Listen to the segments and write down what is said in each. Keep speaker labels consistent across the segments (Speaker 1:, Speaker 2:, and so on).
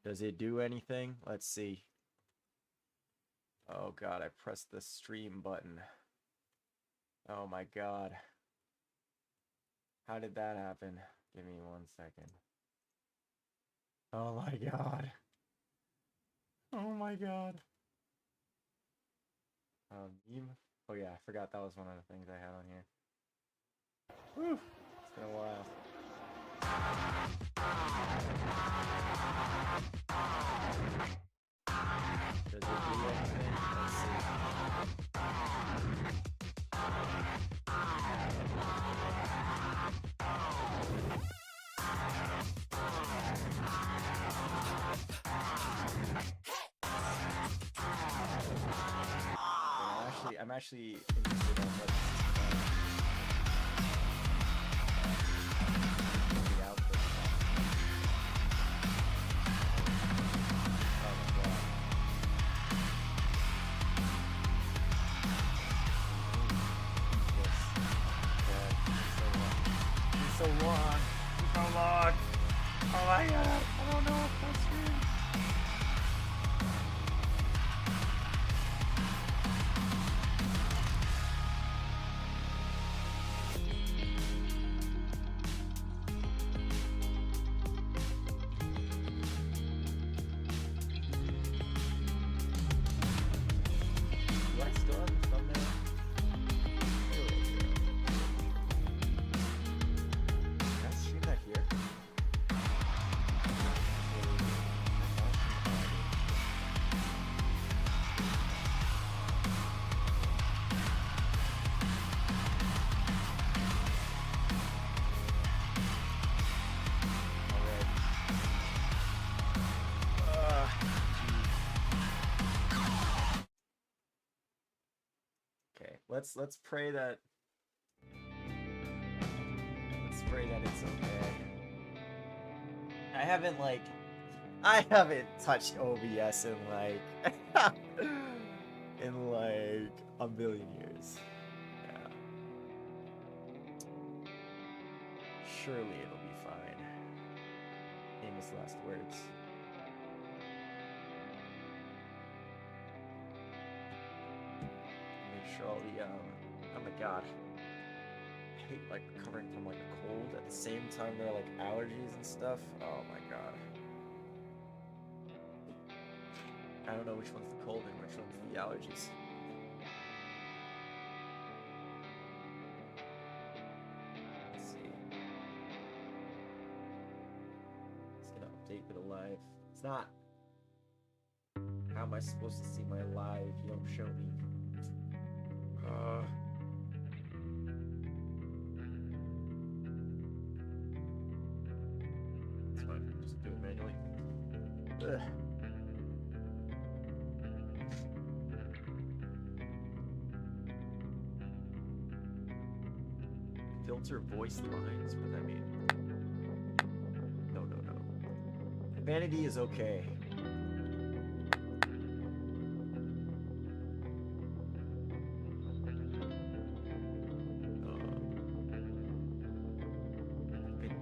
Speaker 1: Does it do anything? Let's see. Oh god, I pressed the stream button. Oh my god. How did that happen? Give me 1 second. Oh my god. Oh my god. Meme? Oh yeah, I forgot that was one of the things I had on here. Whew. It's been a while. Does it do anything? Let's see. I'm actually interested in what the output is. Oh my god. It's so long. It's so long. Oh my god. I don't know if that's true. Let's pray that it's okay. I haven't touched OBS in like a million years. Yeah. Surely it'll be fine. Famous last words. Sure all the oh my god, I hate like recovering from like a cold at the same time there are like allergies and stuff. Oh my god, I don't know which one's the cold and which one's the allergies. Let's see, it's gonna update with a live. It's not. How am I supposed to see my live if you don't show me? It's fine, just do it manually. Ugh. Filter voice lines, what does that mean? No. Vanity is okay.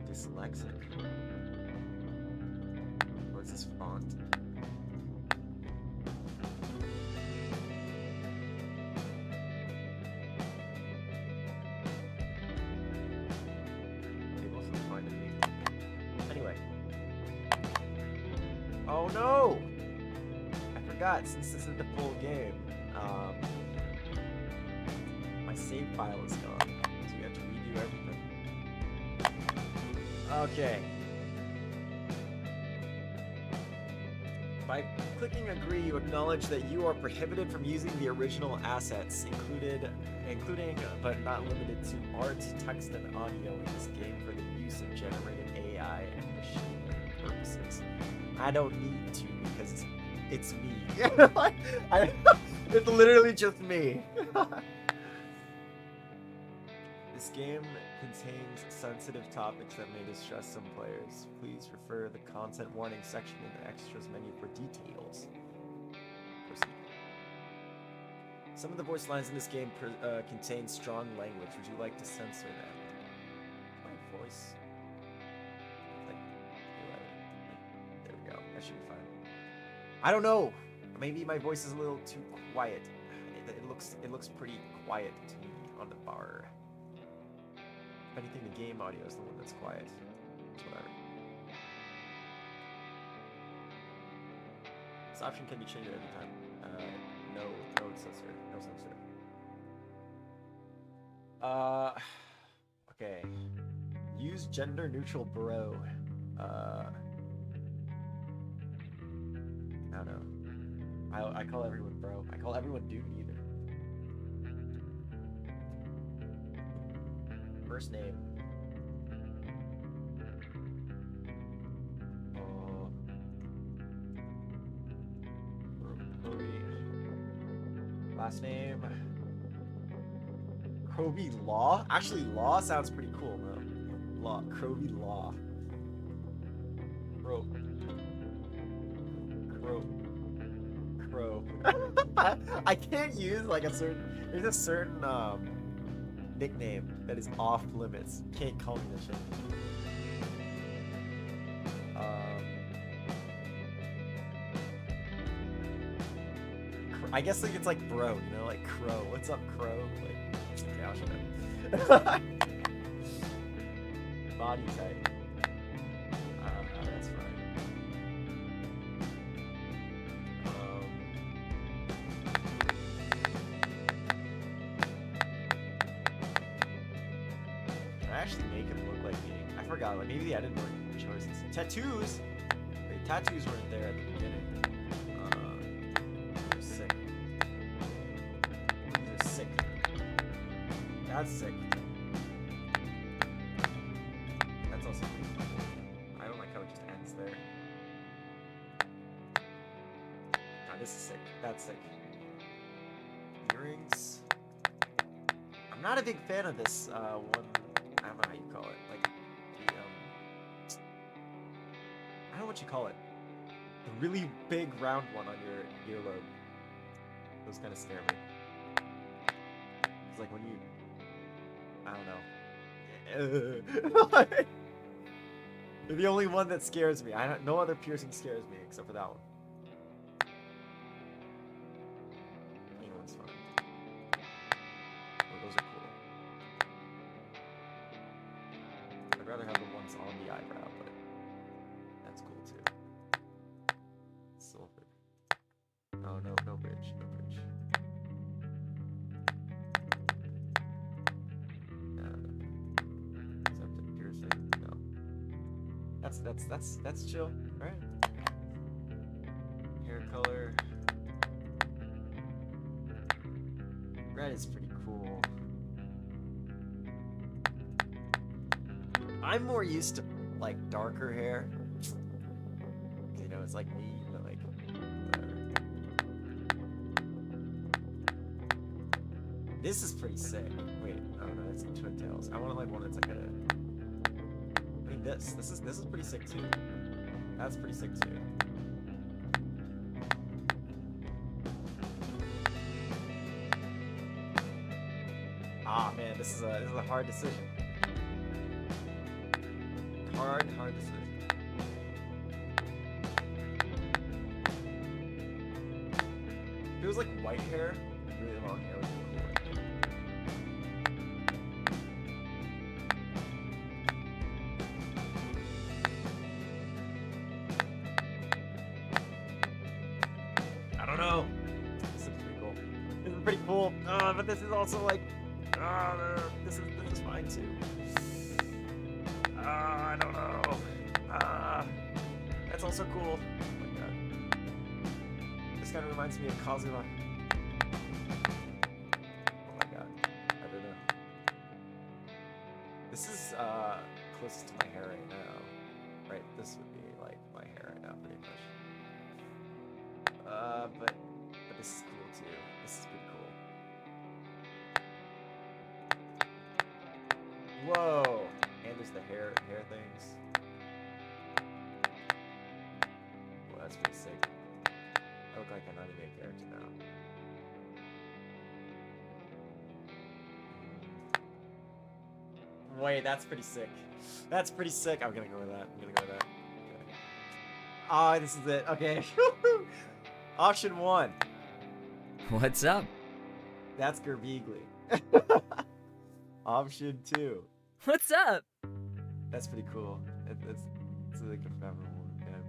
Speaker 1: Dyslexic. What's this font? Maybe also find it. Anyway. Oh no! I forgot, since this is the full game, my save file is gone. So you have to redo everything. Okay. By clicking agree, you acknowledge that you are prohibited from using the original assets, including but not limited to art, text, and audio in this game for the use of generated AI and machine learning purposes. I don't need to because it's me. It's literally just me. This game contains sensitive topics that may distress some players. Please refer to the content warning section in the extras menu for details. Proceed. Some of the voice lines in this game contain strong language. Would you like to censor them? My voice? There we go. That should be fine. I don't know. Maybe my voice is a little too quiet. It looks pretty quiet to me on the bar. If anything, the game audio is the one that's quiet. That's what I heard. This option can be changed at any time. No censor. No censor. Okay. Use gender neutral bro. I don't know. I call everyone bro. I call everyone dude either. First name. Krovi. Last name. Krovi Law? Actually, Law sounds pretty cool, though. Law. Krovi Law. Crow. I can't use like a certain. There's a certain nickname that is off limits. Can't call me this shit. I guess like it's like bro, you know, like crow. What's up, crow? Like, okay, I'll shut up. Body type. That's fine. Can I actually make him look like me? I forgot. Like maybe I didn't make choices. Tattoos. Wait, tattoos weren't there at the beginning. Sick. These are sick. That's sick. That's also pretty cool. I don't like how it just ends there. Oh, this is sick. That's sick. Earrings. I'm not a big fan of this one. I don't know how you call it. Like the I don't know what you call it. The really big round one on your earlobe. Those kind of scare me. It's like when you, I don't know. You're the only one that scares me. No other piercing scares me except for that one. Anyone's fine. Oh, those are cool. I'd rather have the ones on the eyebrow, but that's cool too. Silver. Oh no, no bridge, no bridge. Except a piercing. No. That's chill, right? Hair color. Red is pretty cool. I'm more used to like darker hair. You know, it's like me, but like whatever. This is pretty sick. Wait, oh no, that's twin tails. I want like one that's like a. I mean, this is pretty sick too. That's pretty sick too. Ah man, this is a hard decision. Hard decision. If it was like white hair, really long hair would be cool. I don't know. This is pretty cool. This is pretty cool. But this is also like, this is fine too. I don't know. That's also cool. Oh my god. This kind of reminds me of Kazuma. Oh my god. I don't know. This is closest to my hair right now. Right? This would be like my hair right now, pretty much. But this is cool too. This is pretty cool. Whoa! And there's the hair things. Well, that's pretty sick. I look like an anime character now. Wait, that's pretty sick. That's pretty sick. I'm gonna go with that. Okay. Ah, this is it. Okay. Option 1.
Speaker 2: What's up?
Speaker 1: That's Gerbigli. Option 2.
Speaker 2: What's up?
Speaker 1: That's pretty cool. It's like a memorable game.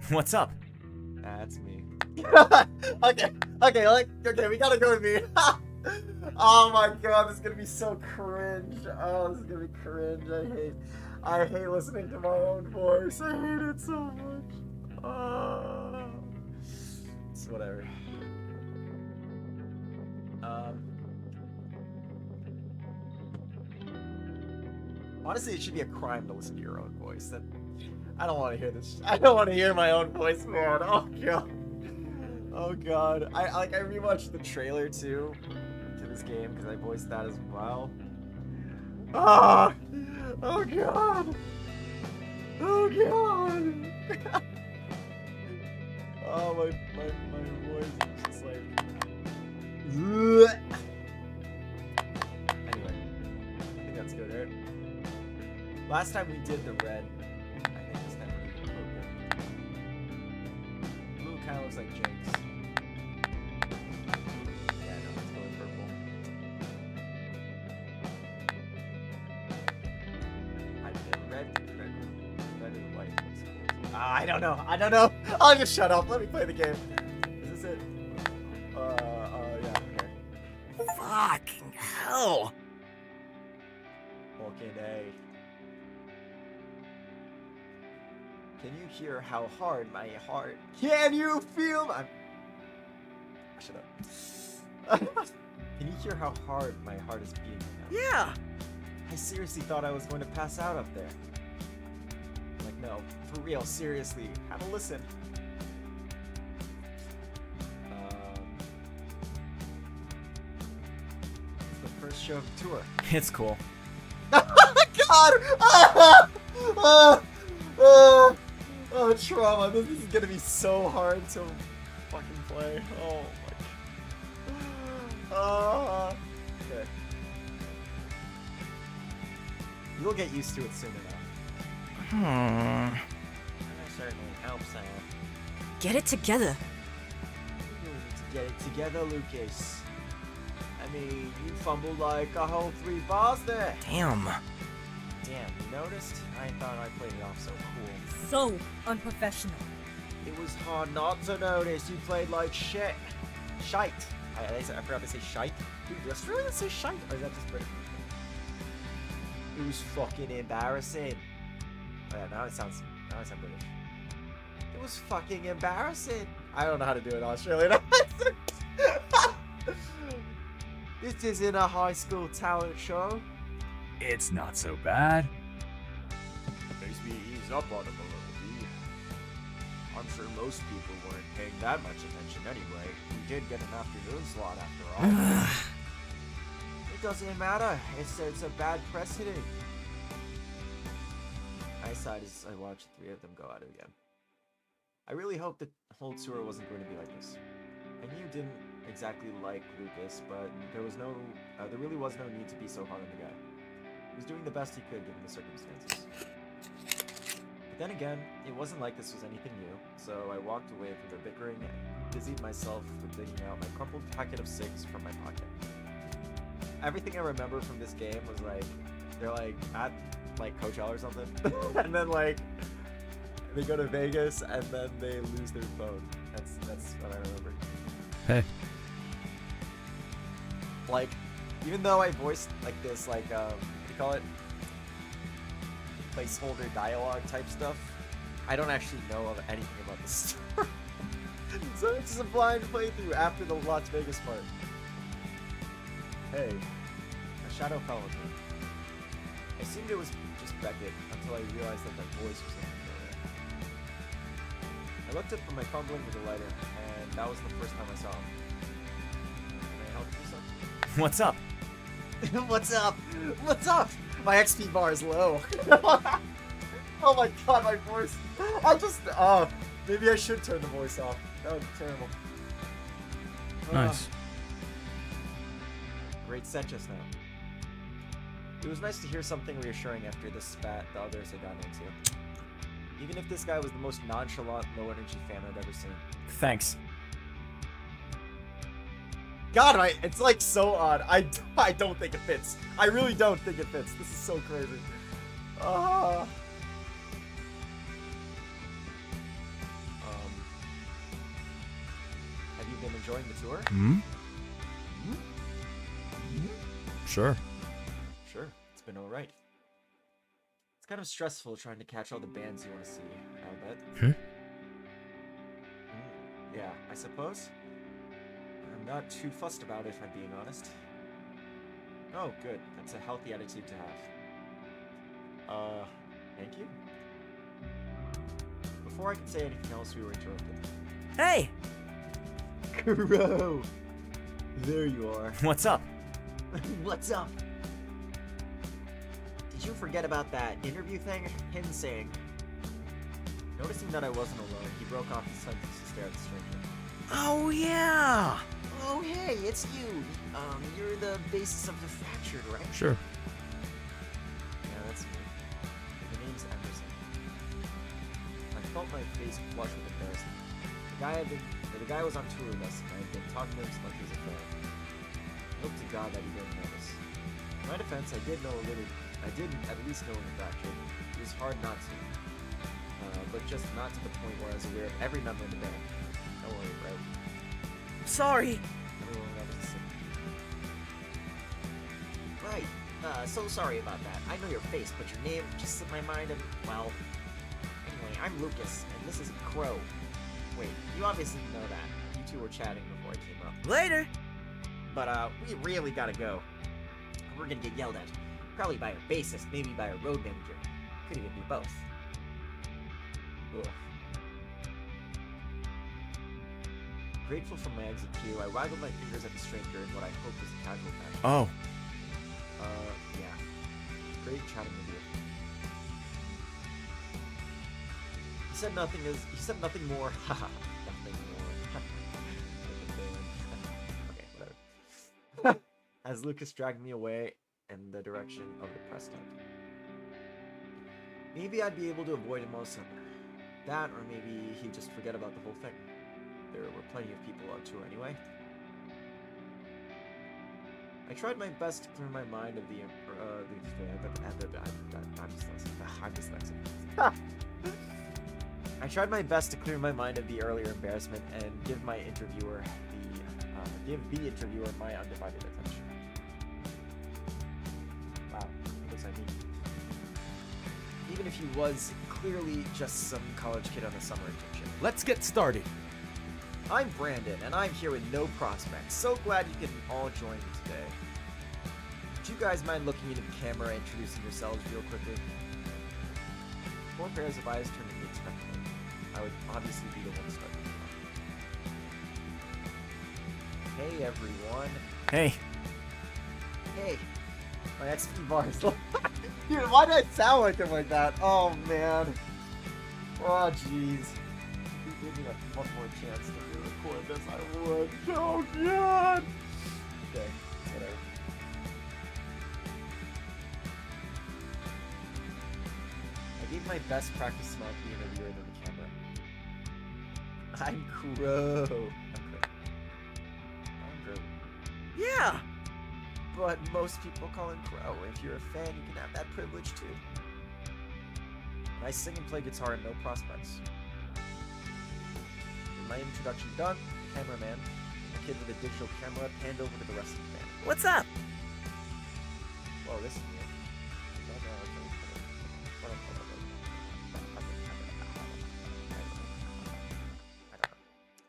Speaker 2: What's up?
Speaker 1: That's me. okay, we gotta go with me. Oh my god, this is gonna be so cringe. Oh, this is gonna be cringe. I hate listening to my own voice. I hate it so much. It's whatever. Honestly, it should be a crime to listen to your own voice. I don't want to hear this. I don't want to hear my own voice, man. Oh god. Oh god. I rewatched the trailer too to this game because I voiced that as well. Ah! Oh god. Oh god. Oh my voice is just like. Anyway, I think that's good, right? Last time we did the red. I think this time we're doing purple. Blue kind of looks like Jinx. Yeah, no, let's go with purple. I did red and white. I don't know. I'll just shut up. Let me play the game. Is this it? Yeah, okay.
Speaker 2: Fucking hell.
Speaker 1: Fucking A. Can you hear how hard my heart? Can you feel my... Shut up. Can you hear how hard my heart is beating right now?
Speaker 2: Yeah.
Speaker 1: I seriously thought I was going to pass out up there. Like, no, for real, seriously. Have a listen. It's the first show of the tour.
Speaker 2: It's cool.
Speaker 1: God! Oh, trauma. This is gonna be so hard to fucking play. Oh my. Okay. You'll get used to it soon enough. I certainly hope so.
Speaker 2: Get it together.
Speaker 1: You need to get it together, Lucas. I mean, you fumbled like a whole 3 bars there.
Speaker 2: Damn.
Speaker 1: Damn, you noticed? I thought I played it off so cool.
Speaker 3: So unprofessional.
Speaker 1: It was hard not to notice. You played like shit. Shite. I forgot to say shite. Dude, did Australians say shite? Or is that just British? It was fucking embarrassing. Oh yeah, now I sound British. It was fucking embarrassing. I don't know how to do an Australian accent. This isn't a high school talent show.
Speaker 2: It's not so bad.
Speaker 1: Makes me ease up on him a little bit. I'm sure most people weren't paying that much attention anyway. We did get an afternoon slot after all. It doesn't matter. It's a bad precedent. I sighed as I watched the 3 of them go at it again. I really hoped the whole tour wasn't going to be like this. I knew you didn't exactly like Lucas, but there really was no need to be so hard on the guy. He was doing the best he could given the circumstances. But then again, it wasn't like this was anything new, so I walked away from their bickering and busied myself with digging out my crumpled packet of cigs from my pocket. Everything I remember from this game was like, they're like at like Coachella or something, and then like they go to Vegas and then they lose their phone. That's what I remember.
Speaker 2: Hey.
Speaker 1: Like, even though I voiced like this, like what do you call it? Placeholder dialogue type stuff, I don't actually know of anything about this story. So it's just a blind playthrough after the Las Vegas part. Hey, a shadow fell on me. I assumed it was just Beckett until I realized that my voice was familiar. I looked up from my fumbling with the lighter, and that was the first time I saw him. Can I help you something?
Speaker 2: What's up?
Speaker 1: What's up? What's up? My XP bar is low. Oh my god, my voice. Maybe I should turn the voice off. That would be terrible.
Speaker 2: Nice.
Speaker 1: Great set just now. It was nice to hear something reassuring after the spat the others had gotten into. Even if this guy was the most nonchalant, low-energy fan I'd ever seen.
Speaker 2: Thanks.
Speaker 1: God, it's like so odd. I don't think it fits. I really don't think it fits. This is so crazy. Ah. Have you been enjoying the tour?
Speaker 2: Hmm? Sure.
Speaker 1: Sure, it's been alright. It's kind of stressful trying to catch all the bands you want to see, I'll bet. Yeah, I suppose. I'm not too fussed about it, if I'm being honest. Oh, good. That's a healthy attitude to have. Thank you? Before I could say anything else, we were interrupted.
Speaker 2: Hey!
Speaker 1: Kuro! There you are.
Speaker 2: What's up?
Speaker 1: What's up? Did you forget about that interview thing? Him saying. Noticing that I wasn't alone, he broke off his sentence to stare at the stranger.
Speaker 2: Oh, yeah!
Speaker 1: Oh, hey, it's you. You're the basis of the Fractured, right?
Speaker 2: Sure.
Speaker 1: Yeah, that's me. The name's Emerson. I felt my face flush with embarrassment. The guy was on tour with us, and I had been talking to him like he was a fan. I hope to God that he didn't notice. In my defense, I did at least know in the Fractured. It was hard not to. But just not to the point where I was aware of every member in the band. Don't worry, right?
Speaker 2: Sorry.
Speaker 1: Everyone loves to sing. Right. So sorry about that. I know your face, but your name just slipped my mind and, well... Anyway, I'm Lucas, and this is Crow. Wait, you obviously know that. You two were chatting before I came up.
Speaker 2: Later.
Speaker 1: But, we really gotta go. We're gonna get yelled at. Probably by our bassist, maybe by our road manager. Could even be both. Ugh. Grateful for my exit queue, I waggled my fingers at the stranger in what I hoped was a casual fashion.
Speaker 2: Oh.
Speaker 1: Yeah. Great chatting with you. He said nothing more. Haha. Nothing more. Okay, whatever. As Lucas dragged me away in the direction of the press tent. Maybe I'd be able to avoid him all summer. That, or maybe he'd just forget about the whole thing. There were plenty of people on tour anyway. I tried my best to clear my mind of I'm dyslexic. I tried my best to clear my mind of the earlier embarrassment and give the interviewer my undivided attention. Wow, what does that mean? Even if he was clearly just some college kid on a summer internship.
Speaker 2: Let's get started.
Speaker 1: I'm Brandon, and I'm here with no prospects. So glad you can all join me today. Would you guys mind looking into the camera and introducing yourselves real quickly? 4 pairs of eyes turned to me expectantly. I would obviously be the one starting. Hey everyone.
Speaker 2: Hey.
Speaker 1: Hey. My XP bar is Dude, why did I sound like him like that? Oh man. Oh jeez. If you gave me like one more chance to record this, I would. Oh god. Okay, whatever. I gave my best practice smile to the interviewer and then the camera. I'm Crow. I'm Crow. Yeah! But most people call him Crow. If you're a fan, you can have that privilege too. I sing and play guitar and no prospects. With my introduction done, the cameraman, a kid with a digital camera, panned over to the rest of the band.
Speaker 2: What's up?
Speaker 1: Whoa, this is new.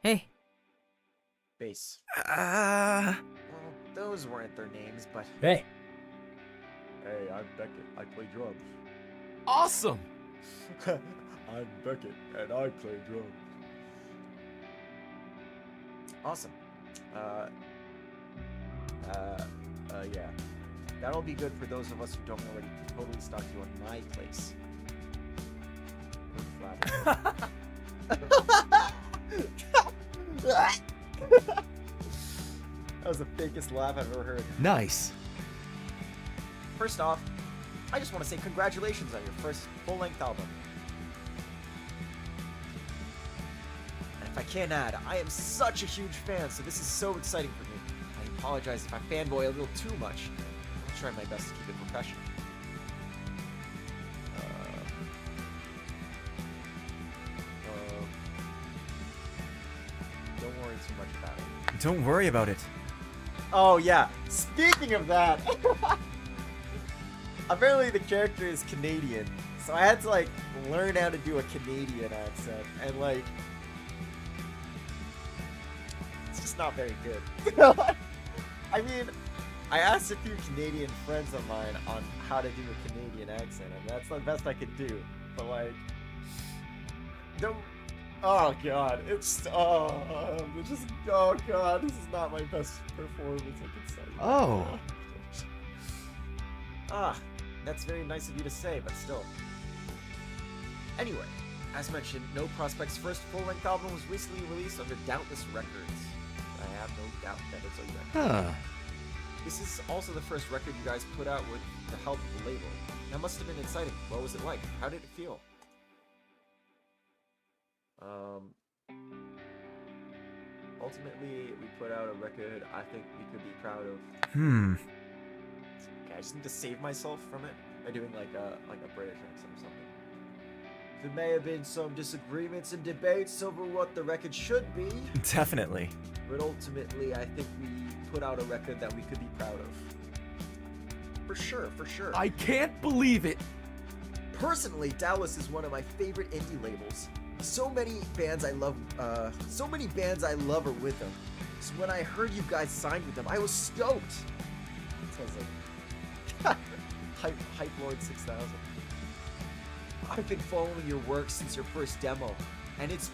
Speaker 2: Hey.
Speaker 1: Bass. Well, those weren't their names, but...
Speaker 2: Hey.
Speaker 1: Hey, I'm Beckett. I play drums.
Speaker 2: Awesome.
Speaker 1: I'm Beckett, and I play drums. Awesome. Yeah. That'll be good for those of us who don't already totally stalk you on my place. That was the fakest laugh I've ever heard.
Speaker 2: Nice.
Speaker 1: First off, I just want to say congratulations on your first full-length album. can't add. I am such a huge fan, so this is so exciting for me. I apologize if I fanboy a little too much. I'll try my best to keep it professional. Don't worry too much about it.
Speaker 2: Don't worry about it.
Speaker 1: Oh yeah, speaking of that, apparently the character is Canadian, so I had to like learn how to do a Canadian accent, and like, it's just not very good. I mean, I asked a few Canadian friends of mine on how to do a Canadian accent, and that's the best I could do, but like, don't. Oh god, it's just oh god, this is not my best performance I can say.
Speaker 2: Oh.
Speaker 1: That's very nice of you to say, but still. Anyway, as mentioned, No Prospect's first full-length album was recently released under Doubtless Records. I have no doubt that it's a record.
Speaker 2: Huh.
Speaker 1: This is also the first record you guys put out with the help of the label. That must have been exciting. What was it like? How did it feel? Ultimately, we put out a record I think we could be proud of. Okay, I just need to save myself from it by doing like a British accent or something. There may have been some disagreements and debates over what the record should be,
Speaker 2: Definitely.
Speaker 1: but ultimately I think we put out a record that we could be proud of. For sure, for sure.
Speaker 2: I can't believe it.
Speaker 1: Personally, Dallas is one of my favorite indie labels. So many bands I love are with them. So when I heard you guys signed with them, I was stoked. Sounds like Hype Lord 6000. I've been following your work since your first demo, and it's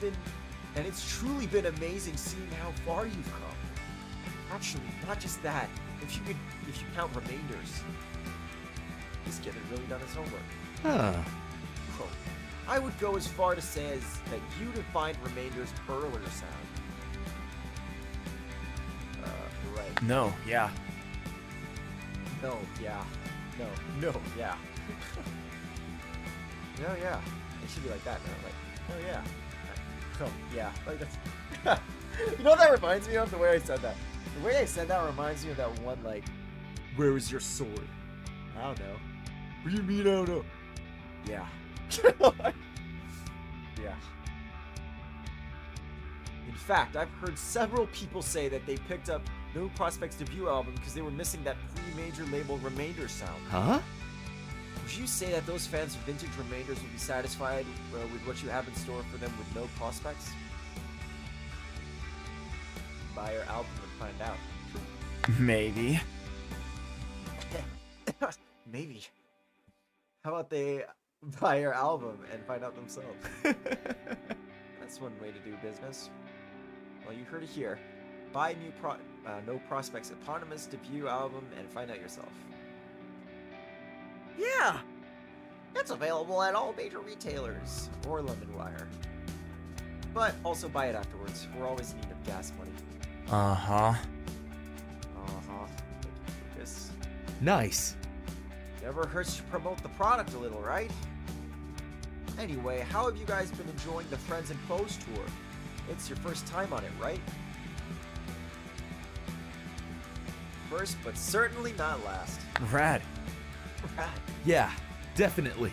Speaker 1: truly been amazing seeing how far you've come. Actually, not just that. If you count Remainders, this kid had really done his homework.
Speaker 2: Huh.
Speaker 1: Cool. I would go as far to say as that you defined Remainder's earlier sound. Right.
Speaker 2: No, yeah.
Speaker 1: No, yeah. No, yeah. No, yeah. It should be like that now. Like, oh, yeah. Oh, yeah. Like, that's... You know what that reminds me of? The way I said that. The way I said that reminds me of that one, like, where is your sword? I don't know. What do you mean I don't know? Yeah. Yeah. In fact, I've heard several people say that they picked up No Prospect's debut album because they were missing that pre-major label Remainder sound.
Speaker 2: Huh?
Speaker 1: Would you say that those fans of vintage Remainders will be satisfied with what you have in store for them with No Prospects? Buy your album and find out.
Speaker 2: Maybe.
Speaker 1: Maybe. How about they buy your album and find out themselves? That's one way to do business. Well, you heard it here. Buy No Prospect's eponymous debut album and find out yourself. Yeah! It's available at all major retailers or LemonWire. But also buy it afterwards. We're always in need of gas money.
Speaker 2: Uh-huh.
Speaker 1: Lucas.
Speaker 2: Nice.
Speaker 1: Never hurts to promote the product a little, right? Anyway, how have you guys been enjoying the Friends and Foes tour? It's your first time on it, right? First, but certainly not last.
Speaker 2: Rad.
Speaker 1: Rad.
Speaker 2: Yeah, definitely.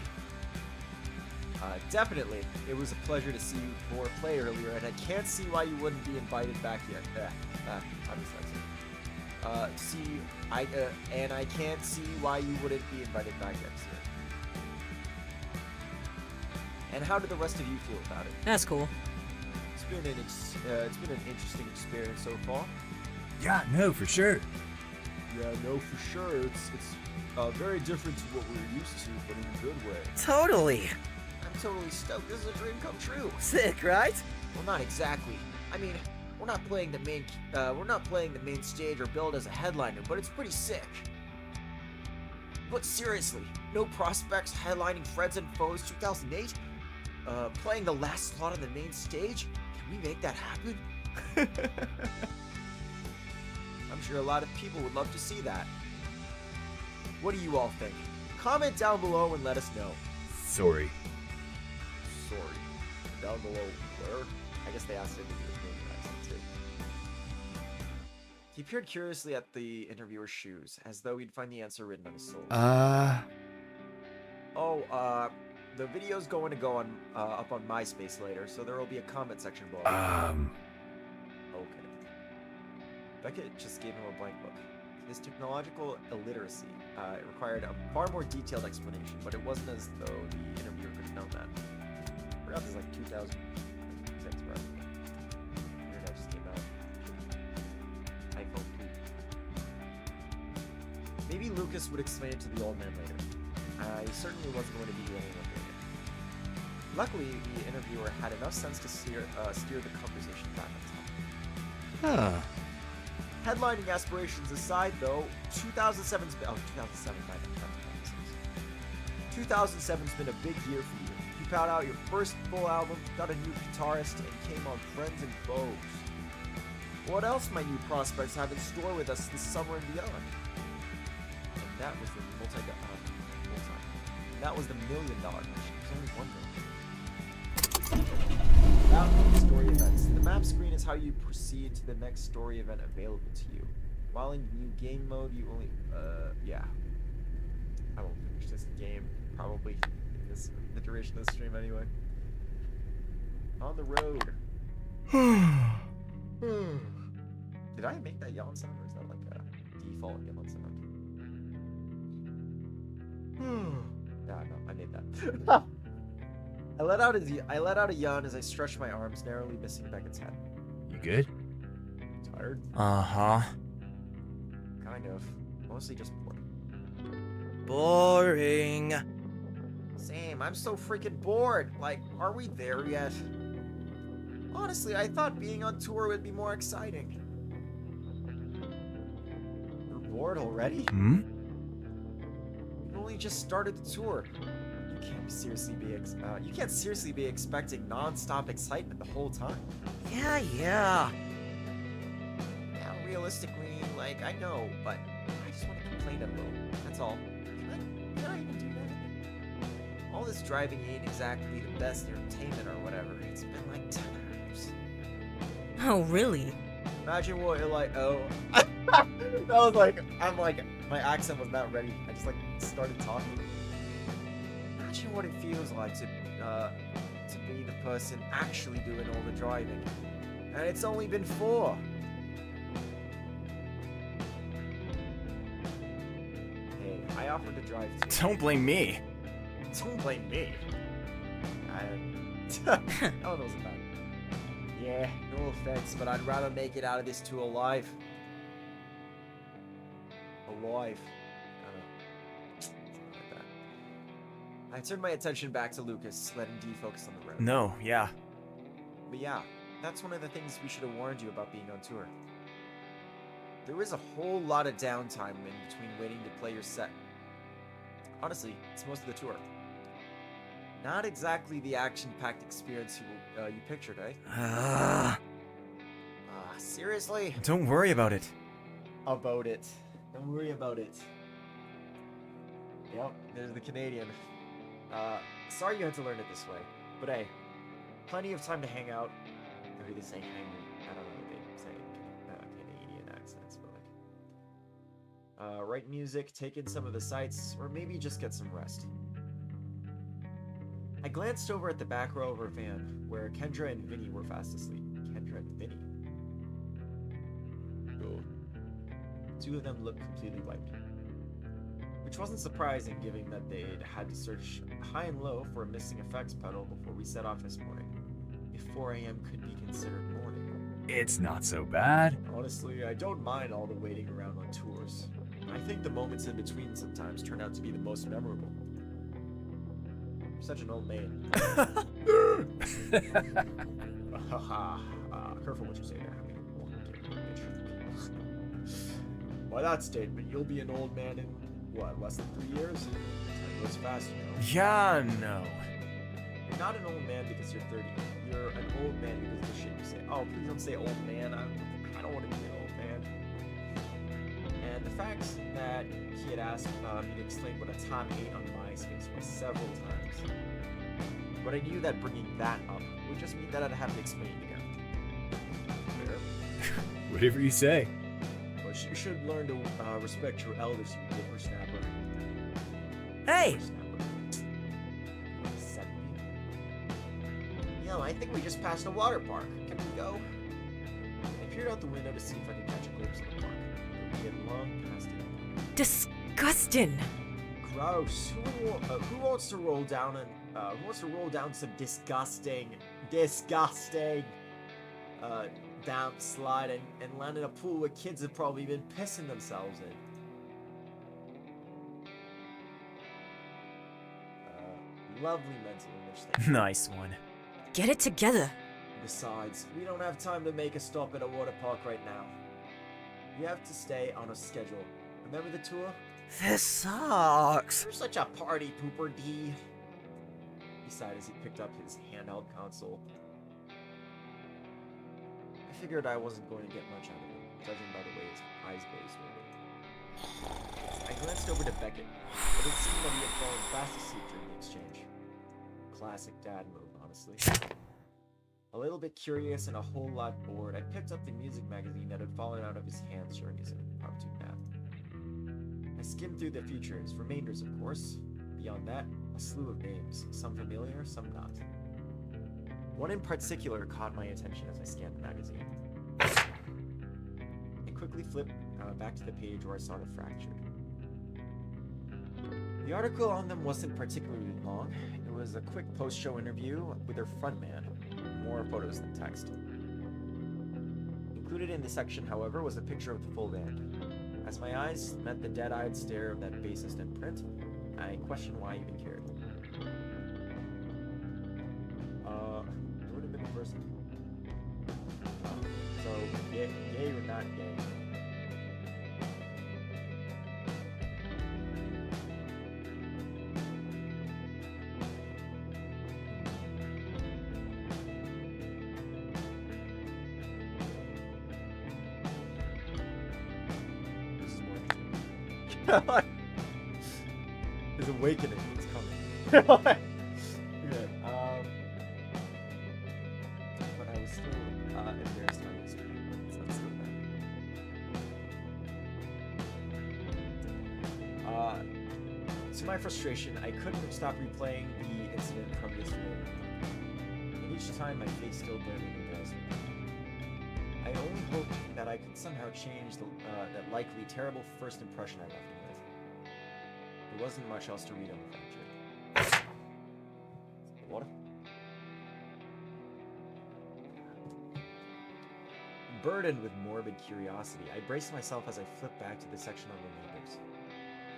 Speaker 1: Definitely. It was a pleasure to see you four play earlier, and I can't see why you wouldn't be invited back yet. I'm dyslexic. And I can't see why you wouldn't be invited back next year. And how did the rest of you feel about it?
Speaker 3: That's cool.
Speaker 1: It's been an interesting experience so far.
Speaker 2: Yeah, no, for sure.
Speaker 1: Yeah, no, for sure. It's very different to what we're used to, but in a good way.
Speaker 3: Totally.
Speaker 1: I'm totally stoked. This is a dream come true.
Speaker 3: Sick, right?
Speaker 1: Well, not exactly. I mean, we're not playing the main stage or billed as a headliner, but it's pretty sick. But seriously, No Prospects headlining Friends and Foes 2008? Playing the last slot on the main stage? Can we make that happen? I'm sure a lot of people would love to see that. What do you all think? Comment down below and let us know.
Speaker 2: Sorry.
Speaker 1: Sorry. Down below where? I guess they asked him if he was moving accent too. He peered curiously at the interviewer's shoes, as though he'd find the answer written on his soles. The video's going to go on up on MySpace later, so there will be a comment section below. Okay. Beckett just gave him a blank look. His technological illiteracy required a far more detailed explanation, but it wasn't as though the interviewer could have known that. I forgot this is like 2006, bro. Internet just came out. iPhone 2. Maybe Lucas would explain it to the old man later. He certainly wasn't going to be the only one doing it. Luckily, the interviewer had enough sense to steer the conversation back on topic.
Speaker 2: Huh.
Speaker 1: Headlining aspirations aside, though, 2007's been... Oh, 2007, my bad. 2007's been a big year for you. You put out your first full album, got a new guitarist, and came on Friends and Foes. What else might new prospects have in store with us this summer and beyond? And that was the that was the $1 million question. There's only one million. That was story events. The map screen is how you proceed to the next story event available to you. While in new game mode, you only yeah. I won't finish this game probably in the duration of the stream anyway. On the road. Did I make that yawn sound, or is that like a default yawn sound? Yeah, no, I made that. I let out a yawn as I stretched my arms, narrowly missing Beckett's head.
Speaker 2: You good?
Speaker 1: Tired?
Speaker 2: Uh-huh.
Speaker 1: Kind of. Mostly just bored.
Speaker 2: Boring.
Speaker 1: Same, I'm so freaking bored. Like, are we there yet? Honestly, I thought being on tour would be more exciting. You're bored already?
Speaker 2: Hmm?
Speaker 1: We've only just started the tour. You can't seriously be expecting non-stop excitement the whole time.
Speaker 2: Yeah.
Speaker 1: Now, realistically, like, I know, but I just want to complain a little. That's all. Can I even do that? All this driving ain't exactly the best entertainment or whatever. It's been like 10 hours.
Speaker 3: Oh, really?
Speaker 1: Imagine what it like. Oh, that was like. I'm like, my accent was not ready. I just like started talking. Imagine what it feels like to be the person actually doing all the driving, and it's only been 4. Hey, I offered to drive too.
Speaker 2: Don't blame me.
Speaker 1: Don't blame me. I don't know about it. Yeah, no offense, but I'd rather make it out of this tour alive. Alive. I don't know. Something like that. I turned my attention back to Lucas, letting D focus on the road.
Speaker 2: No, yeah.
Speaker 1: But yeah, that's one of the things we should have warned you about being on tour. There is a whole lot of downtime in between waiting to play your set. Honestly, it's most of the tour. Not exactly the action-packed experience you pictured, eh? Seriously?
Speaker 2: Don't worry about it.
Speaker 1: About it. Don't worry about it. Yep, there's the Canadian. Sorry you had to learn it this way, but hey, plenty of time to hang out. Maybe they say hang. I don't know what they say Canadian accents, but like, write music, take in some of the sights, or maybe just get some rest. I glanced over at the back row of our van, where Kendra and Vinny were fast asleep. Kendra and Vinny. Oh. 2 of them looked completely wiped. Which wasn't surprising, given that they'd had to search high and low for a missing effects pedal before we set off this morning. If 4 a.m. could be considered morning.
Speaker 2: It's not so bad.
Speaker 1: Honestly, I don't mind all the waiting around on tours. I think the moments in between sometimes turn out to be the most memorable. You're such an old man. Careful what you say there. By that statement, you'll be an old man in, what, less than 3 years? Time goes fast, you know.
Speaker 2: Yeah, no.
Speaker 1: You're not an old man because you're 30. You're an old man because of the shit you say. Oh, please don't say old man. I don't want to be an old man. And the fact that he had asked me to explain what a top 8 on MySpace was several times. But I knew that bringing that up would just mean that I'd have to explain it again.
Speaker 2: Whatever you say.
Speaker 1: But you should learn to respect your elders, you whippersnapper.
Speaker 3: Hey!
Speaker 1: Whippersnapper. Like 70? Yo, I think we just passed a water park. Can we go? I peered out the window to see if I could catch a glimpse of the park. But we had long passed it.
Speaker 3: Disgusting!
Speaker 1: Gross. Who wants to roll down some disgusting, damp slide and land in a pool where kids have probably been pissing themselves in? Lovely mental image thing.
Speaker 2: Nice one.
Speaker 3: Get it together.
Speaker 1: Besides, we don't have time to make a stop at a water park right now. We have to stay on a schedule. Remember the tour?
Speaker 3: This sucks.
Speaker 1: You're such a party pooper, D. He sighed as he picked up his handheld console. I figured I wasn't going to get much out of him, judging by the way his eyes blazed over. I glanced over to Beckett, but it seemed that he had fallen fast asleep during the exchange. Classic dad move, honestly. A little bit curious and a whole lot bored, I picked up the music magazine that had fallen out of his hands during his impromptu nap. I skimmed through the features, remainders of course. Beyond that, a slew of names, some familiar, some not. One in particular caught my attention as I scanned the magazine. I quickly flipped back to the page where I saw the fractured. The article on them wasn't particularly long. It was a quick post-show interview with their frontman, more photos than text. Included in the section, however, was a picture of the full band. As my eyes met the dead-eyed stare of that bassist in print, I questioned why I even cared. It would have been the first. So, gay or not gay? His awakening is coming. But I was still embarrassed by this screen, so that's still bad. To my frustration, I couldn't stop replaying the incident from yesterday. And each time my face still barely embarrassed me. I only hoped that I could somehow change that likely terrible first impression I left him with. There wasn't much else to read on the fracture. Water? Burdened with morbid curiosity, I braced myself as I flipped back to the section on remainders.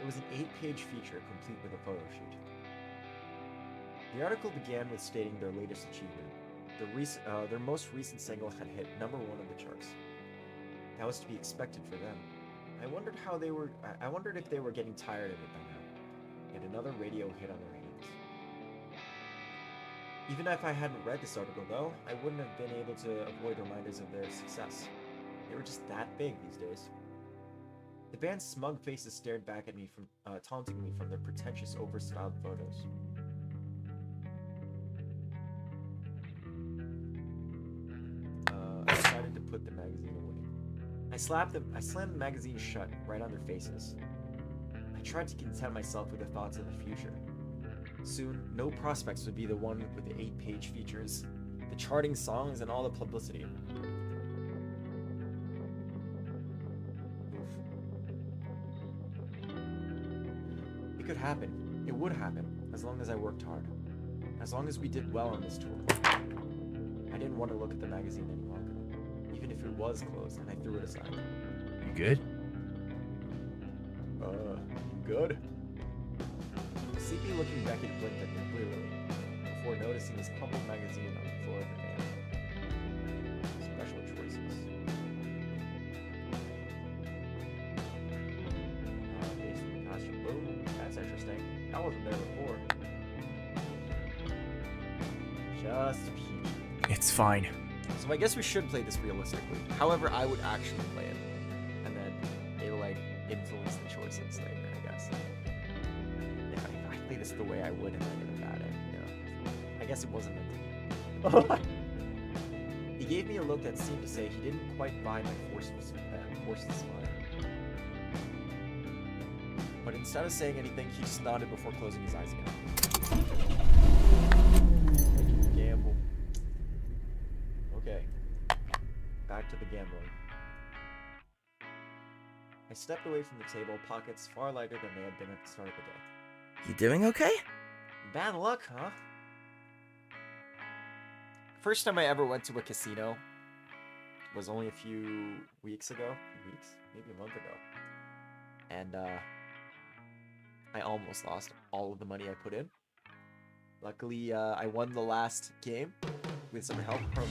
Speaker 1: It was an 8-page feature complete with a photo shoot. The article began with stating their latest achievement. Their most recent single had hit #1 of the charts. That was to be expected for them. I wondered if they were getting tired of it by now. Yet another radio hit on their hands. Even if I hadn't read this article, though, I wouldn't have been able to avoid reminders of their success. They were just that big these days. The band's smug faces stared back at me, taunting me from their pretentious, overstyled photos. I decided to put the magazine away. I slammed the magazine shut right on their faces. I tried to content myself with the thoughts of the future. Soon, no prospects would be the one with the 8-page features, the charting songs, and all the publicity. It could happen. It would happen, as long as I worked hard. As long as we did well on this tour. I didn't want to look at the magazine any longer, even if it was closed, and I threw it aside.
Speaker 2: You good?
Speaker 1: Good? Sleepy looking Beckett blinked at me wearily, before noticing his crumpled magazine on the floor of the van. Special choices. Based on the pasture. Boom. That's interesting. I wasn't there before. Just peachy.
Speaker 2: It's fine.
Speaker 1: So I guess we should play this realistically. However, I would actually play it. And then it'll like influence the choices later, I guess. If I play this the way I would and I get a bad end, you know. I guess it wasn't meant to be. gave me a look that seemed to say he didn't quite buy my forceful smile. But instead of saying anything, he just nodded before closing his eyes again. Making the gamble. Okay. Back to the gambling. I stepped away from the table, pockets far lighter than they had been at the start of the day.
Speaker 3: You doing okay?
Speaker 1: Bad luck, huh? First time I ever went to a casino was only a few weeks ago. Maybe a month ago. And, I almost lost all of the money I put in. Luckily, I won the last game with some help from,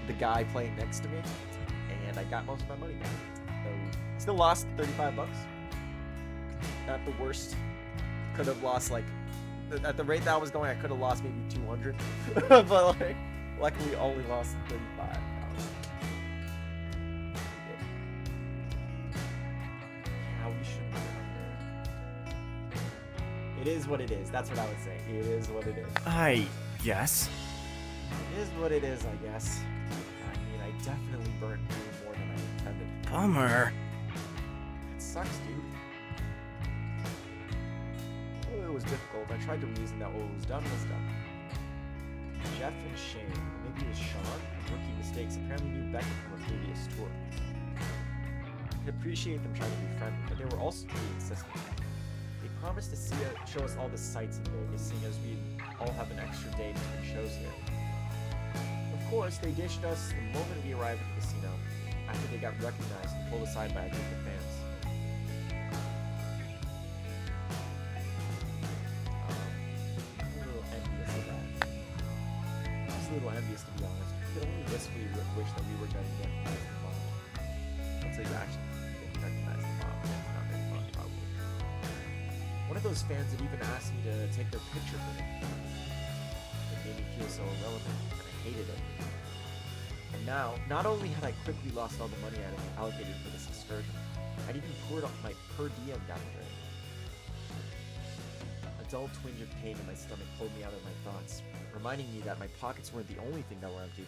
Speaker 1: the guy playing next to me. And I got most of my money back. So, still lost 35 bucks. At the worst. Could have lost, like, at the rate that I was going, I could have lost maybe 200. But, like, luckily only lost 35. Yeah, we should be out there. It is what it is. That's what I would say. It is what it is.
Speaker 2: I guess.
Speaker 1: It is what it is, I guess. I mean, I definitely burned through more than I intended.
Speaker 2: Bummer.
Speaker 1: It sucks, dude. Although it was difficult, I tried to reason that what was done was done. Jeff and Shane, or maybe it was Sean, rookie mistakes, apparently knew Beckett from a previous tour. I could appreciate them trying to be friendly, but they were also pretty insistent. They promised to show us all the sights in Vegas, seeing as we all have an extra day between shows here. Of course, they dished us the moment we arrived at the casino, after they got recognized and pulled aside by a group of fans. I'm a little envious of that. Just a little envious, to be honest. I could only wistfully wish that we were going to get recognized involved. Until you actually get recognized involved, it's not very fun, probably. One of those fans had even asked me to take their picture for them. It made me feel so irrelevant, and I hated it. And now, not only had I quickly lost all the money I had allocated for this excursion, I'd even poured off my per diem down the drain. A dull twinge of pain in my stomach pulled me out of my thoughts, reminding me that my pockets weren't the only thing that were empty.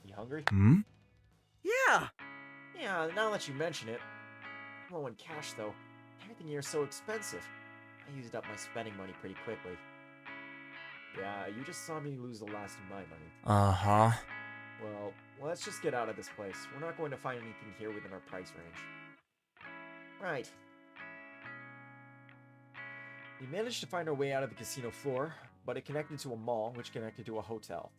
Speaker 1: You hungry?
Speaker 2: Hmm?
Speaker 3: Yeah.
Speaker 1: Yeah, now that you mention it. I'm low on cash, though. Everything here is so expensive. I used up my spending money pretty quickly. Yeah, you just saw me lose the last of my money.
Speaker 2: Uh-huh.
Speaker 1: Well, let's just get out of this place. We're not going to find anything here within our price range. Right. We managed to find our way out of the casino floor, but it connected to a mall, which connected to a hotel.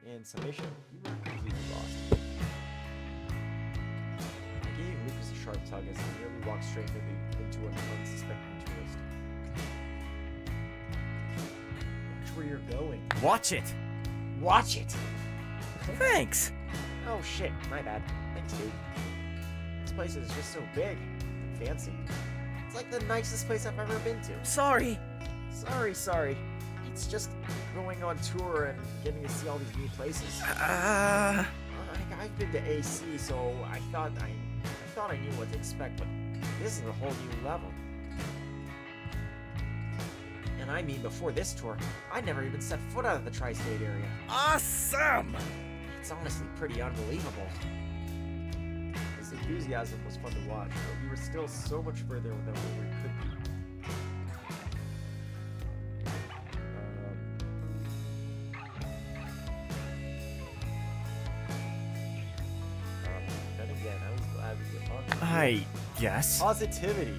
Speaker 1: In summation, we were completely lost. I gave Lucas a sharp tug as he nearly walked straight into an unsuspecting tourist. Watch where you're going.
Speaker 2: Watch it.
Speaker 1: Watch it!
Speaker 3: Thanks.
Speaker 1: Oh shit, my bad. Thanks, dude. This place is just so big and fancy. It's like the nicest place I've ever been to.
Speaker 3: Sorry.
Speaker 1: Sorry. It's just going on tour and getting to see all these new places.
Speaker 3: Uh,
Speaker 1: I've been to AC, so I thought I knew what to expect, but this is a whole new level. And I mean, before this tour, I never even set foot out of the tri-state area.
Speaker 3: awesome.
Speaker 1: It's honestly pretty unbelievable. His enthusiasm was fun to watch, but we were still so much further than we could be. Then again, I was glad we were on.
Speaker 2: I guess.
Speaker 1: Positivity.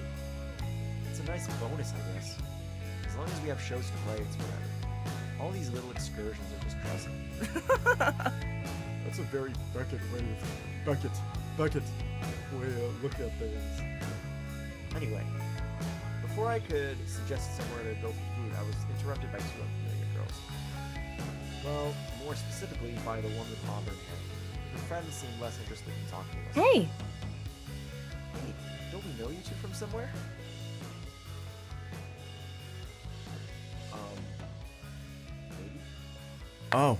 Speaker 1: It's a nice bonus, I guess. As long as we have shows to play, it's whatever. All these little excursions are just dressing. That's a very Beckett way of Beckett way of looking at things. Anyway, before I could suggest somewhere to go for food, I was interrupted by two unfamiliar girls. Well, more specifically by the one with auburn hair. Her friends seemed less interested in talking to us.
Speaker 4: Hey!
Speaker 1: Hey, don't we know you two from somewhere? Maybe?
Speaker 2: Oh.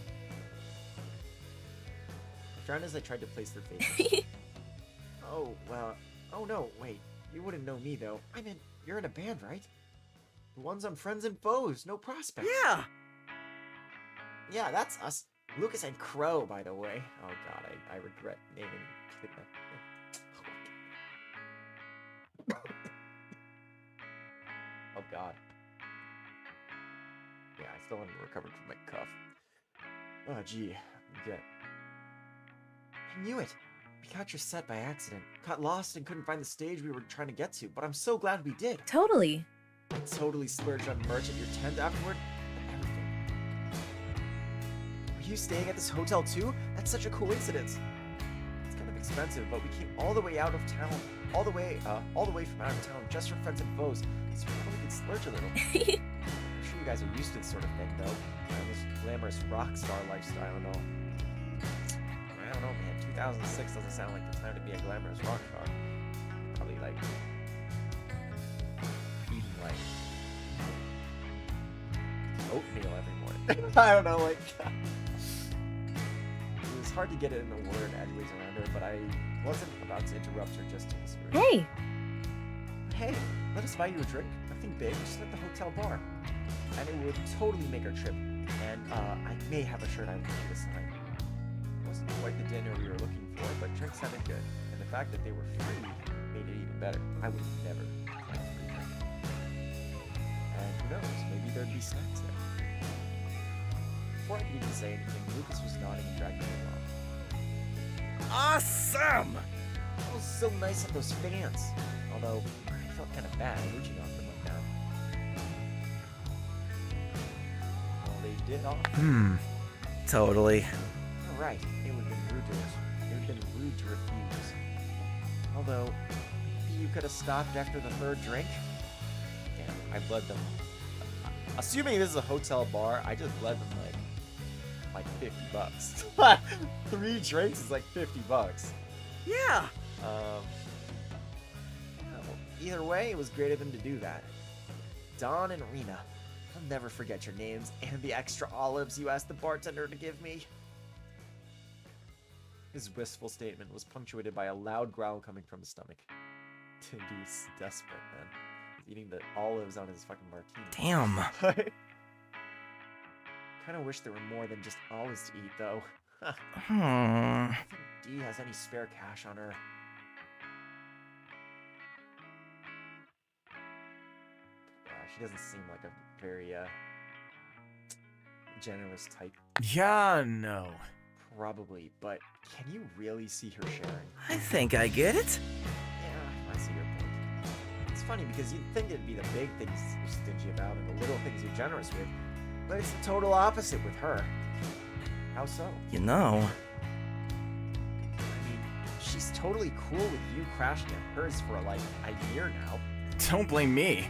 Speaker 1: I frowned as I tried to place their faces. Oh, well, oh no, wait. You wouldn't know me, though. I meant, you're in a band, right? The ones on Friends and Foes, No Prospects.
Speaker 3: Yeah.
Speaker 1: Yeah, that's us. Lucas and Crow, by the way. Oh god, I regret naming Oh god. Yeah, I still haven't recovered from my cuff. Oh gee, yeah. I knew it! We got your set by accident. Got lost and couldn't find the stage we were trying to get to, but I'm so glad we did.
Speaker 4: Totally.
Speaker 1: I totally splurged on merch at your tent afterward, and everything. Are you staying at this hotel too? That's such a coincidence. It's kind of expensive, but we came all the way out of town, all the way from out of town, just for Friends and Foes, because we probably could splurge a little. I'm sure you guys are used to this sort of thing, though. This glamorous rock star lifestyle and all. I don't know, man. 2006 doesn't sound like the time to be a glamorous rock star. Probably like eating like oatmeal every morning. I don't know, like it was hard to get it in a word edgeways around her, but I wasn't about to interrupt her just to whisper.
Speaker 4: Hey!
Speaker 1: Hey, let us buy you a drink. Nothing big, just at the hotel bar. And it would totally make our trip. And I may have a shirt I want you to sign. It wasn't quite the dinner we were looking for, but drinks sounded good. And the fact that they were free made it even better. I would never decline a free drink. And who knows, maybe there'd be snacks there. Before I could even say anything, Lucas was nodding and dragging me along.
Speaker 3: Awesome!
Speaker 1: That was so nice of those fans. Although, I felt kind of bad mooching off them like that. Well, they did offer.
Speaker 3: Totally.
Speaker 1: Alright, it would have been rude to refuse. Although, maybe you could have stopped after the third drink? Damn, I bled them. Assuming this is a hotel bar, I just bled them like $50. 3 drinks is like $50.
Speaker 3: Yeah.
Speaker 1: Well, either way, it was great of him to do that. Don and Rena, I'll never forget your names and the extra olives you asked the bartender to give me. His wistful statement was punctuated by a loud growl coming from his stomach. Dude, he was desperate, man. He's eating the olives on his fucking martini.
Speaker 3: Damn.
Speaker 1: Kinda wish there were more than just olives to eat, though. I
Speaker 3: Hmm.
Speaker 1: don't think Dee has any spare cash on her. She doesn't seem like a very, generous type.
Speaker 2: Yeah, no.
Speaker 1: Probably, but can you really see her sharing?
Speaker 3: I think I get it.
Speaker 1: Yeah, I see your point. It's funny because you'd think it'd be the big things you're stingy about and the little things you're generous with, but it's the total opposite with her. How so?
Speaker 3: You know.
Speaker 1: I mean, she's totally cool with you crashing at hers for like a year now.
Speaker 2: Don't blame me.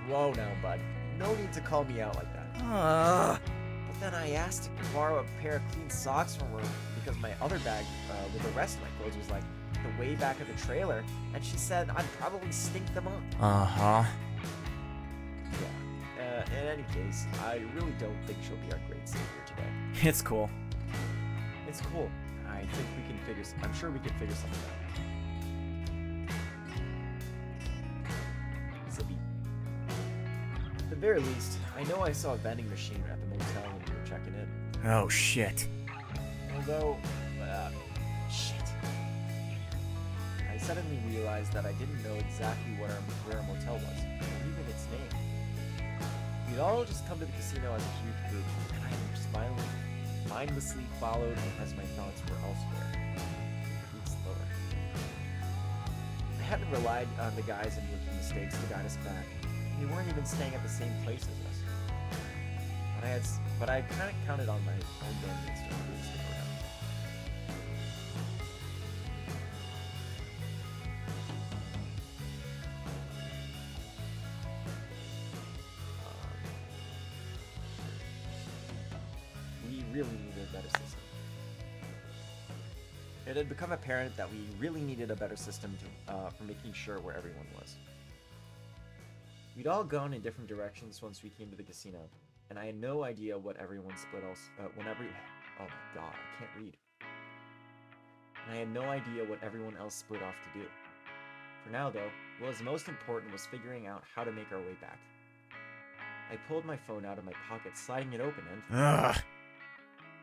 Speaker 1: Whoa now, bud. No need to call me out like that. But then I asked to borrow a pair of clean socks from her because my other bag with the rest of my clothes was like the way back of the trailer, and she said I'd probably stink them up.
Speaker 2: Uh-huh.
Speaker 1: Yeah. In any case, I really don't think she'll be our great savior today.
Speaker 2: It's cool.
Speaker 1: It's cool. I think we can figure. I'm sure we can figure something out. Zippy. At the very least, I know I saw a vending machine at the motel when we were checking in.
Speaker 2: Oh, shit.
Speaker 1: Although, shit. I suddenly realized that I didn't know exactly where our motel was, or even its name. We'd all just come to the casino as a huge group, and I just mindlessly followed as my thoughts were elsewhere. Beat slower. I hadn't relied on the guys in rookie mistakes to guide us back. They weren't even staying at the same place as us. But I kind of counted on my own bandmates to really stick around. We really needed a better system. It had become apparent that we really needed a better system for making sure where everyone was. We'd all gone in different directions once we came to the casino, and I had no idea what everyone split else. Oh my god, I can't read. And I had no idea what everyone else split off to do. For now, though, what was most important was figuring out how to make our way back. I pulled my phone out of my pocket, sliding it open, and...
Speaker 2: Ugh.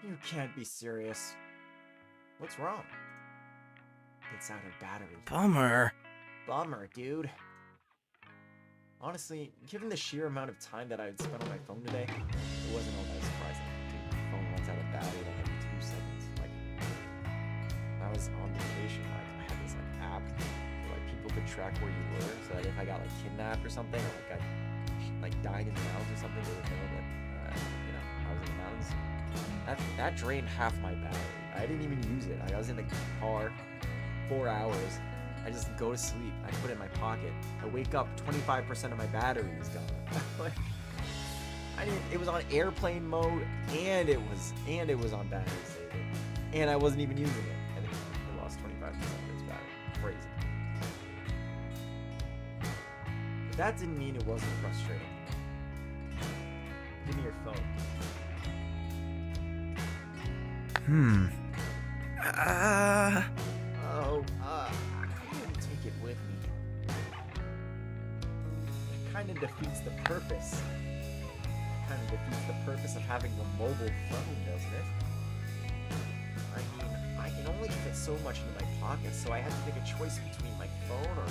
Speaker 1: You can't be serious. What's wrong? It's out of battery.
Speaker 2: Bummer.
Speaker 1: Bummer, dude. Honestly, given the sheer amount of time that I had spent on my phone today, it wasn't all that surprising. Dude, my phone runs out of battery like every 2 seconds. Like, when I was on vacation, like, I had this like app where like people could track where you were, so that if I got like kidnapped or something, or like I died in the mountains or something, they would know that you know, I was in the mountains. That drained half my battery. I didn't even use it. I was in the car 4 hours. I just go to sleep. I put it in my pocket. I wake up, 25% of my battery is gone. Like, it was on airplane mode, and it was on battery saver, and I wasn't even using it. And I lost 25% of its battery. Crazy. But that didn't mean it wasn't frustrating. Give me your phone. I didn't take it with me. It kind of defeats the purpose. Of having a mobile phone, doesn't it? I mean, I can only fit so much into my pocket, so I had to make a choice between my phone or...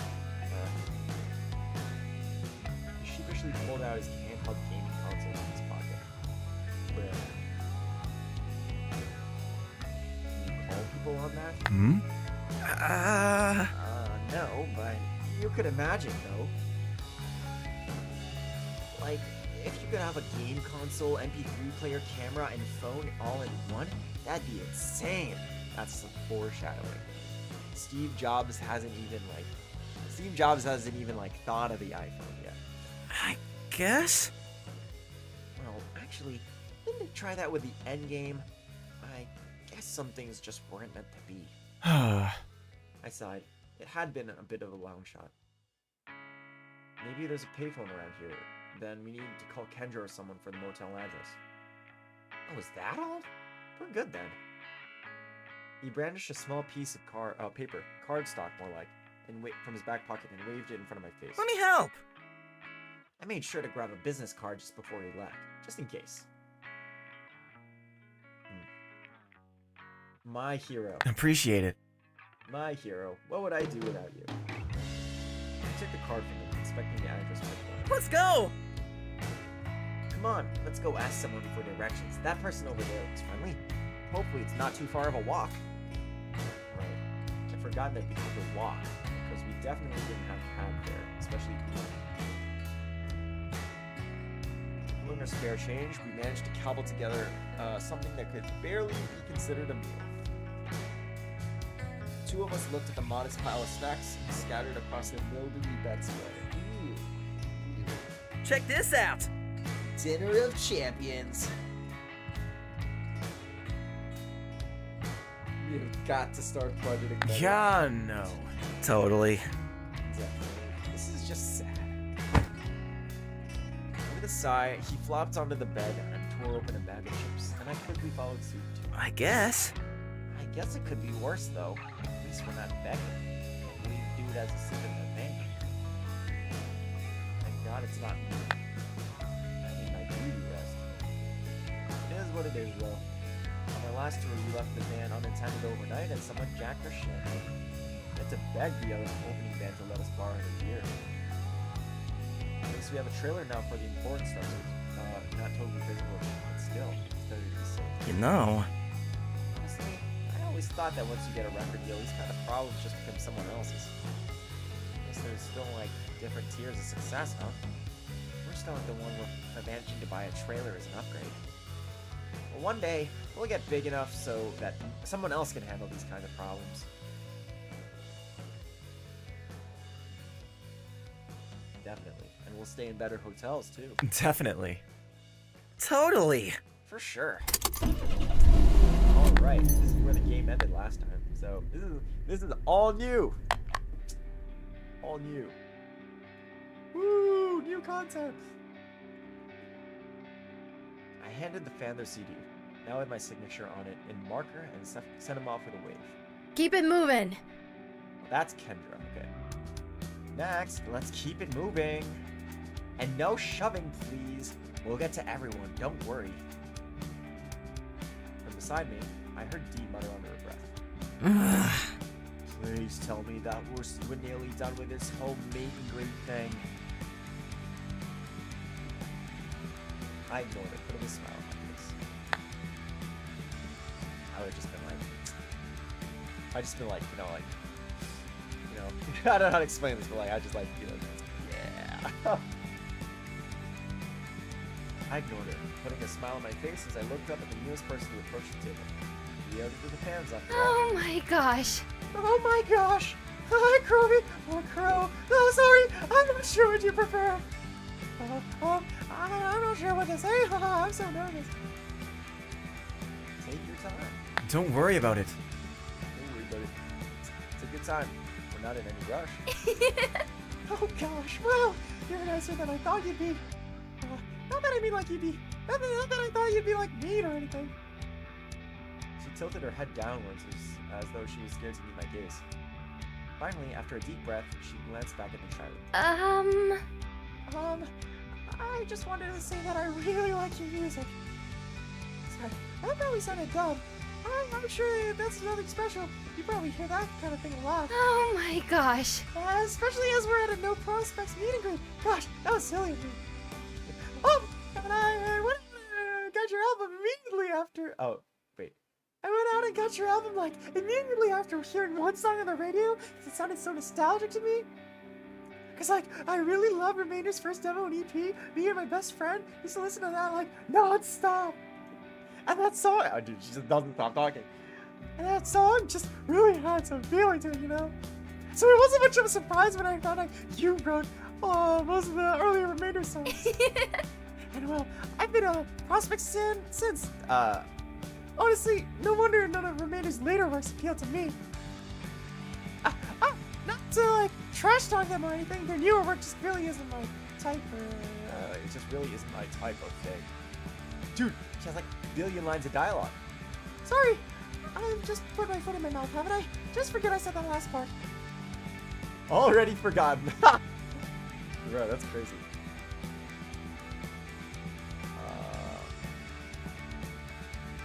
Speaker 1: He sheepishly pulled out his handheld gaming console from his pocket. Where... Can you call people on that? No, but you could imagine, though. Like, if you could have a game console, MP3 player, camera, and phone all in one, that'd be insane. That's some foreshadowing. Steve Jobs hasn't even thought of the iPhone yet.
Speaker 3: I guess?
Speaker 1: Well, actually, didn't they try that with the Endgame? I guess some things just weren't meant to be. I sighed. It had been a bit of a long shot. Maybe there's a payphone around here. Then we need to call Kendra or someone for the motel address. Oh, is that all? We're good then. He brandished a small piece of paper, cardstock more like, from his back pocket and waved it in front of my face.
Speaker 3: Let me help!
Speaker 1: I made sure to grab a business card just before he left, just in case. My hero.
Speaker 2: Appreciate it.
Speaker 1: My hero. What would I do without you? I took the card from him, inspecting the address quickly.
Speaker 3: Let's go!
Speaker 1: Come on, let's go ask someone for directions. That person over there looks friendly. Hopefully it's not too far of a walk. Right. I forgot that we had to walk, because we definitely didn't have a cab there, especially pulling our spare change, we managed to cobble together something that could barely be considered a meal. Two of us looked at the modest pile of snacks scattered across the mildewy bedspread.
Speaker 3: Check this out!
Speaker 1: Dinner of champions. We've got to start budgeting better.
Speaker 2: Yeah, no.
Speaker 3: Totally.
Speaker 1: Definitely. This is just sad. With a sigh, he flopped onto the bed and tore open a bag of chips, and I quickly followed suit too.
Speaker 3: I guess.
Speaker 1: I guess it could be worse though. At least we're not begging. We'll leave dude as a sip in the bank. Thank God it's not me. I need my beauty rest. It is what it is though. On our last tour, we left the van unattended overnight and someone jacked our shit. We had to beg the other opening band to let us borrow their gear. At least we have a trailer now for the important stuff, so it's not totally visible, but still, it's better to be safe.
Speaker 3: You know.
Speaker 1: Honestly, I always thought that once you get a record deal, these kind of problems just become someone else's. I guess there's still like different tiers of success, huh? We're still at the one where managing to buy a trailer is an upgrade. But one day, we'll get big enough so that someone else can handle these kind of problems. Definitely. And we'll stay in better hotels, too.
Speaker 2: Definitely.
Speaker 3: Totally.
Speaker 1: For sure. Alright, this is where the game ended last time. So, this is all new. All new. Woo! New content! I handed the fan their CD, now with my signature on it, in marker, and sent him off with a wave.
Speaker 4: Keep it moving.
Speaker 1: Well, that's Kendra, okay. Next, let's keep it moving. And no shoving, please. We'll get to everyone, don't worry. From beside me, I heard Dee mutter under her breath. Please tell me that we're nearly done with this whole meet and greet thing. I ignored it, putting a smile on my face. I would have just been like, I don't know how to explain this, but like, I just like, yeah. I ignored it, putting a smile on my face as I looked up at the newest person who approached the table. We outed the fans after all.
Speaker 4: Oh my gosh.
Speaker 1: Oh my gosh! Hi, Krovi! Oh, Crow! Oh, sorry! I'm not sure what you prefer! I'm not sure what to say. I'm so nervous. Take your time.
Speaker 2: Don't worry about it.
Speaker 1: Don't worry about it. It's a good time. We're not in any rush. Oh gosh, well, you're nicer than I thought you'd be. Not that I mean like you'd be. Not that I thought you'd be like mean or anything. She tilted her head downwards as though she was scared to meet my gaze. Finally, after a deep breath, she glanced back at me shyly. I just wanted to say that I really like your music. Sorry, that probably sounded dumb. I'm sure that's nothing special. You probably hear that kind of thing a lot.
Speaker 4: Oh my gosh.
Speaker 1: Especially as we're at a no prospects meet and greet. Gosh, that was silly of me. And I went and got your album immediately after. Oh, wait. I went out and got your album like immediately after hearing one song on the radio because it sounded so nostalgic to me. Cause like I really love Remainder's first demo and EP. Me and my best friend used to listen to that like non-stop. And that song, oh dude, she just doesn't stop talking. And that song just really had some feeling to it, you know? So it wasn't much of a surprise when I found out you wrote most of the earlier Remainder songs. And well, I've been a prospect since. Honestly, no wonder none of Remainder's later works appealed to me. Not to like trash talk them or anything, their newer work just really isn't my type it just really isn't my type of thing. Dude, she has like a billion lines of dialogue. Sorry, I've just put my foot in my mouth, haven't I? Just forget I said that last part. Already forgotten. Bro, that's crazy.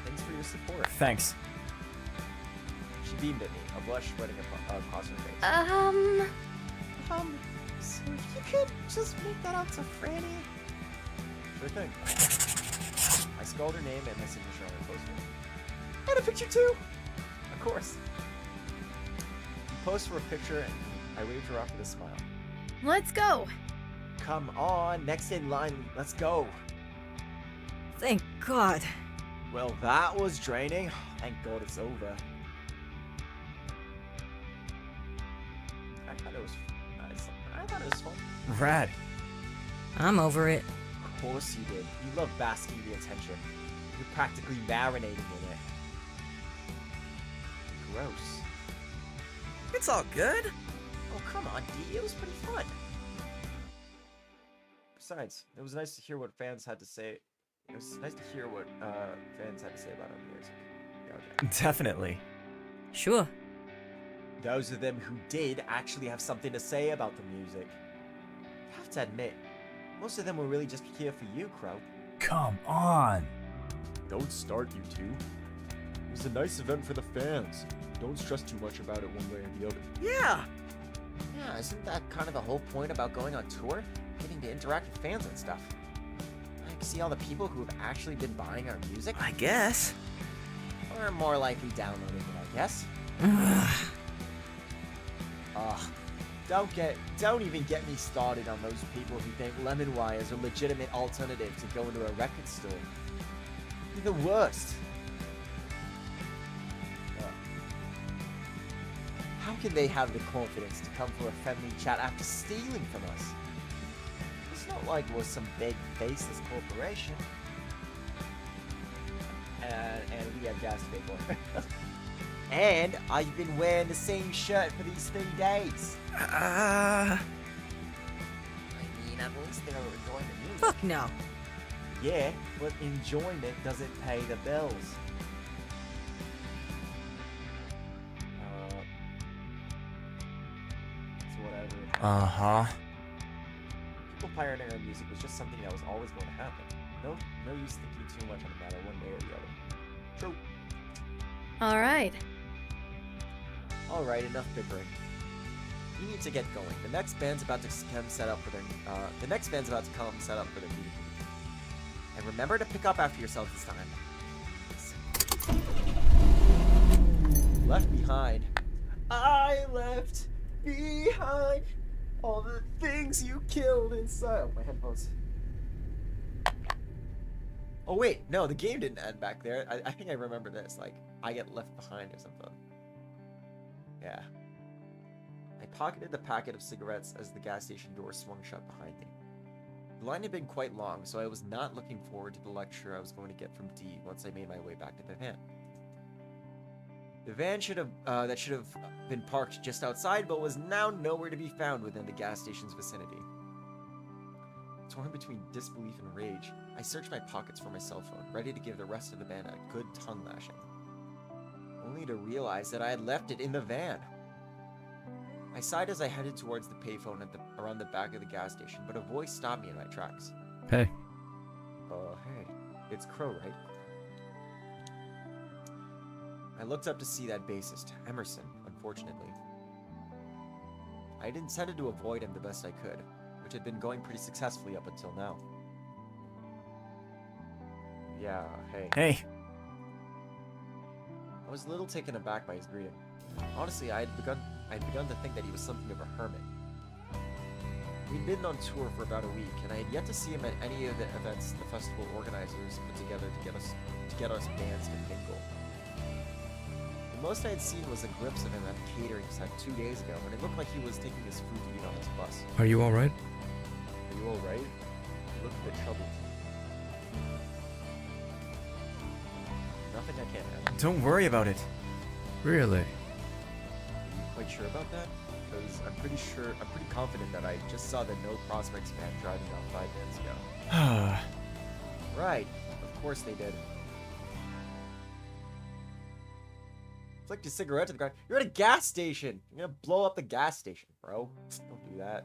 Speaker 1: Thanks for your support.
Speaker 2: Thanks.
Speaker 1: She beamed at me, a blush spreading across her face. So if you could just make that out to Franny. Sure thing. I scrawled her name and my signature on her poster. And a picture too! Of course. We posed for a picture and I waved her off with a smile.
Speaker 4: Let's go.
Speaker 1: Come on, next in line, let's go.
Speaker 3: Thank God.
Speaker 1: Well, that was draining. Thank God it's over. I thought it was nice. I thought it was fun.
Speaker 2: Rad.
Speaker 3: I'm over it.
Speaker 1: Of course you did. You love basking the attention. You're practically marinating in it. Gross.
Speaker 3: It's all good.
Speaker 1: Oh, come on, D. It was pretty fun. Besides, it was nice to hear what fans had to say. It was nice to hear what fans had to say about our music. Yeah, okay.
Speaker 2: Definitely.
Speaker 3: Sure.
Speaker 1: Those of them who did actually have something to say about the music. You have to admit, most of them were really just here for you, Crow.
Speaker 5: Come on.
Speaker 1: Don't start, you two. It was a nice event for the fans. Don't stress too much about it one way or the other.
Speaker 3: Yeah.
Speaker 1: Yeah, isn't that kind of the whole point about going on tour? Getting to interact with fans and stuff. I can see all the people who have actually been buying our music.
Speaker 3: I guess.
Speaker 1: Or more likely downloading it, I guess. Don't even get me started on those people who think Lemon Wire is a legitimate alternative to going to a record store. They're the worst. How can they have the confidence to come for a friendly chat after stealing from us? It's not like we're some big faceless corporation. And we have gas to pay for. And I've been wearing the same shirt for these 3 days. I mean, at least they're enjoying the music.
Speaker 3: Fuck no.
Speaker 1: Yeah, but enjoyment doesn't pay the bills. It's whatever.
Speaker 2: Uh-huh.
Speaker 1: People pioneering our music was just something that was always going to happen. No use thinking too much on the matter one way or the other. True.
Speaker 4: All right.
Speaker 1: Alright, enough bickering. We need to get going. The next band's about to come set up for their meeting. And remember to pick up after yourself this time. Left behind. I left behind all the things you killed inside. Oh, my headphones. Oh wait, no, the game didn't end back there. I think I remember this. Like, I get left behind or something. Yeah. I pocketed the packet of cigarettes as the gas station door swung shut behind me. The line had been quite long, so I was not looking forward to the lecture I was going to get from D once I made my way back to the van. The van should have been parked just outside, but was now nowhere to be found within the gas station's vicinity. Torn between disbelief and rage, I searched my pockets for my cell phone, ready to give the rest of the band a good tongue lashing. Only to realize that I had left it in the van. I sighed as I headed towards the payphone around the back of the gas station, but a voice stopped me in my tracks.
Speaker 2: Hey.
Speaker 1: Hey. It's Crow, right? I looked up to see that bassist, Emerson, unfortunately. I had intended to avoid him the best I could, which had been going pretty successfully up until now. Yeah, hey.
Speaker 2: Hey.
Speaker 1: I was a little taken aback by his greeting. Honestly, I had begun to think that he was something of a hermit. We'd been on tour for about a week, and I had yet to see him at any of the events the festival organizers put together to get us bands to mingle. The most I had seen was a glimpse of him at a catering set 2 days ago, and it looked like he was taking his food to eat on his bus.
Speaker 2: Are you alright?
Speaker 1: Are you alright? You look a bit troubled. Nothing I can't handle.
Speaker 2: Don't worry about it. Really?
Speaker 1: Are you quite sure about that? Because I'm pretty confident that I just saw the No Prospects van driving off 5 minutes ago. Right, of course they did. Flicked a cigarette to the ground. You're at a gas station! You're gonna blow up the gas station, bro. Don't do that.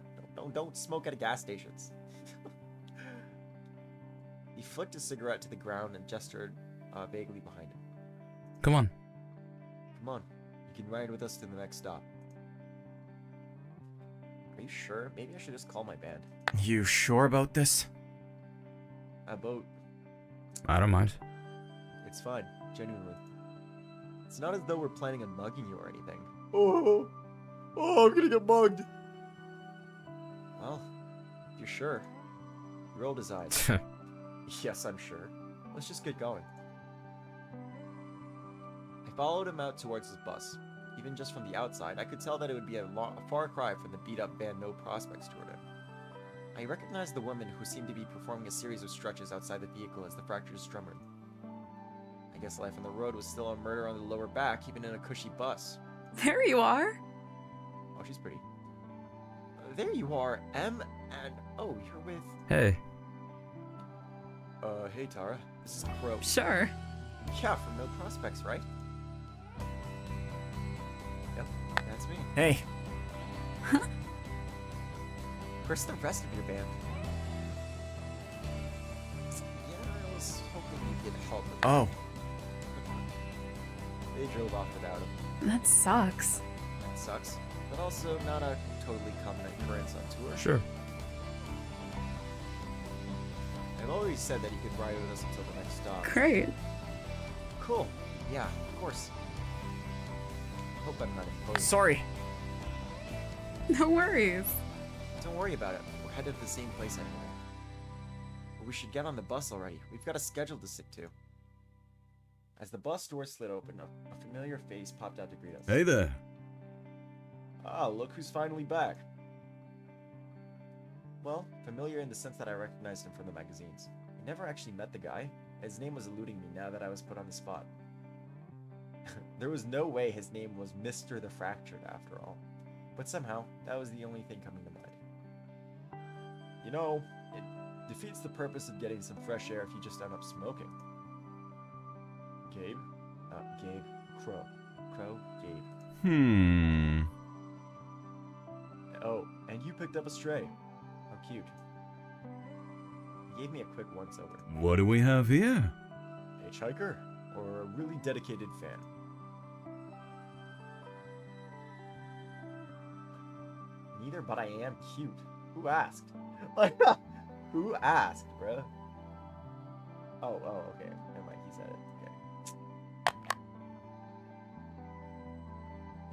Speaker 1: Don't smoke at gas stations. He flicked his cigarette to the ground and gestured vaguely behind him.
Speaker 2: Come on.
Speaker 1: Come on. You can ride with us to the next stop. Are you sure? Maybe I should just call my band.
Speaker 2: You sure about this?
Speaker 1: About...
Speaker 2: I don't mind.
Speaker 1: It's fine. Genuinely. It's not as though we're planning on mugging you or anything. Oh, I'm gonna get mugged. Well, if you're sure. You rolled his eyes. Yes, I'm sure. Let's just get going. I followed him out towards his bus. Even just from the outside, I could tell that it would be a far cry from the beat-up band No Prospects toured in. I recognized the woman who seemed to be performing a series of stretches outside the vehicle as the fractures drummered. I guess life on the road was still a murder on the lower back, even in a cushy bus.
Speaker 4: There you are.
Speaker 1: Oh, she's pretty. There you are, M, and oh, you're with...
Speaker 2: Hey.
Speaker 1: Hey Tara, this is Crow.
Speaker 4: Sure.
Speaker 1: Yeah, from No Prospects, right? Yep, that's me.
Speaker 2: Hey.
Speaker 1: Where's the rest of your band? Yeah, I was hoping you'd get help with that.
Speaker 2: Oh.
Speaker 1: They drove off without him.
Speaker 4: That sucks.
Speaker 1: That sucks, but also not a totally common occurrence on tour.
Speaker 2: Sure.
Speaker 1: I've always said that you could ride with us until the next stop.
Speaker 4: Great.
Speaker 1: Cool. Yeah, of course. Hope I'm not imposing.
Speaker 2: Sorry.
Speaker 4: No worries.
Speaker 1: Don't worry about it. We're headed to the same place anyway. But we should get on the bus already. We've got a schedule to stick to. As the bus door slid open, a familiar face popped out to greet us.
Speaker 5: Hey there.
Speaker 1: Ah, look who's finally back. Well, familiar in the sense that I recognized him from the magazines. I never actually met the guy. His name was eluding me now that I was put on the spot. There was no way his name was Mr. the Fractured after all. But somehow, that was the only thing coming to mind. You know, it defeats the purpose of getting some fresh air if you just end up smoking. Gabe? Gabe. Crow. Crow, Gabe.
Speaker 5: Hmm.
Speaker 1: Oh, And you picked up a stray. How cute. He gave me a quick once-over.
Speaker 2: What do we have here?
Speaker 1: Hitchhiker? Or a really dedicated fan? Neither, but I am cute. Who asked? Like, who asked, bruh? Oh, okay. Never mind, he said it. Okay.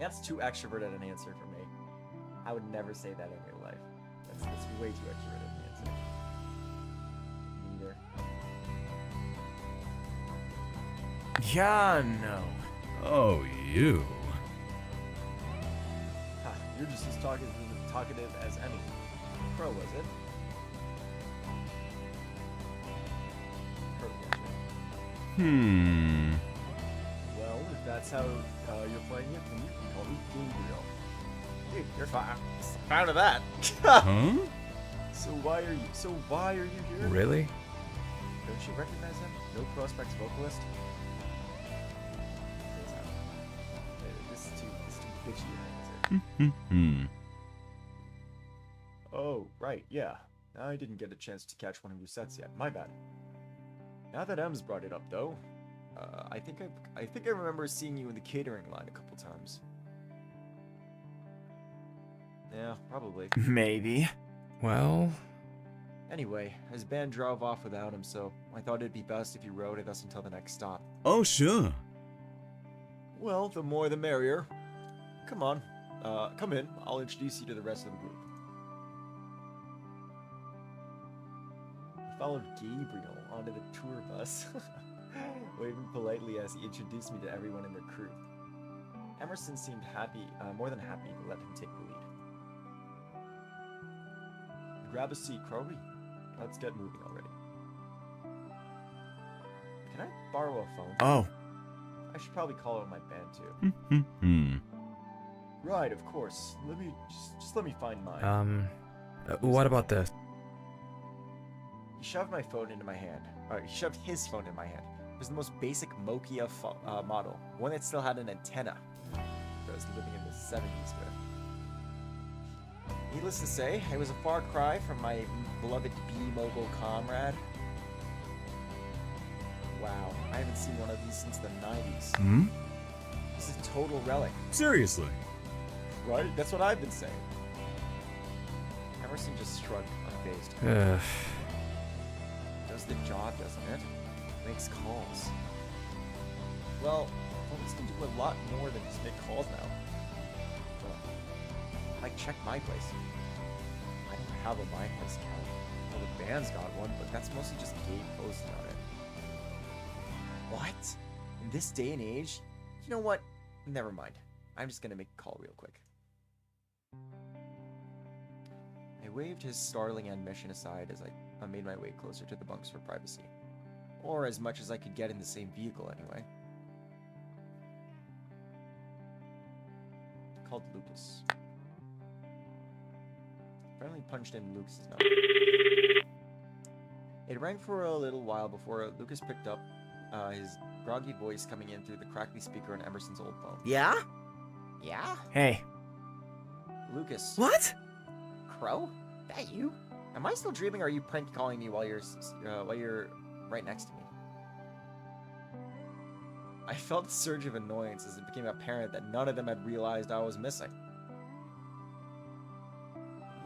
Speaker 1: That's too extroverted an answer for me. I would never say that in real life. That's way too extroverted an answer. Neither.
Speaker 2: Yeah, no. Oh, you.
Speaker 1: Ha, you're just as talkative as any. Crow, was it? Crow, well, if that's how you're playing it, then you can call me Gabriel. Dude, you're fine. Proud of that.
Speaker 2: Huh?
Speaker 1: So why are you here?
Speaker 2: Really?
Speaker 1: Don't you recognize him? No Prospects vocalist? This is too bitchy an answer. Oh, right, yeah. I didn't get a chance to catch one of your sets yet. My bad. Now that M's brought it up, though, I think I remember seeing you in the catering line a couple times. Yeah, probably.
Speaker 2: Maybe. Well...
Speaker 1: Anyway, his band drove off without him, so I thought it'd be best if you rode with us until the next stop.
Speaker 2: Oh, sure.
Speaker 1: Well, the more the merrier. Come on. Come in. I'll introduce you to the rest of the group. I followed Gabriel onto the tour bus, waving politely as he introduced me to everyone in their crew. Emerson seemed happy, more than happy to let him take the lead. Grab a seat, Krovi. Let's get moving already. Can I borrow a phone?
Speaker 2: Oh.
Speaker 1: I should probably call it my band too. Right, of course. Let me find mine.
Speaker 2: What about this?
Speaker 1: He shoved my phone into my hand. He shoved his phone in my hand. It was the most basic Nokia model, one that still had an antenna that I was living in the 70s with. Needless to say, it was a far cry from my beloved B-Mobile comrade. Wow, I haven't seen one of these since the 90s.
Speaker 2: Hmm?
Speaker 1: This is a total relic.
Speaker 2: Seriously?
Speaker 1: Right? That's what I've been saying. Emerson just shrugged, unfazed. Does the job, doesn't it? Makes calls. Well, phones can do a lot more than just make calls now. Like, check my place. I don't have a My Place account. Well, the band's got one, but that's mostly just Gabe posting on it. What? In this day and age? You know what? Never mind. I'm just gonna make a call real quick. I waved his startling admission aside as I made my way closer to the bunks for privacy. Or as much as I could get in the same vehicle, anyway. I called Lucas. Finally punched in Lucas's number. It rang for a little while before Lucas picked up, his groggy voice coming in through the crackly speaker on Emerson's old phone.
Speaker 3: Yeah?
Speaker 1: Yeah?
Speaker 2: Hey.
Speaker 1: Lucas.
Speaker 3: What?
Speaker 1: Crow? That you? Am I still dreaming, or are you prank calling me while you're right next to me? I felt a surge of annoyance as it became apparent that none of them had realized I was missing.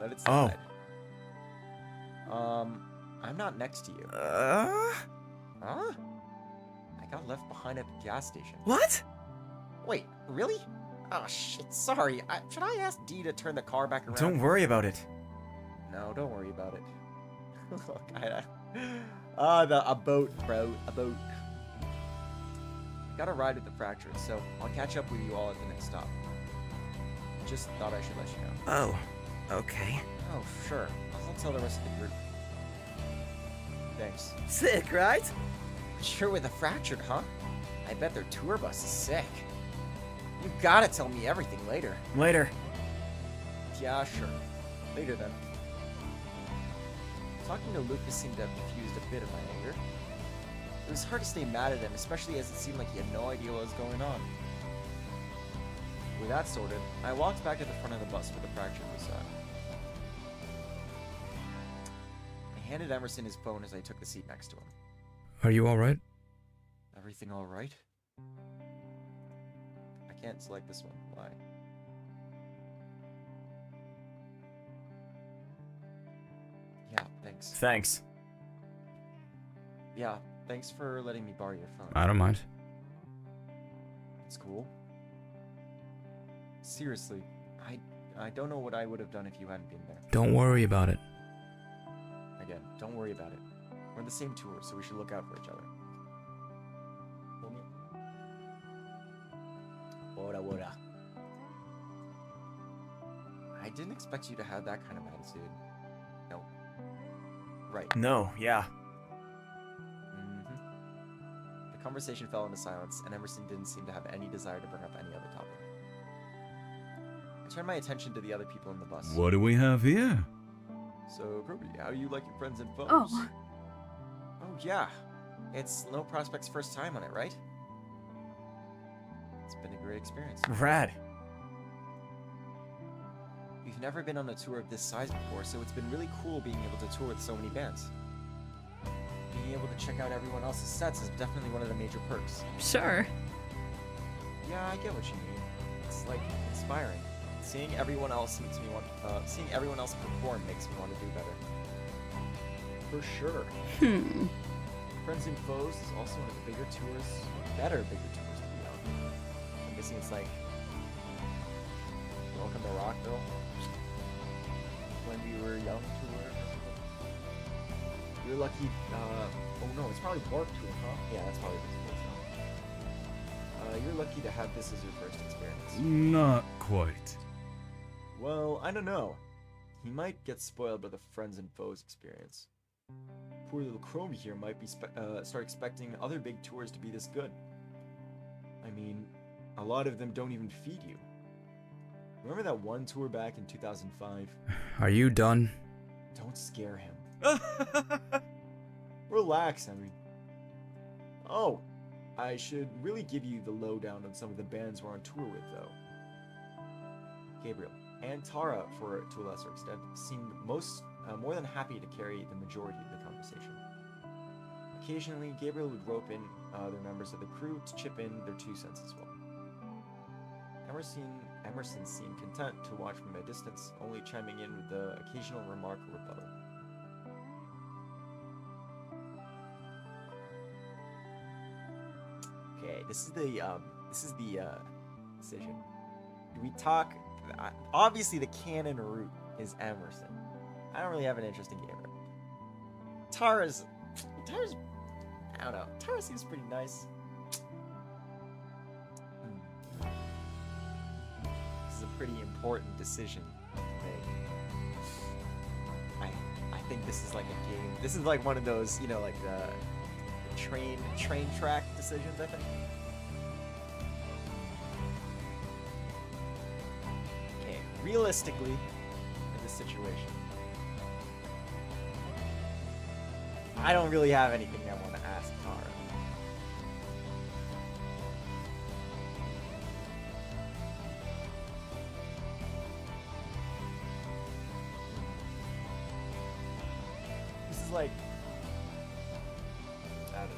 Speaker 1: Let it slide. I'm not next to you. Huh? I got left behind at the gas station.
Speaker 3: What?
Speaker 1: Wait, really? Oh shit, sorry. Should I ask Dee to turn the car back around?
Speaker 2: Don't worry about it.
Speaker 1: No, don't worry about it. A boat, bro. A boat. Got a ride with the Fractured, so I'll catch up with you all at the next stop. Just thought I should let you know.
Speaker 3: Oh, okay.
Speaker 1: Oh, sure. I'll tell the rest of the group. Thanks.
Speaker 3: Sick, right?
Speaker 1: Sure, with the Fractured, huh? I bet their tour bus is sick. You gotta tell me everything later.
Speaker 2: Later.
Speaker 1: Yeah, sure. Later then. Talking to Lucas seemed to have diffused a bit of my anger. It was hard to stay mad at him, especially as it seemed like he had no idea what was going on. With that sorted, I walked back to the front of the bus where the Fractured was at. handed Emerson his phone as I took the seat next to him.
Speaker 2: Are you alright?
Speaker 1: Everything all right? I can't select this one. Why? Yeah, thanks.
Speaker 2: Thanks.
Speaker 1: Yeah, thanks for letting me borrow your phone.
Speaker 2: I don't mind.
Speaker 1: It's cool. Seriously, I don't know what I would have done if you hadn't been there.
Speaker 2: Don't worry about it.
Speaker 1: Again, don't worry about it. We're on the same tour, so we should look out for each other. What? I didn't expect you to have that kind of attitude. No. Right.
Speaker 2: No, yeah.
Speaker 1: The conversation fell into silence, and Emerson didn't seem to have any desire to bring up any other topic. I turned my attention to the other people in the bus.
Speaker 2: What do we have here?
Speaker 1: So, Krovi, how do you like your friends and foes?
Speaker 4: Oh.
Speaker 1: Oh, yeah. It's No Prospect's first time on it, right? It's been a great experience.
Speaker 2: Rad.
Speaker 1: We've never been on a tour of this size before, so it's been really cool being able to tour with so many bands. Being able to check out everyone else's sets is definitely one of the major perks.
Speaker 4: Sure.
Speaker 1: Yeah, I get what you mean. It's like inspiring. Seeing everyone else perform makes me want to do better. For sure. Friends and Foes is also one of the bigger tours, bigger tours to be on. I'm guessing it's like Welcome to Rockville, When We Were Young tour. You're lucky. Oh no, it's probably Warp tour, huh? Yeah, that's probably what it's. You're lucky to have this as your first experience.
Speaker 2: Not quite.
Speaker 1: Well, I don't know. He might get spoiled by the Friends and Foes experience. Poor little Krovi here might be start expecting other big tours to be this good. I mean, a lot of them don't even feed you. Remember that one tour back in 2005?
Speaker 2: Are you done?
Speaker 1: Don't scare him. Relax, Henry. Oh, I should really give you the lowdown on some of the bands we're on tour with, though. Gabriel and Tara, to a lesser extent, seemed more than happy to carry the majority of the conversation. Occasionally, Gabriel would rope in other members of the crew to chip in their 2 cents as well. Emerson seemed content to watch from a distance, only chiming in with the occasional remark or rebuttal. Okay, this is the decision. Do we talk? Obviously, the canon route is Emerson. I don't really have an interest in Gabriel. Tara's, I don't know. Tara seems pretty nice. This is a pretty important decision to make. I think this is like a game. This is like one of those, you know, like the train track decisions, I think. Okay, realistically, in this situation, I don't really have anything I want to ask Tara. This is like, I don't know.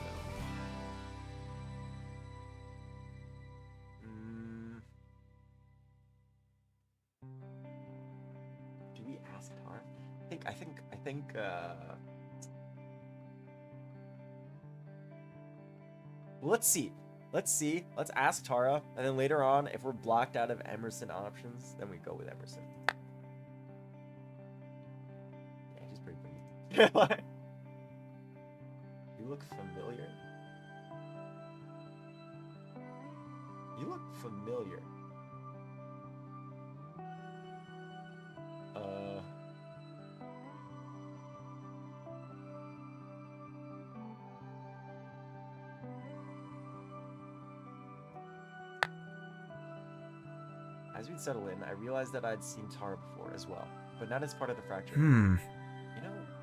Speaker 1: Do we ask Tara? I think let's see. Let's ask Tara, and then later on, if we're blocked out of Emerson options, then we go with Emerson. Yeah, he's pretty funny. You look familiar. You look familiar. As we'd settle in, I realized that I'd seen Tara before as well, but not as part of the fracture. You know,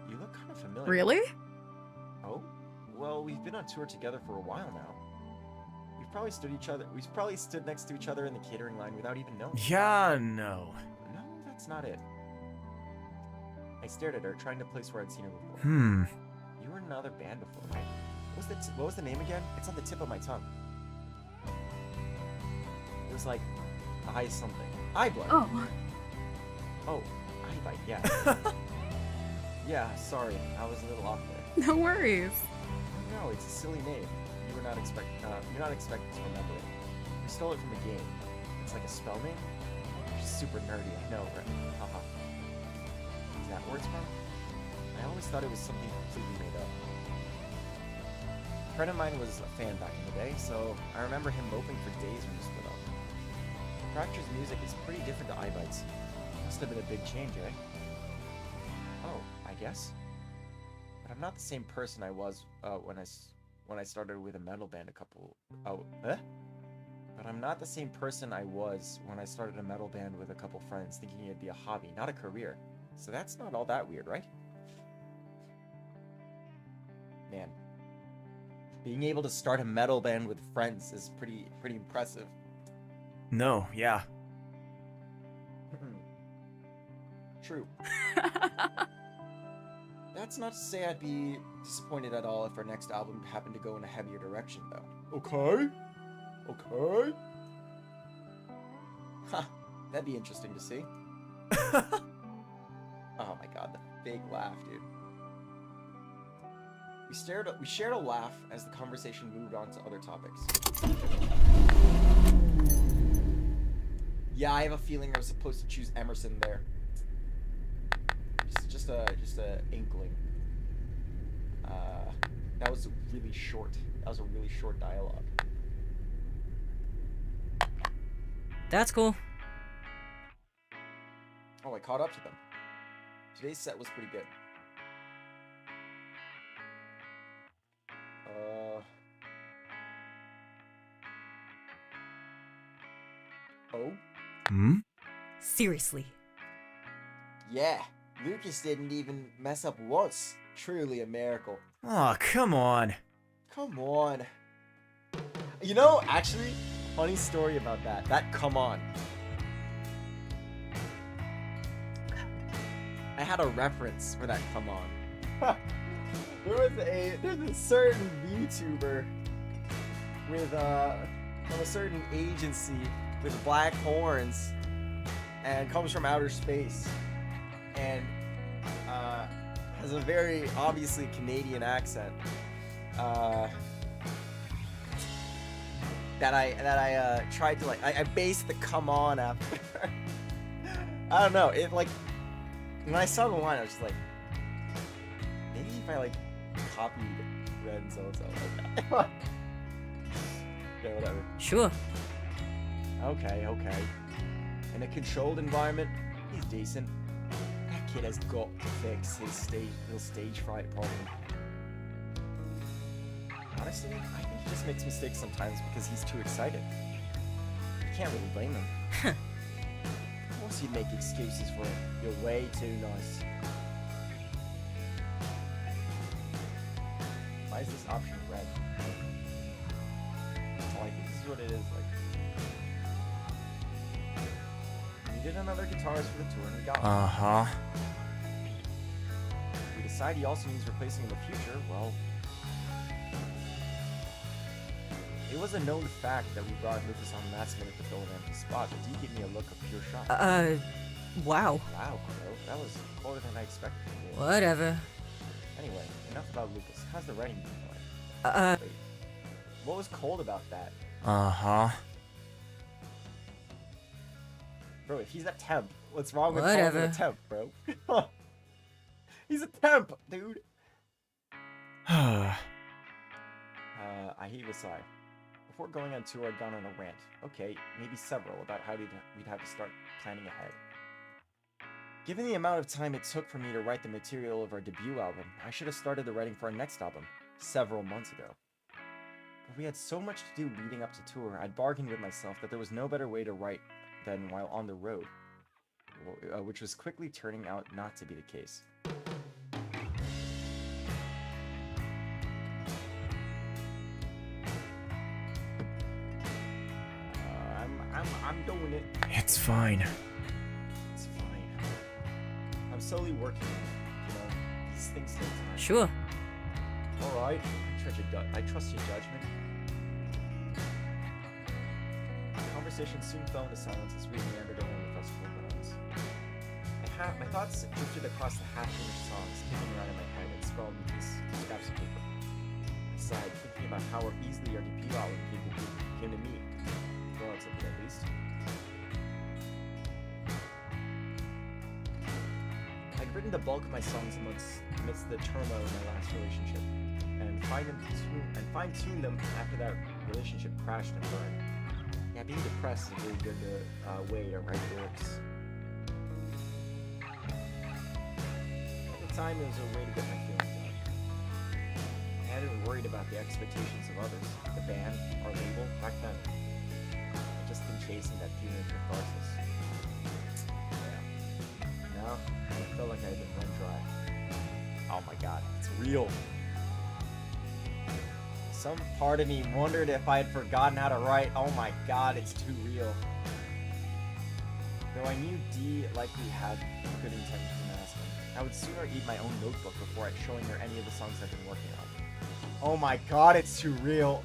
Speaker 1: you look kind of familiar.
Speaker 4: Really?
Speaker 1: Oh? Well, we've been on tour together for a while now. We've probably stood next to each other in the catering line without even knowing.
Speaker 2: Yeah, no.
Speaker 1: No, that's not it. I stared at her, trying to place where I'd seen her before.
Speaker 2: Hmm.
Speaker 1: You were in another band before, right? What was the name again? It's on the tip of my tongue. It was like eye something. Eye blood.
Speaker 4: Oh.
Speaker 1: Oh, eye bite. Yeah. Yeah. Sorry, I was a little off there.
Speaker 4: No worries.
Speaker 1: No, it's a silly name. You're not expected to remember it. We stole it from a game. It's like a spell name. Super nerdy, I know, right? Haha. Is that where it's from? I always thought it was something completely made up. A friend of mine was a fan back in the day, so I remember him moping for days when we split up. Fracture's music is pretty different to Eyebites. Must have been a big change, eh? Oh, I guess. But I'm not the same person I was when I started with a metal band a couple. But I'm not the same person I was when I started a metal band with a couple friends, thinking it'd be a hobby, not a career. So that's not all that weird, right? Man, being able to start a metal band with friends is pretty impressive.
Speaker 2: No, yeah.
Speaker 1: True. That's not to say I'd be disappointed at all if our next album happened to go in a heavier direction, though. Okay. Okay. Huh. That'd be interesting to see. Oh my god, the fake laugh, dude. We shared a laugh as the conversation moved on to other topics. Yeah, I have a feeling I was supposed to choose Emerson there. Just a inkling. That was really short. That was a really short dialogue.
Speaker 3: That's cool.
Speaker 1: Oh, I caught up to them. Today's set was pretty good. Oh?
Speaker 2: Hmm?
Speaker 3: Seriously.
Speaker 1: Yeah, Lucas didn't even mess up once. Truly a miracle.
Speaker 2: Aw, come on.
Speaker 1: Come on. You know, actually, funny story about that. That come on. I had a reference for that come on. There's a certain VTuber with from a certain agency with black horns and comes from outer space and has a very obviously Canadian accent. That I tried to I based the come on after. I don't know, it like when I saw the line I was just like, maybe if I like copied Red and so like that. Yeah, whatever.
Speaker 3: Sure.
Speaker 1: Okay. In a controlled environment, he's decent. That kid has got to fix his little stage fright problem. Honestly, I think he just makes mistakes sometimes because he's too excited. You can't really blame him. Of course you'd make excuses for him. You're way too nice. Why is this option red? Oh, I think this is what it is, like. We did another guitarist for the tour and we got one.
Speaker 2: Uh-huh.
Speaker 1: We decide he also needs replacing in the future, well... It was a known fact that we brought Lucas on last minute to fill an empty spot, but you give me a look of pure shock.
Speaker 3: Wow.
Speaker 1: Wow, bro. That was colder than I expected from you.
Speaker 3: Whatever.
Speaker 1: Anyway, enough about Lucas. How's the writing been going? Wait, what was cold about that?
Speaker 2: Uh-huh.
Speaker 1: Bro, if he's a temp, what's wrong with calling him
Speaker 3: Whatever.
Speaker 1: a temp, bro? He's a temp, dude! I heave a sigh. Before going on tour, I'd gone on a rant. Okay, maybe several, about how we'd have to start planning ahead. Given the amount of time it took for me to write the material of our debut album, I should have started the writing for our next album several months ago. But we had so much to do leading up to tour, I'd bargained with myself that there was no better way to write than while on the road, which was quickly turning out not to be the case. I'm doing it.
Speaker 2: It's fine.
Speaker 1: It's fine. I'm slowly working on it. You know, these things take time.
Speaker 3: Sure.
Speaker 1: Alright, I trust your judgment. The conversation soon fell into silence as we meandered along the festival grounds. My thoughts drifted across the half-finished songs, kicking around in my head and scrawled in these scraps of paper. I sighed, thinking about how easily our debut album came to me, relatively at least. I'd written the bulk of my songs amidst the turmoil of my last relationship, and fine-tuned them after that relationship crashed and burned. Yeah, being depressed is a really good way to write lyrics. At the time, it was a way to get my feelings out. I hadn't worried about the expectations of others, the band, our label, back then. I'd just been chasing that feeling of catharsis. Yeah. Now, I felt like I had been run dry. Oh my god, it's real. Some part of me wondered if I had forgotten how to write. Oh my god, it's too real. Though I knew D likely had good intentions in asking, I would sooner eat my own notebook before I'd showing her any of the songs I've been working on. Oh my god, it's too real.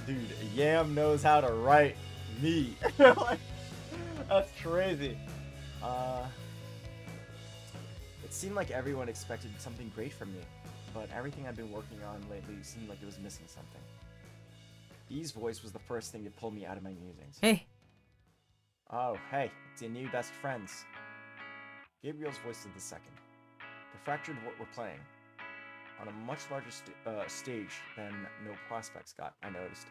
Speaker 1: Dude, Yam knows how to write me. That's crazy. It seemed like everyone expected something great from me, but everything I've been working on lately seemed like it was missing something. Dee's voice was the first thing that pulled me out of my musings.
Speaker 3: Hey.
Speaker 1: Oh, hey, it's your new best friends. Gabriel's voice is the second. The fractured what we're playing. On a much larger stage than No Prospects got, I noticed,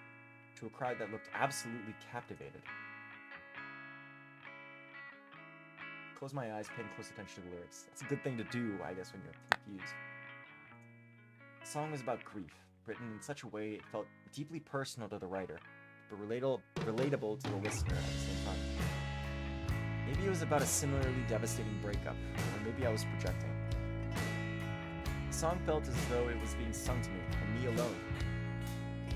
Speaker 1: to a crowd that looked absolutely captivated. Close my eyes, paying close attention to the lyrics. That's a good thing to do, I guess, when you're confused. The song was about grief, written in such a way it felt deeply personal to the writer, but relatable to the listener at the same time. Maybe it was about a similarly devastating breakup, or maybe I was projecting. The song felt as though it was being sung to me, and me alone.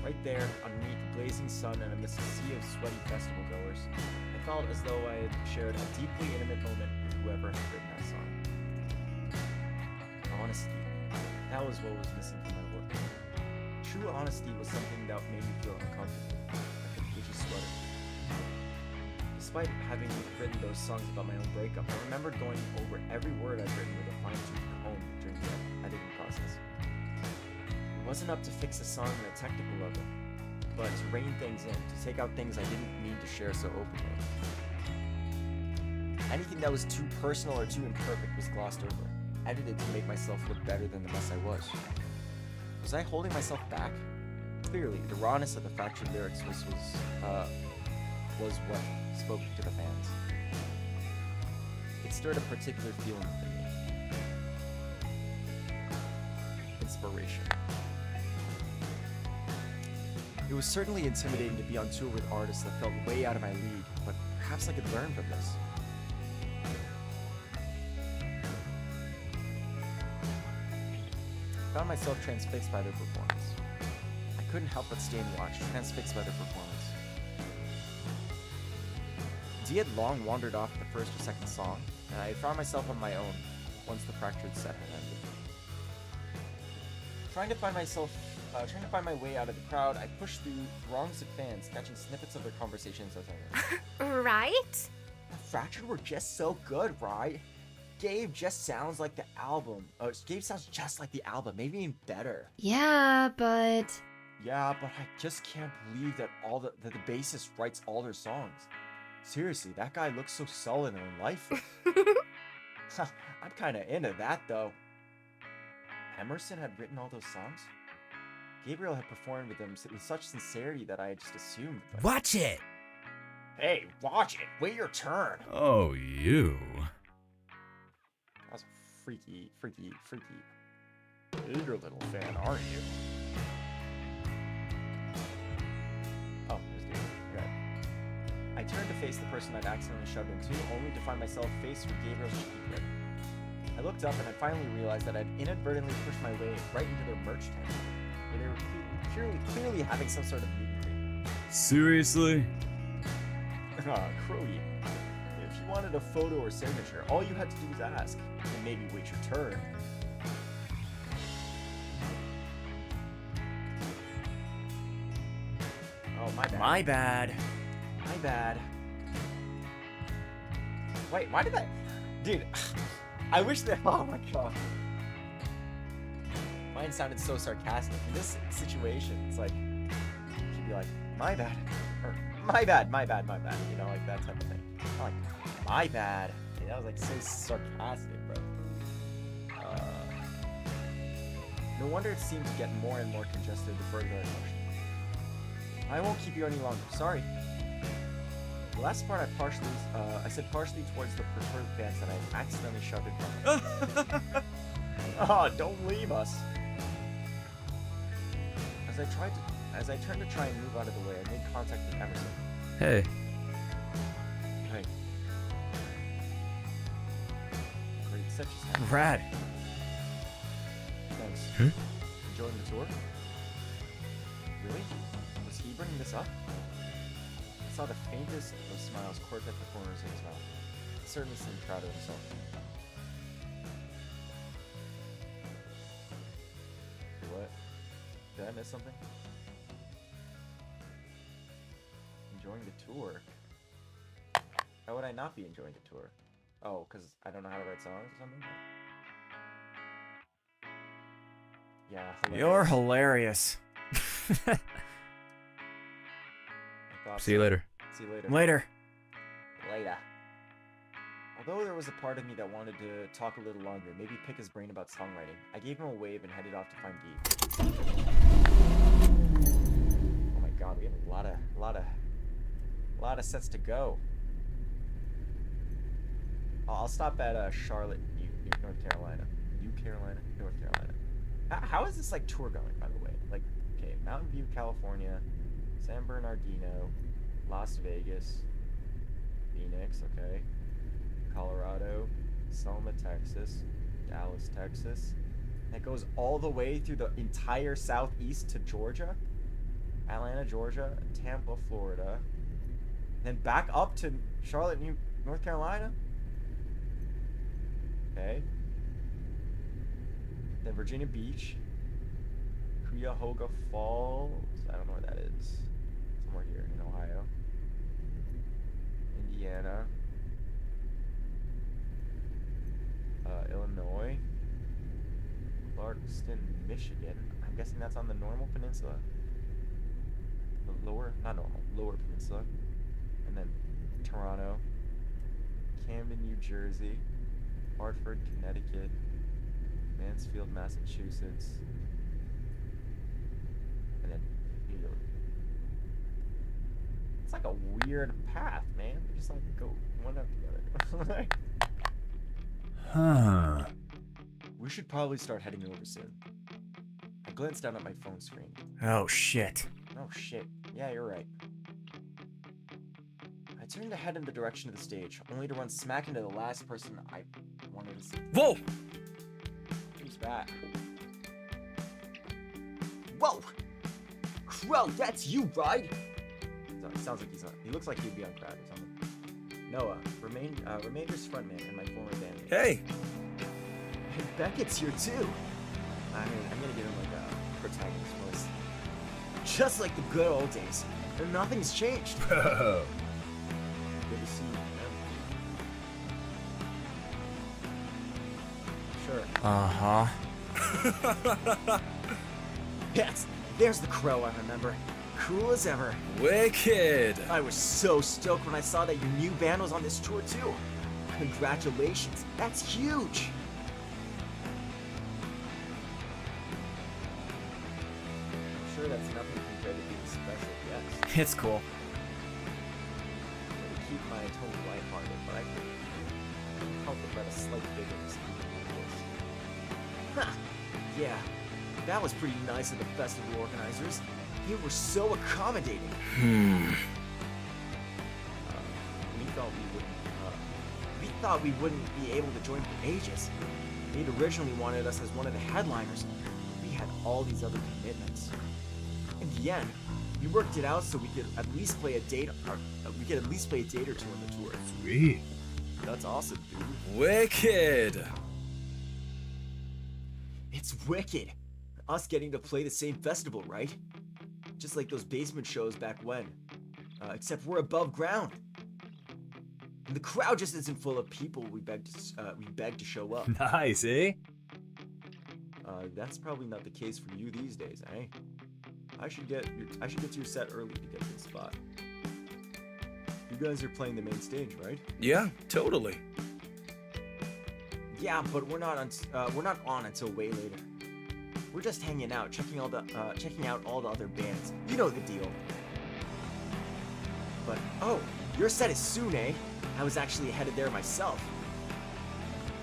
Speaker 1: Right there, underneath the blazing sun and amidst a sea of sweaty festival goers, I felt as though I had shared a deeply intimate moment with whoever had written that song. Honesty. That was what was missing from my work. True honesty was something that made me feel uncomfortable, like a itchy sweater. Despite having written those songs about my own breakup, I remembered going over every word I'd written with a fine-tooth comb during the editing process. It wasn't up to fix a song on a technical level, but to rein things in, to take out things I didn't mean to share so openly. Anything that was too personal or too imperfect was glossed over, edited to make myself look better than the mess I was. Was I holding myself back? Clearly, the rawness of the fractured lyrics was what spoke to the fans. It stirred a particular feeling within me. Inspiration. It was certainly intimidating to be on tour with artists that felt way out of my league, but perhaps I could learn from this. I found myself transfixed by their performance. I couldn't help but stay and watch, transfixed by their performance. Dee had long wandered off the first or second song, and I had found myself on my own once the fractured set had ended. Trying to find my way out of the crowd, I pushed through throngs of fans, catching snippets of their conversations as I went.
Speaker 6: Right?
Speaker 1: The Fractured were just so good, right? Gabe just sounds like the album. Gabe sounds just like the album, maybe even better.
Speaker 6: Yeah, but...
Speaker 1: Yeah, but I just can't believe that the bassist writes all their songs. Seriously, that guy looks so solid and lifeless. I'm kinda into that, though. Emerson had written all those songs? Gabriel had performed with them with such sincerity that I had just assumed. But...
Speaker 5: Watch it!
Speaker 1: Hey, watch it! Wait your turn!
Speaker 5: Oh, you.
Speaker 1: That was a freaky eager little fan, aren't you? Oh, there's Gabriel. Right. I turned to face the person I'd accidentally shoved into, only to find myself faced with Gabriel's cheeky grip. I looked up and I finally realized that I'd inadvertently pushed my way right into their merch tent, where they were clearly having some sort of meet and greet.
Speaker 5: Seriously?
Speaker 1: Krovi, if you you wanted a photo or signature, all you had to do was ask, and maybe wait your turn. Oh, my bad.
Speaker 2: My bad.
Speaker 1: My bad. Wait, why did that... Dude, I wish that... Oh my god. Mine sounded so sarcastic. In this situation, it's like... She'd be like, my bad. Or, my bad. You know, like that type of thing. Not like, my bad. Yeah, that was like so sarcastic, bro. No wonder it seemed to get more and more congested the further I pushed. I won't keep you any longer. Sorry. The last part I said partially towards the preferred pants and I accidentally shoved it from me. Oh, don't leave us. As I turned to try and move out of the way, I made contact with Emerson.
Speaker 2: Hey.
Speaker 1: Hey. Great, such as hell.
Speaker 2: Rad.
Speaker 1: Thanks.
Speaker 2: Hmm?
Speaker 1: Enjoying the tour? Really? Was he bringing this up? I saw the faintest of smiles court at the corners of his mouth. He certainly seemed proud of himself. What? Did I miss something? Enjoying the tour? How would I not be enjoying the tour? Oh, because I don't know how to write songs or something? Yeah,
Speaker 2: You're hilarious. See you later.
Speaker 1: See you later.
Speaker 2: Later.
Speaker 1: Later. Although there was a part of me that wanted to talk a little longer, maybe pick his brain about songwriting, I gave him a wave and headed off to find Guy. Oh my god, we have a lot of sets to go. I'll stop at Charlotte, North Carolina. North Carolina. How is this like tour going, by the way? Like, okay, Mountain View, California, San Bernardino, Las Vegas, Phoenix, okay, Colorado, Selma, Texas, Dallas, Texas. That goes all the way through the entire southeast to Georgia, Atlanta, Georgia, Tampa, Florida, then back up to Charlotte, North Carolina. Okay. Then Virginia Beach, Cuyahoga Falls. I don't know where that is. Somewhere here in Ohio. Indiana. Illinois. Clarkston, Michigan. I'm guessing that's on the Normal Peninsula. The lower peninsula. And then Toronto. Camden, New Jersey. Hartford, Connecticut. Mansfield, Massachusetts. And then New York. It's like a weird path, man. You just like go one after the other.
Speaker 5: Huh.
Speaker 1: We should probably start heading over soon. I glanced down at my phone screen.
Speaker 2: Oh shit.
Speaker 1: Oh shit. Yeah, you're right. I turned to head in the direction of the stage, only to run smack into the last person I wanted to see.
Speaker 2: Whoa!
Speaker 1: Who's back? Whoa! Crow, that's you, right? Sounds like he's on. He looks like he'd be on crowd or something. Noah, Remainder's frontman and my former bandmate.
Speaker 2: Hey!
Speaker 1: And Beckett's here too. I'm gonna give him like a protagonist voice. Just like the good old days. And nothing's changed. Good to see you, man. Sure.
Speaker 2: Uh-huh.
Speaker 1: Yes, there's the Crow I remember. Cool as ever.
Speaker 2: Wicked!
Speaker 1: I was so stoked when I saw that your new band was on this tour too. Congratulations, that's huge. I'm sure that's nothing compared to being special guest.
Speaker 2: It's cool.
Speaker 1: I'm gonna keep my tone lighthearted, but I couldn't help but let a slight bitterness come into my voice. Ha! Yeah, that was pretty nice of the festival organizers. They were so accommodating. We thought we wouldn't be able to join for ages. They'd originally wanted us as one of the headliners. We had all these other commitments. In the end, we worked it out so we could at least play a date. We could at least play a date or two on the tour.
Speaker 5: Sweet.
Speaker 1: That's awesome, dude.
Speaker 2: Wicked.
Speaker 1: It's wicked. Us getting to play the same festival, right? Just like those basement shows back when. Except we're above ground. And the crowd just isn't full of people we beg to show up.
Speaker 5: Nice, eh?
Speaker 1: That's probably not the case for you these days, eh? I should get to your set early to get to the spot. You guys are playing the main stage, right?
Speaker 2: Yeah, totally.
Speaker 1: Yeah, but we're not on until way later. We're just hanging out, checking out all the other bands. You know the deal. But oh, your set is soon, eh? I was actually headed there myself.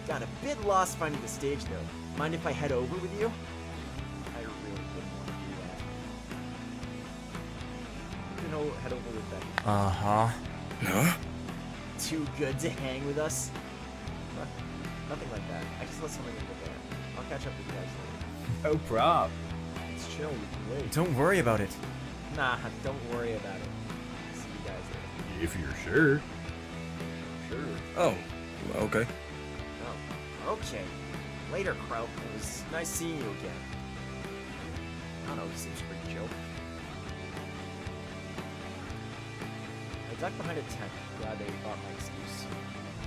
Speaker 1: Got a bit lost finding the stage though. Mind if I head over with you? I really didn't want to do that. You know, head over with Becky.
Speaker 2: Uh-huh. Huh?
Speaker 1: Too good to hang with us? Huh? Nothing like that. I just let something in the band. I'll catch up with you guys later.
Speaker 5: No prob.
Speaker 1: It's chill, we can wait.
Speaker 2: Don't worry about it.
Speaker 1: Nah, don't worry about it. See you guys later.
Speaker 5: If you're sure.
Speaker 1: Sure.
Speaker 2: Oh, okay.
Speaker 1: Oh, okay. Later, Crow. It was nice seeing you again. I don't know, it seems pretty chill. I ducked behind a tent, glad they got my excuse.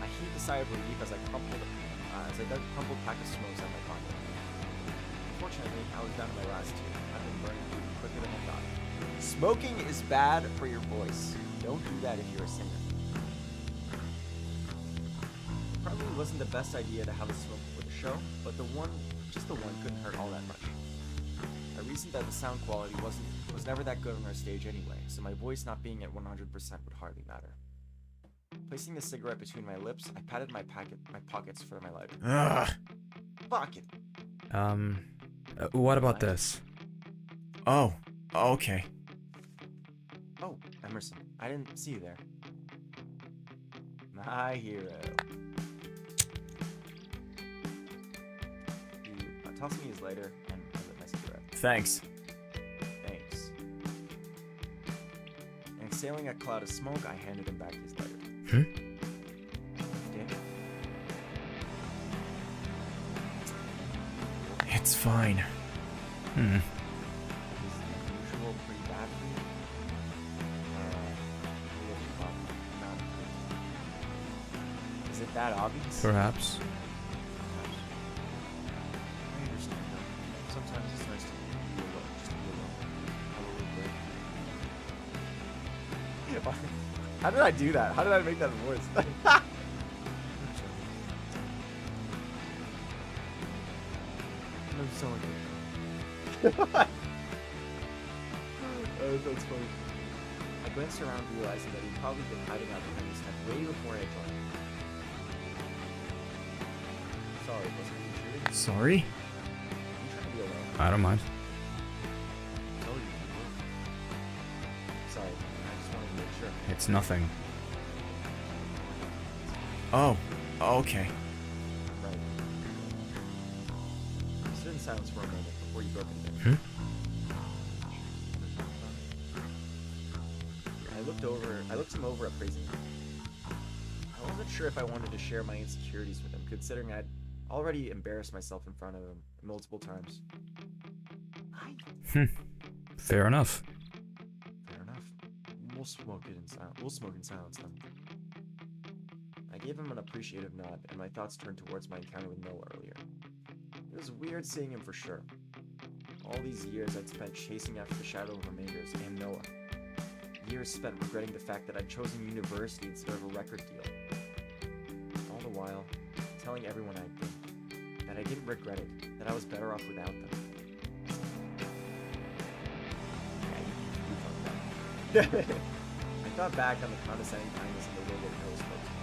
Speaker 1: I heaved a sigh of relief as I dug a crumpled pack of smokes out of my pocket. Unfortunately, I was down to my last two. I've been burning through quicker than I thought. Smoking is bad for your voice. Don't do that if you're a singer. Probably wasn't the best idea to have a smoke before the show, but just the one couldn't hurt all that much. I reasoned that the sound quality was never that good on our stage anyway, so my voice not being at 100% would hardly matter. Placing the cigarette between my lips, I patted my pockets for my lighter.
Speaker 2: Ugh.
Speaker 1: Fuck it.
Speaker 2: What about this? Oh, okay.
Speaker 1: Oh, Emerson, I didn't see you there. My hero. He tossed me his lighter and I lit my cigarette.
Speaker 2: Thanks.
Speaker 1: Thanks. And exhaling a cloud of smoke, I handed him back his lighter. Yeah.
Speaker 2: It's fine. Hmm.
Speaker 1: Is the usual pretty bad for you? Is it that obvious?
Speaker 2: Perhaps.
Speaker 1: I understand though. Sometimes it's nice to be alone, just to be alone. Have a little break. How did I do that? How did I make that voice? I'm so good. Oh, that's funny. I glanced around, realizing that he'd probably been hiding out behind his tent way before I joined. Sorry, wasn't intruding.
Speaker 2: Sorry?
Speaker 1: I'm trying to be alone.
Speaker 2: I don't mind.
Speaker 1: Tell you people. Sorry, I just wanted to make sure.
Speaker 2: It's nothing. Oh, okay.
Speaker 1: Right. I stood in silence for a moment before you broke it again. I looked him over appraisingly. I wasn't sure if I wanted to share my insecurities with him, considering I'd already embarrassed myself in front of him multiple times.
Speaker 2: Fair enough.
Speaker 1: Fair enough. We'll smoke in silence then. I gave him an appreciative nod, and my thoughts turned towards my encounter with Noah earlier. It was weird seeing him for sure. All these years I'd spent chasing after the shadow of remainders and Noah. Years spent regretting the fact that I'd chosen university instead of a record deal. All the while, telling everyone I'd been, that I didn't regret it, that I was better off without them. I thought back on the condescending kindness of the way that Noah spoke to me.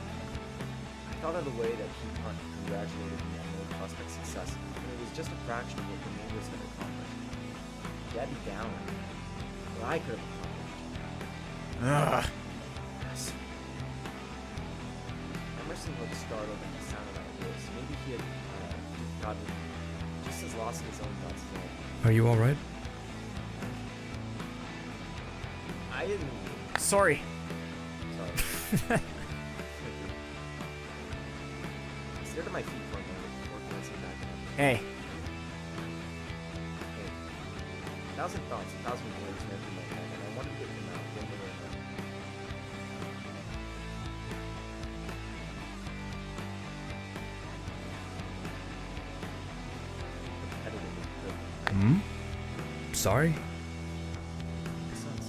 Speaker 1: I thought of the way that he congratulated me on no prospect success, and it was just a fraction of what remainders had accomplished. That'd be down on what I could have accomplished.
Speaker 2: Ugh.
Speaker 1: Yes. Emerson looked startled at the sound of my voice. Maybe he had gotten just as lost in his own thoughts as I.
Speaker 2: Are you alright?
Speaker 1: I didn't.
Speaker 2: Sorry.
Speaker 1: Sorry. my feet for a moment before glancing back at him.
Speaker 2: Hey.
Speaker 1: Hey, 1,000 thoughts, 1,000 words ran through my head, and I wanted to get them out one way or another. Competitively driven, right?
Speaker 2: Hmm? Sorry?
Speaker 1: Makes sense.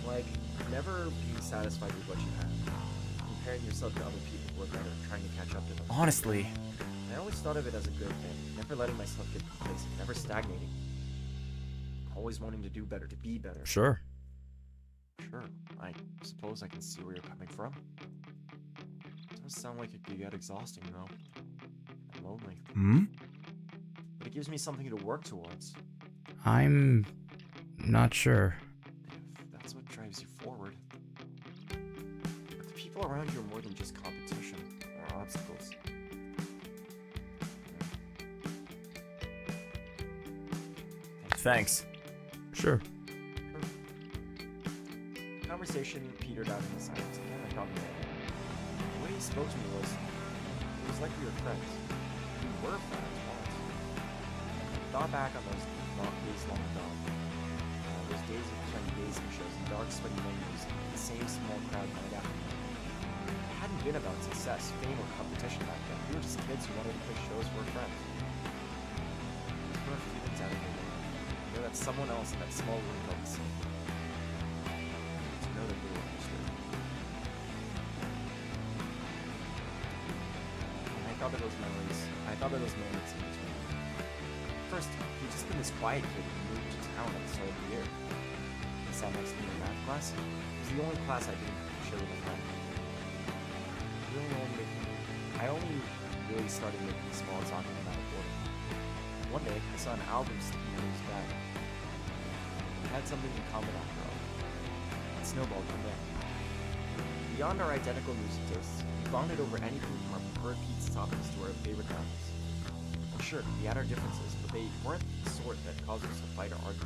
Speaker 1: Like, never being satisfied with what you have. Comparing yourself to other people who are better, trying to catch up to them.
Speaker 2: Honestly.
Speaker 1: I always thought of it as a good thing, never letting myself get complacent, never stagnating. Always wanting to do better, to be better.
Speaker 2: Sure.
Speaker 1: Sure, I suppose I can see where you're coming from. It does sound like it could get exhausting, though. And lonely.
Speaker 2: Hmm?
Speaker 1: But it gives me something to work towards.
Speaker 2: I'm not sure.
Speaker 1: If that's what drives you forward. But the people around you are more than just competition or obstacles.
Speaker 2: Thanks. Sure.
Speaker 1: The conversation petered out into silence again. I thought, the way he spoke to me was, it was like we were friends. We were friends once. I thought back on those days long ago. Those days of playing gazing shows in dark, sweaty venues, the same small crowd night after night. It hadn't been about success, fame, or competition back then. We were just kids who wanted to play shows for friends. There were feelings out of your world. You know that someone else in that small room felt the same. To know that they were understood. And I thought of those memories. I thought of those moments in between. First, he'd just been this quiet kid who moved to town at the start of the year. He sat next to me in math class. It was the only class I didn't share with a friend. I only really started making small talk with him out of boredom. One day, I saw an album sticking in his bag. We had something in common after all. It snowballed from there. Beyond our identical music tastes, we bonded over anything from our preferred pizza toppings to our favorite albums. And sure, we had our differences, but they weren't the sort that caused us to fight or argue.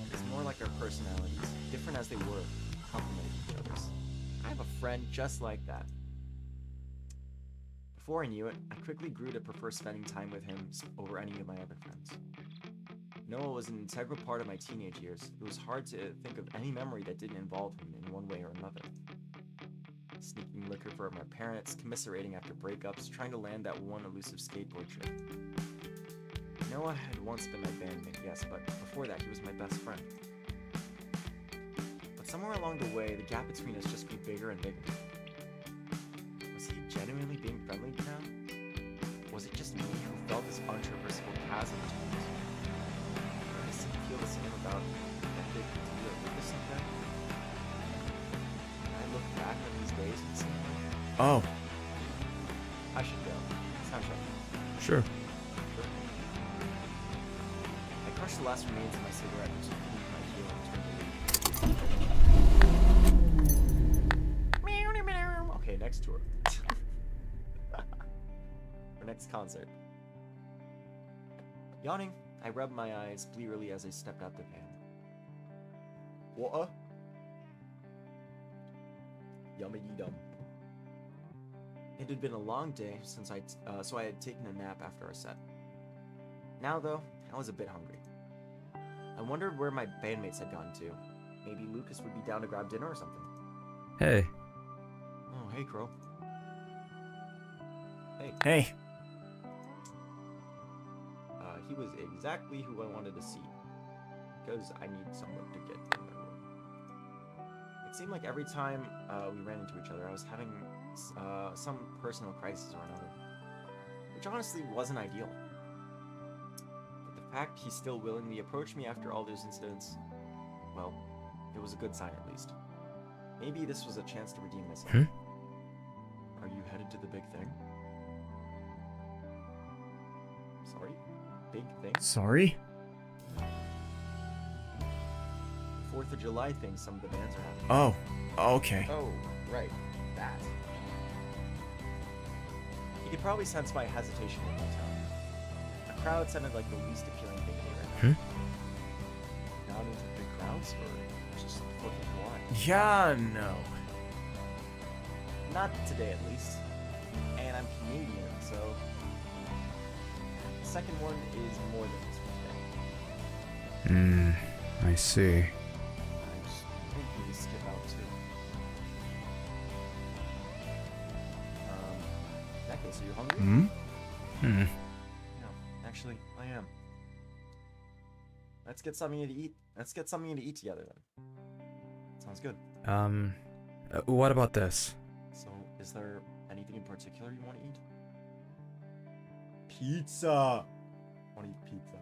Speaker 1: It was more like our personalities, different as they were, complemented each other's. I have a friend just like that. Before I knew it, I quickly grew to prefer spending time with him over any of my other friends. Noah was an integral part of my teenage years. It was hard to think of any memory that didn't involve him in one way or another. Sneaking liquor for my parents, commiserating after breakups, trying to land that one elusive skateboard trip. Noah had once been my bandmate, yes, but before that he was my best friend. But somewhere along the way, the gap between us just grew bigger and bigger. Was he genuinely being friendly now? Was it just me who felt this untraversable chasm between us? Did I feel the same about that big deal with this someday? Can I look back on these days and see?
Speaker 2: Oh,
Speaker 1: I should go. Soundcheck.
Speaker 2: sure.
Speaker 1: I crushed the last remains of my cigarette and took it into my heel and turned to leave. Okay, next tour. Or next concert. Yawning, I rubbed my eyes blearily as I stepped out the van. Water? Yummy-dee-dum. It had been a long day since so I had taken a nap after our set. Now, though, I was a bit hungry. I wondered where my bandmates had gone to. Maybe Lucas would be down to grab dinner or something.
Speaker 2: Hey.
Speaker 1: Oh, hey, Crow. Hey.
Speaker 2: Hey.
Speaker 1: He was exactly who I wanted to see. Because I need someone to get in my room. It seemed like every time we ran into each other, I was having some personal crisis or another. Which honestly wasn't ideal. But the fact he still willingly approached me after all those incidents, well, it was a good sign at least. Maybe this was a chance to redeem myself. Are you headed to the big thing? Sorry? Big thing?
Speaker 2: Sorry?
Speaker 1: 4th of July thing some of the bands are having.
Speaker 2: Oh, okay.
Speaker 1: Oh, right. That. You could probably sense my hesitation in my tone. A crowd sounded like the least appealing thing to me right now. Not into big crowds, or just 4th of July?
Speaker 2: Yeah, no.
Speaker 1: Not today, at least. and I'm Canadian, so the second one is more than this one today.
Speaker 2: I see.
Speaker 1: I just think we skip out too. In that case, are you hungry? No, actually, I am. Let's get something to eat. Let's get something to eat together then. Sounds good.
Speaker 2: What about this?
Speaker 1: So, is there anything in particular you want to eat? Pizza! I want to eat pizza.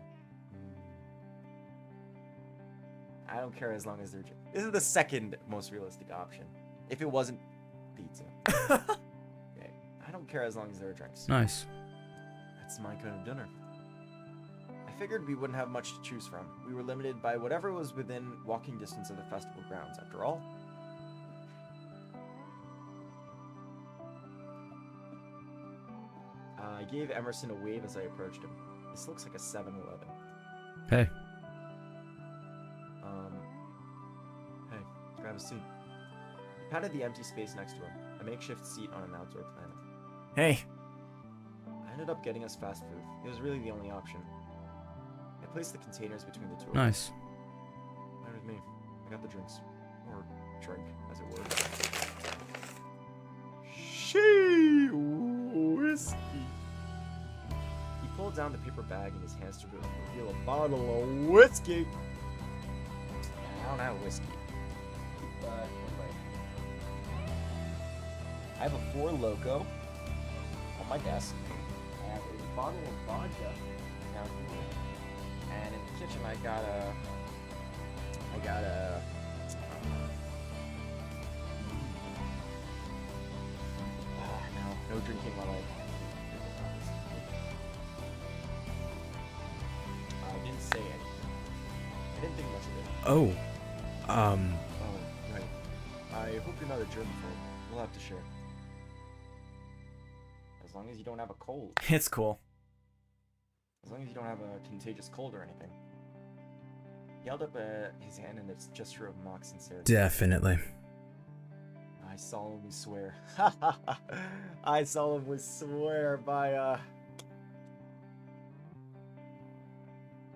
Speaker 1: I don't care as long as they're... This is the second most realistic option. If it wasn't pizza. Okay. I don't care as long as there are drinks.
Speaker 2: Nice.
Speaker 1: That's my kind of dinner. I figured we wouldn't have much to choose from. We were limited by whatever was within walking distance of the festival grounds, after all. I gave Emerson a wave as I approached him. This looks like a 7-Eleven.
Speaker 2: Hey.
Speaker 1: Hey, grab a seat. He patted the empty space next to him, a makeshift seat on an outdoor planet.
Speaker 2: Hey.
Speaker 1: I ended up getting us fast food. It was really the only option. I placed the containers between the two of us.
Speaker 2: Nice.
Speaker 1: Fine with me. I got the drinks. Or drink, as it were. She whiskey. He pulled down the paper bag in his hands to reveal a bottle of whiskey. I don't have whiskey. But anyway. I have a Four Loko on my desk. I have a bottle of vodka down here. And in the kitchen I got a no drinking while I didn't say anything. I didn't think much of it.
Speaker 2: Oh.
Speaker 1: Oh, right. I hope you're not a germaphobe. We'll have to share. As long as you don't have a cold.
Speaker 2: It's cool.
Speaker 1: As long as you don't have a contagious cold or anything. He held up his hand in its gesture of mock sincerity.
Speaker 2: Definitely.
Speaker 1: I solemnly swear. I solemnly swear by,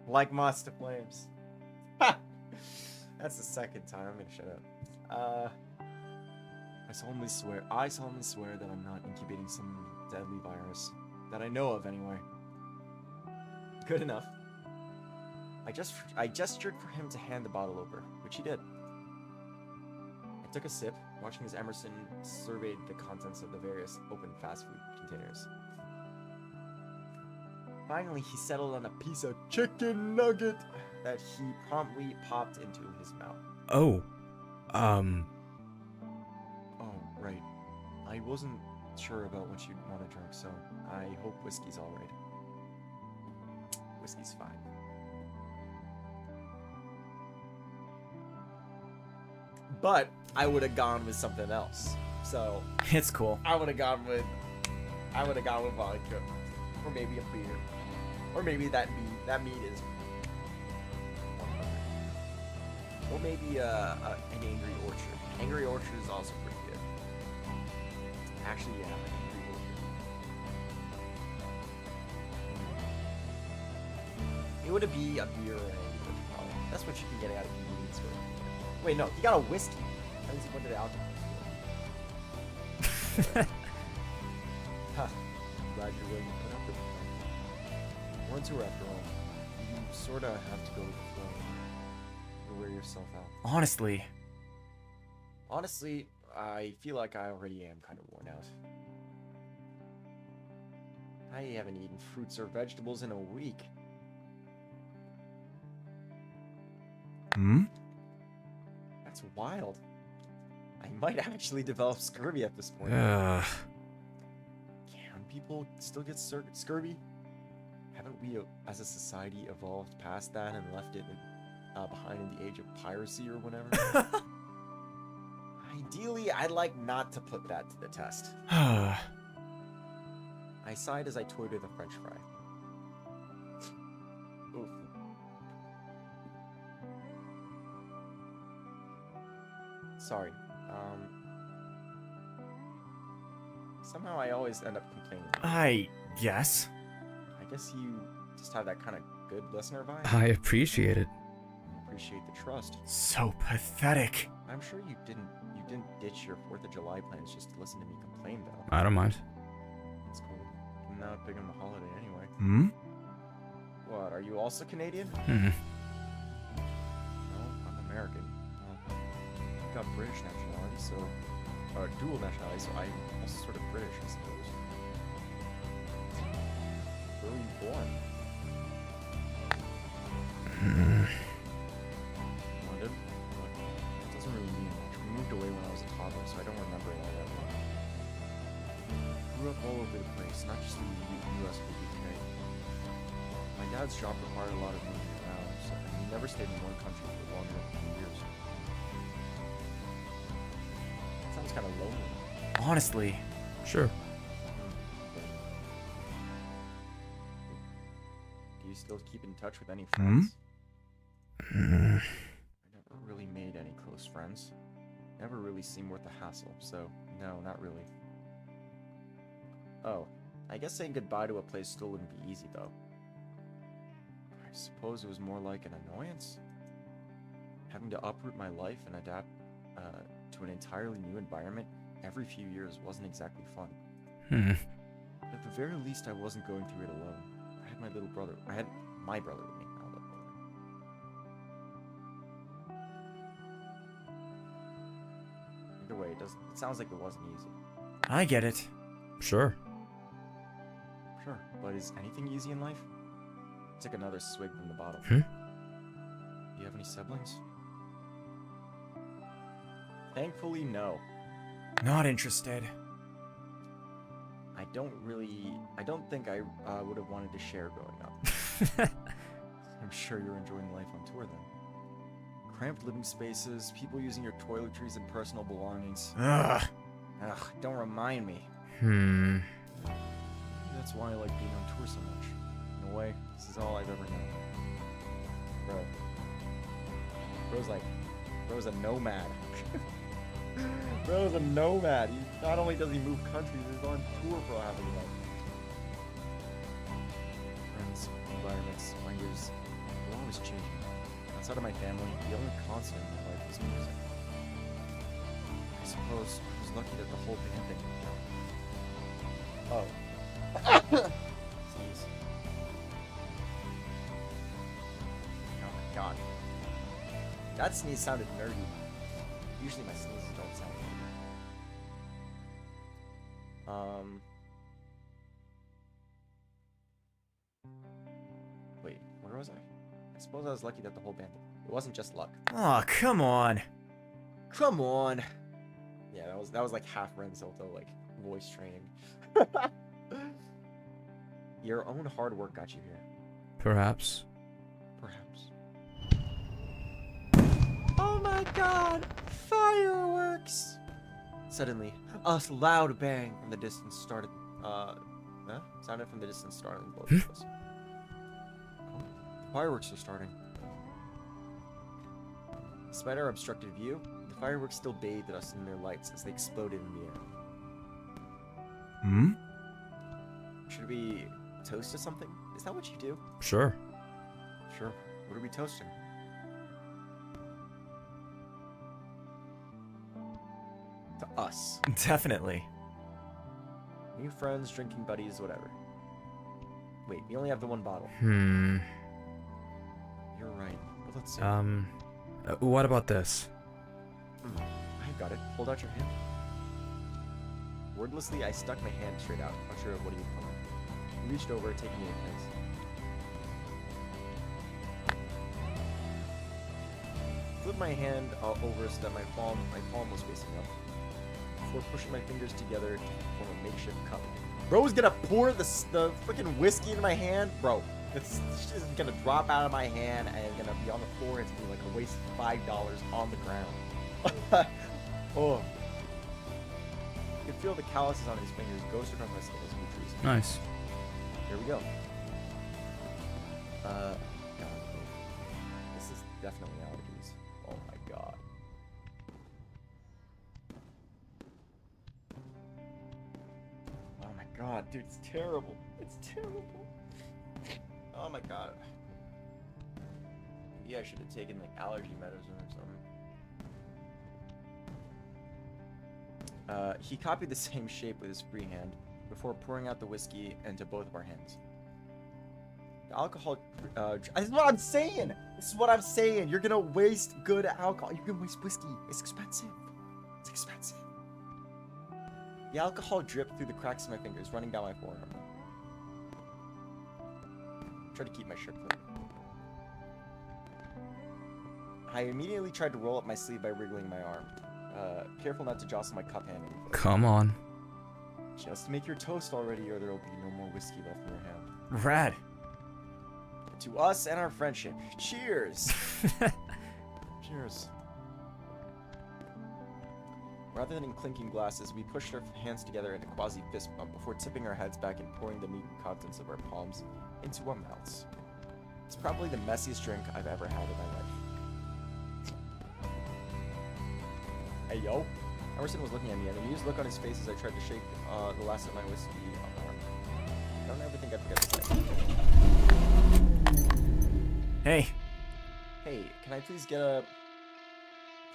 Speaker 1: like moths to flames. That's the second time. I'm gonna shut up. I solemnly swear that I'm not incubating some deadly virus. That I know of, anyway. Good enough. I gestured for him to hand the bottle over, which he did. I took a sip, watching as Emerson surveyed the contents of the various open fast food containers. Finally, he settled on a piece of chicken nugget that he promptly popped into his mouth.
Speaker 2: Oh.
Speaker 1: Oh, right. I wasn't sure about what you'd want to drink, so I hope whiskey's alright. Whiskey's fine. But I would have gone with something else. So
Speaker 2: It's cool.
Speaker 1: I would have gone with vodka, or maybe a beer, or maybe that meat. That meat is, or maybe an Angry Orchard. Angry Orchard is also pretty good. Actually, yeah, an Angry Orchard. It would be a beer or an Angry Orchard, probably. That's what you can get out of convenience store. Wait, no, he got a whiskey. That means he went to the alcohol store. Huh. Glad you're willing to put up with it. One tour after all. You sorta have to go with the flow. Or wear yourself out.
Speaker 2: Honestly.
Speaker 1: Honestly, I feel like I already am kind of worn out. I haven't eaten fruits or vegetables in a week. That's wild. I might actually develop scurvy at this point. Can people still get scurvy? Haven't we, as a society, evolved past that and left it behind in the age of piracy or whatever? Ideally, I'd like not to put that to the test. I sighed as I toyed with a french fry. Oof. Somehow I always end up complaining.
Speaker 2: I guess.
Speaker 1: I guess you just have that kind of good listener vibe.
Speaker 6: I appreciate it.
Speaker 1: Appreciate the trust.
Speaker 2: So pathetic.
Speaker 1: I'm sure you didn't ditch your 4th of July plans just to listen to me complain, though.
Speaker 6: I don't mind.
Speaker 1: That's cool. I'm not big on the holiday anyway.
Speaker 2: Hmm?
Speaker 1: What, are you also Canadian?
Speaker 6: Hmm.
Speaker 1: No, I'm American. I've got British nationality, so... dual nationality, so I'm also sort of British, I suppose. Where were you born? London? What? That doesn't really mean much. We moved away when I was a toddler, so I don't remember it all that well. Grew up all over the place, not just in the US but UK. My dad's job required a lot of moving around, so he never stayed in one country for longer than 2 years. Sounds kind of lonely.
Speaker 2: Honestly.
Speaker 6: Sure.
Speaker 1: Do you still keep in touch with any friends? I never really made any close friends. Never really seemed worth the hassle, so no, not really. Oh, I guess saying goodbye to a place still wouldn't be easy, though. I suppose it was more like an annoyance. Having to uproot my life and adapt to an entirely new environment every few years wasn't exactly fun. But at the very least, I wasn't going through it alone. I had my little brother. I had my brother with me. Either way, it sounds like it wasn't easy.
Speaker 2: I get it.
Speaker 6: Sure.
Speaker 1: Sure, but is anything easy in life? Take another swig from the bottle.
Speaker 6: Hmm?
Speaker 1: Do you have any siblings? Thankfully, no.
Speaker 2: Not interested.
Speaker 1: I don't think I would have wanted to share growing up. I'm sure you're enjoying life on tour then. Cramped living spaces, people using your toiletries and personal belongings.
Speaker 2: Ugh.
Speaker 1: Ugh, don't remind me. That's why I like being on tour so much. In a way, this is all I've ever known. Bro's a nomad. Bro's a nomad. Not only does he move countries, he's on tour for half of his life. Friends, environments, languages, they're always changing. Outside of my family, the only constant in my life is music. I suppose I was lucky that the whole band thing worked out. Oh. Sneeze. Oh my god. That sneeze sounded nerdy. Usually my sneezes don't sound nerdy. Wait, where was I? I suppose I was lucky that the whole band. It wasn't just luck.
Speaker 2: Oh, come on.
Speaker 1: Come on. Yeah, that was like half Renzo though, like voice training. Your own hard work got you here.
Speaker 6: Perhaps.
Speaker 1: Perhaps. Oh my god! Fireworks! Suddenly, a loud bang from the distance started. Sounded from the distance, startling both of us. Oh, the fireworks are starting. Despite our obstructed view, the fireworks still bathed us in their lights as they exploded in the air.
Speaker 2: Hmm?
Speaker 1: Should we toast to something? Is that what you do?
Speaker 6: Sure.
Speaker 1: Sure. What are we toasting? To us.
Speaker 2: Definitely.
Speaker 1: New friends, drinking buddies, whatever. Wait, we only have the one bottle.
Speaker 6: Hmm.
Speaker 1: You're right. But let's see.
Speaker 6: What about this?
Speaker 1: I've got it. Hold out your hand. Wordlessly, I stuck my hand straight out, unsure of what he would call it. He reached over, taking it in his. Flipped my hand over so that my palm was facing up. Before pushing my fingers together to form a makeshift cup. Bro's gonna pour the freaking whiskey in my hand, bro. It's just gonna drop out of my hand and it's gonna be on the floor. It's gonna be like a waste of $5 on the ground. Oh. You can feel the calluses on his fingers ghost across my skin as we trees.
Speaker 6: Nice.
Speaker 1: Here we go. God. This is definitely allergies. Oh my god. god, dude, it's terrible. It's terrible. Oh my god. Maybe I should have taken like allergy medicine or something. He copied the same shape with his free hand before pouring out the whiskey into both of our hands. The alcohol, this is what I'm saying! This is what I'm saying! You're gonna waste good alcohol. You're gonna waste whiskey. It's expensive. It's expensive. The alcohol dripped through the cracks of my fingers, running down my forearm. Try to keep my shirt clean. I immediately tried to roll up my sleeve by wriggling my arm. Careful not to jostle my cup hand.
Speaker 6: Come on.
Speaker 1: Just make your toast already, or there will be no more whiskey left in your hand.
Speaker 2: Rad.
Speaker 1: To us and our friendship. Cheers! Cheers. Rather than in clinking glasses, we pushed our hands together in a quasi-fist bump before tipping our heads back and pouring the meat and contents of our palms into our mouths. It's probably the messiest drink I've ever had in my life. Hey, yo. Emerson was looking at me, and an amused look on his face as I tried to shake the last of my whiskey on my arm. I don't ever think I forget to say.
Speaker 2: Hey.
Speaker 1: Hey, can I please get a...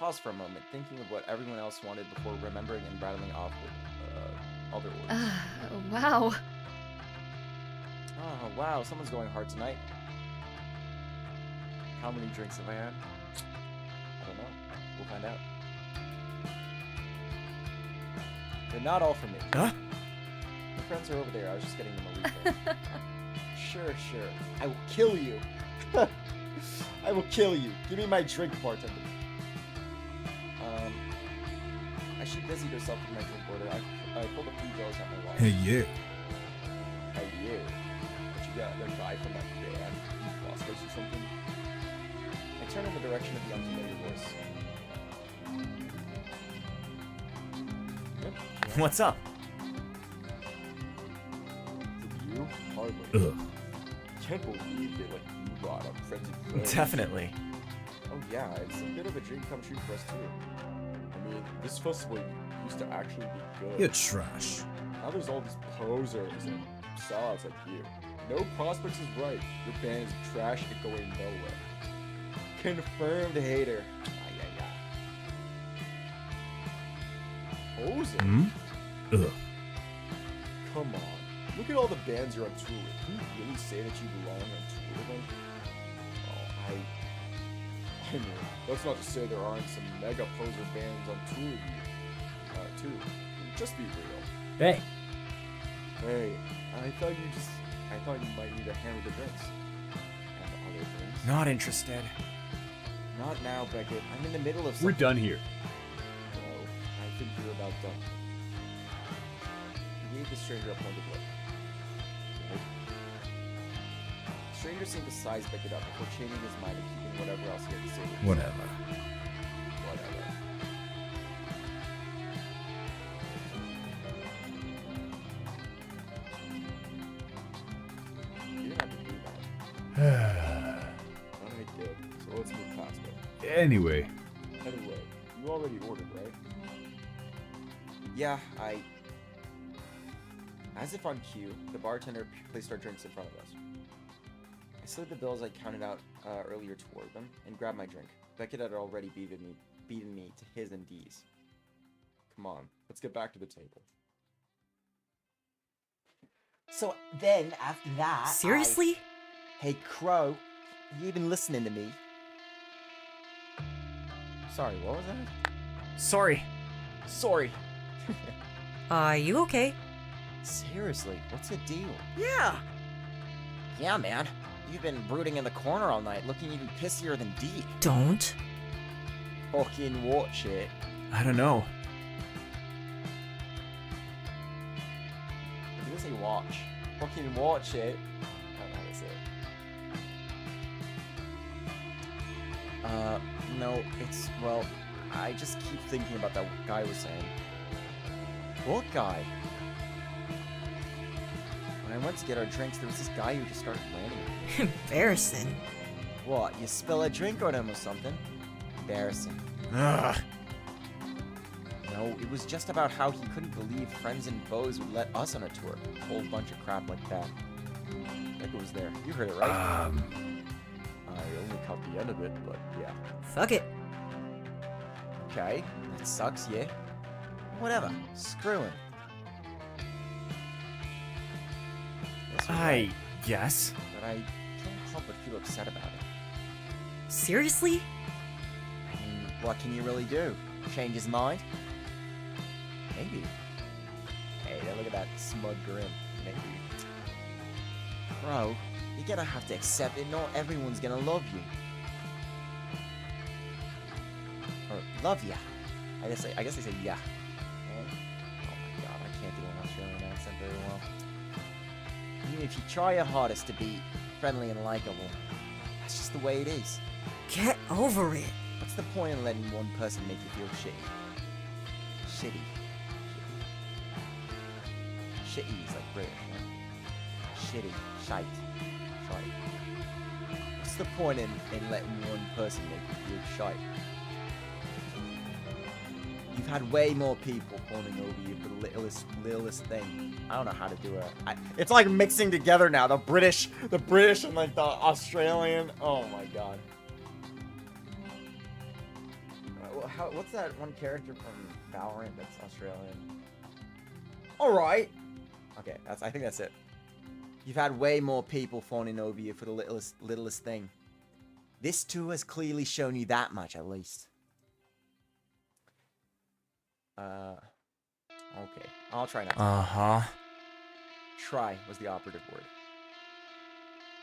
Speaker 1: Pause for a moment, thinking of what everyone else wanted before remembering and rattling off with all their orders.
Speaker 4: Wow.
Speaker 1: Oh, wow, someone's going hard tonight. How many drinks have I had? I don't know. We'll find out. They're not all for me.
Speaker 2: Huh?
Speaker 1: My friends are over there. I was just getting them a refill. Sure. I will kill you. I will kill you. Give me my drink, bartender. She busied herself with my drink order. I pulled a few bills out my wallet.
Speaker 5: Hey, you.
Speaker 1: Hey, you. What you got? The guy from that band? Prospects or something? I turned in the direction of the unfamiliar voice. Yep.
Speaker 2: What's up?
Speaker 1: Is it you? Hardly.
Speaker 5: Ugh.
Speaker 1: Can't believe they let you rot up friends and friends.
Speaker 2: Definitely.
Speaker 1: Oh yeah, it's a bit of a dream come true for us too. I mean, this festival used to actually be good.
Speaker 5: You're trash.
Speaker 1: Now there's all these posers and sellouts like you. No prospects is right. Your band is trash and going nowhere. Confirmed hater. Poser?
Speaker 5: Ugh.
Speaker 1: Come on. Look at all the bands you're on tour with. Can you really say that you belong on tour with them? Oh, I mean, that's not to say there aren't some mega poser bands on tour with you, too. Just be real.
Speaker 5: Hey.
Speaker 1: Hey, I thought you might need a hand with the drinks. And other things.
Speaker 2: Not interested.
Speaker 1: Not now, Beckett. I'm in the middle of
Speaker 7: We're
Speaker 1: something.
Speaker 7: done here.
Speaker 1: No, I think you're about done. He gave the stranger a pointed look. Right? The stranger seemed to size Beckett up before changing his mind and keeping whatever else he had to say.
Speaker 5: Whatever.
Speaker 1: Whatever. You didn't have to do that. But I did, so let's move past it.
Speaker 5: Anyway.
Speaker 1: Anyway, you already ordered, right? Yeah, As if on cue, the bartender placed our drinks in front of us. I slid the bills I counted out earlier toward them and grabbed my drink. Beckett had already beaten me to his and D's. Come on, let's get back to the table. So then, after that,
Speaker 3: Seriously?
Speaker 1: Hey, Crow, you even listening to me? Sorry, what was that?
Speaker 2: Sorry.
Speaker 1: Sorry.
Speaker 3: You okay?
Speaker 1: Seriously, what's the deal?
Speaker 2: Yeah.
Speaker 1: Yeah, man. You've been brooding in the corner all night, looking even pissier than D.
Speaker 3: Don't.
Speaker 1: Fucking watch it.
Speaker 2: I don't know.
Speaker 1: I'm gonna say watch. Fucking watch it. I don't know how to say it. No, it's, well, I just keep thinking about that guy was saying. What guy? When I went to get our drinks, there was this guy who just started landing at me.
Speaker 3: Embarrassing.
Speaker 1: What, you spill a drink on him or something? Embarrassing.
Speaker 2: Ugh.
Speaker 1: No, it was just about how he couldn't believe friends and foes would let us on a tour. A whole bunch of crap like that. Echo was there. You heard it, right? I only caught the end of it, but yeah.
Speaker 3: Fuck it.
Speaker 1: Okay, that sucks, yeah. Whatever. Screw him. Yes, you're right,
Speaker 2: Yes.
Speaker 1: but I can't help but feel upset about it.
Speaker 3: Seriously?
Speaker 1: I mean, what can you really do? Change his mind? Maybe. Hey, look at that smug grin. Maybe. Bro, you're gonna have to accept it. Not everyone's gonna love you. Or love ya. I guess they say yeah. Okay? Oh my god, I can't do an Australian accent very well. Even if you try your hardest to be friendly and likable, that's just the way it is.
Speaker 3: Get over it.
Speaker 1: What's the point in letting one person make you feel shitty? Shitty. Shitty is like British, right? Shitty. Shite. What's the point in letting one person make you feel shite? You've had way more people fawning over you for the littlest thing. I don't know how to do it. It's like mixing together now. The British and like the Australian. Oh my god. What's that one character from Valorant that's Australian? Alright. Okay, I think that's it. You've had way more people fawning over you for the littlest thing. This tour has clearly shown you that much, at least. Okay. I'll try not to.
Speaker 2: Uh-huh.
Speaker 1: Try was the operative word.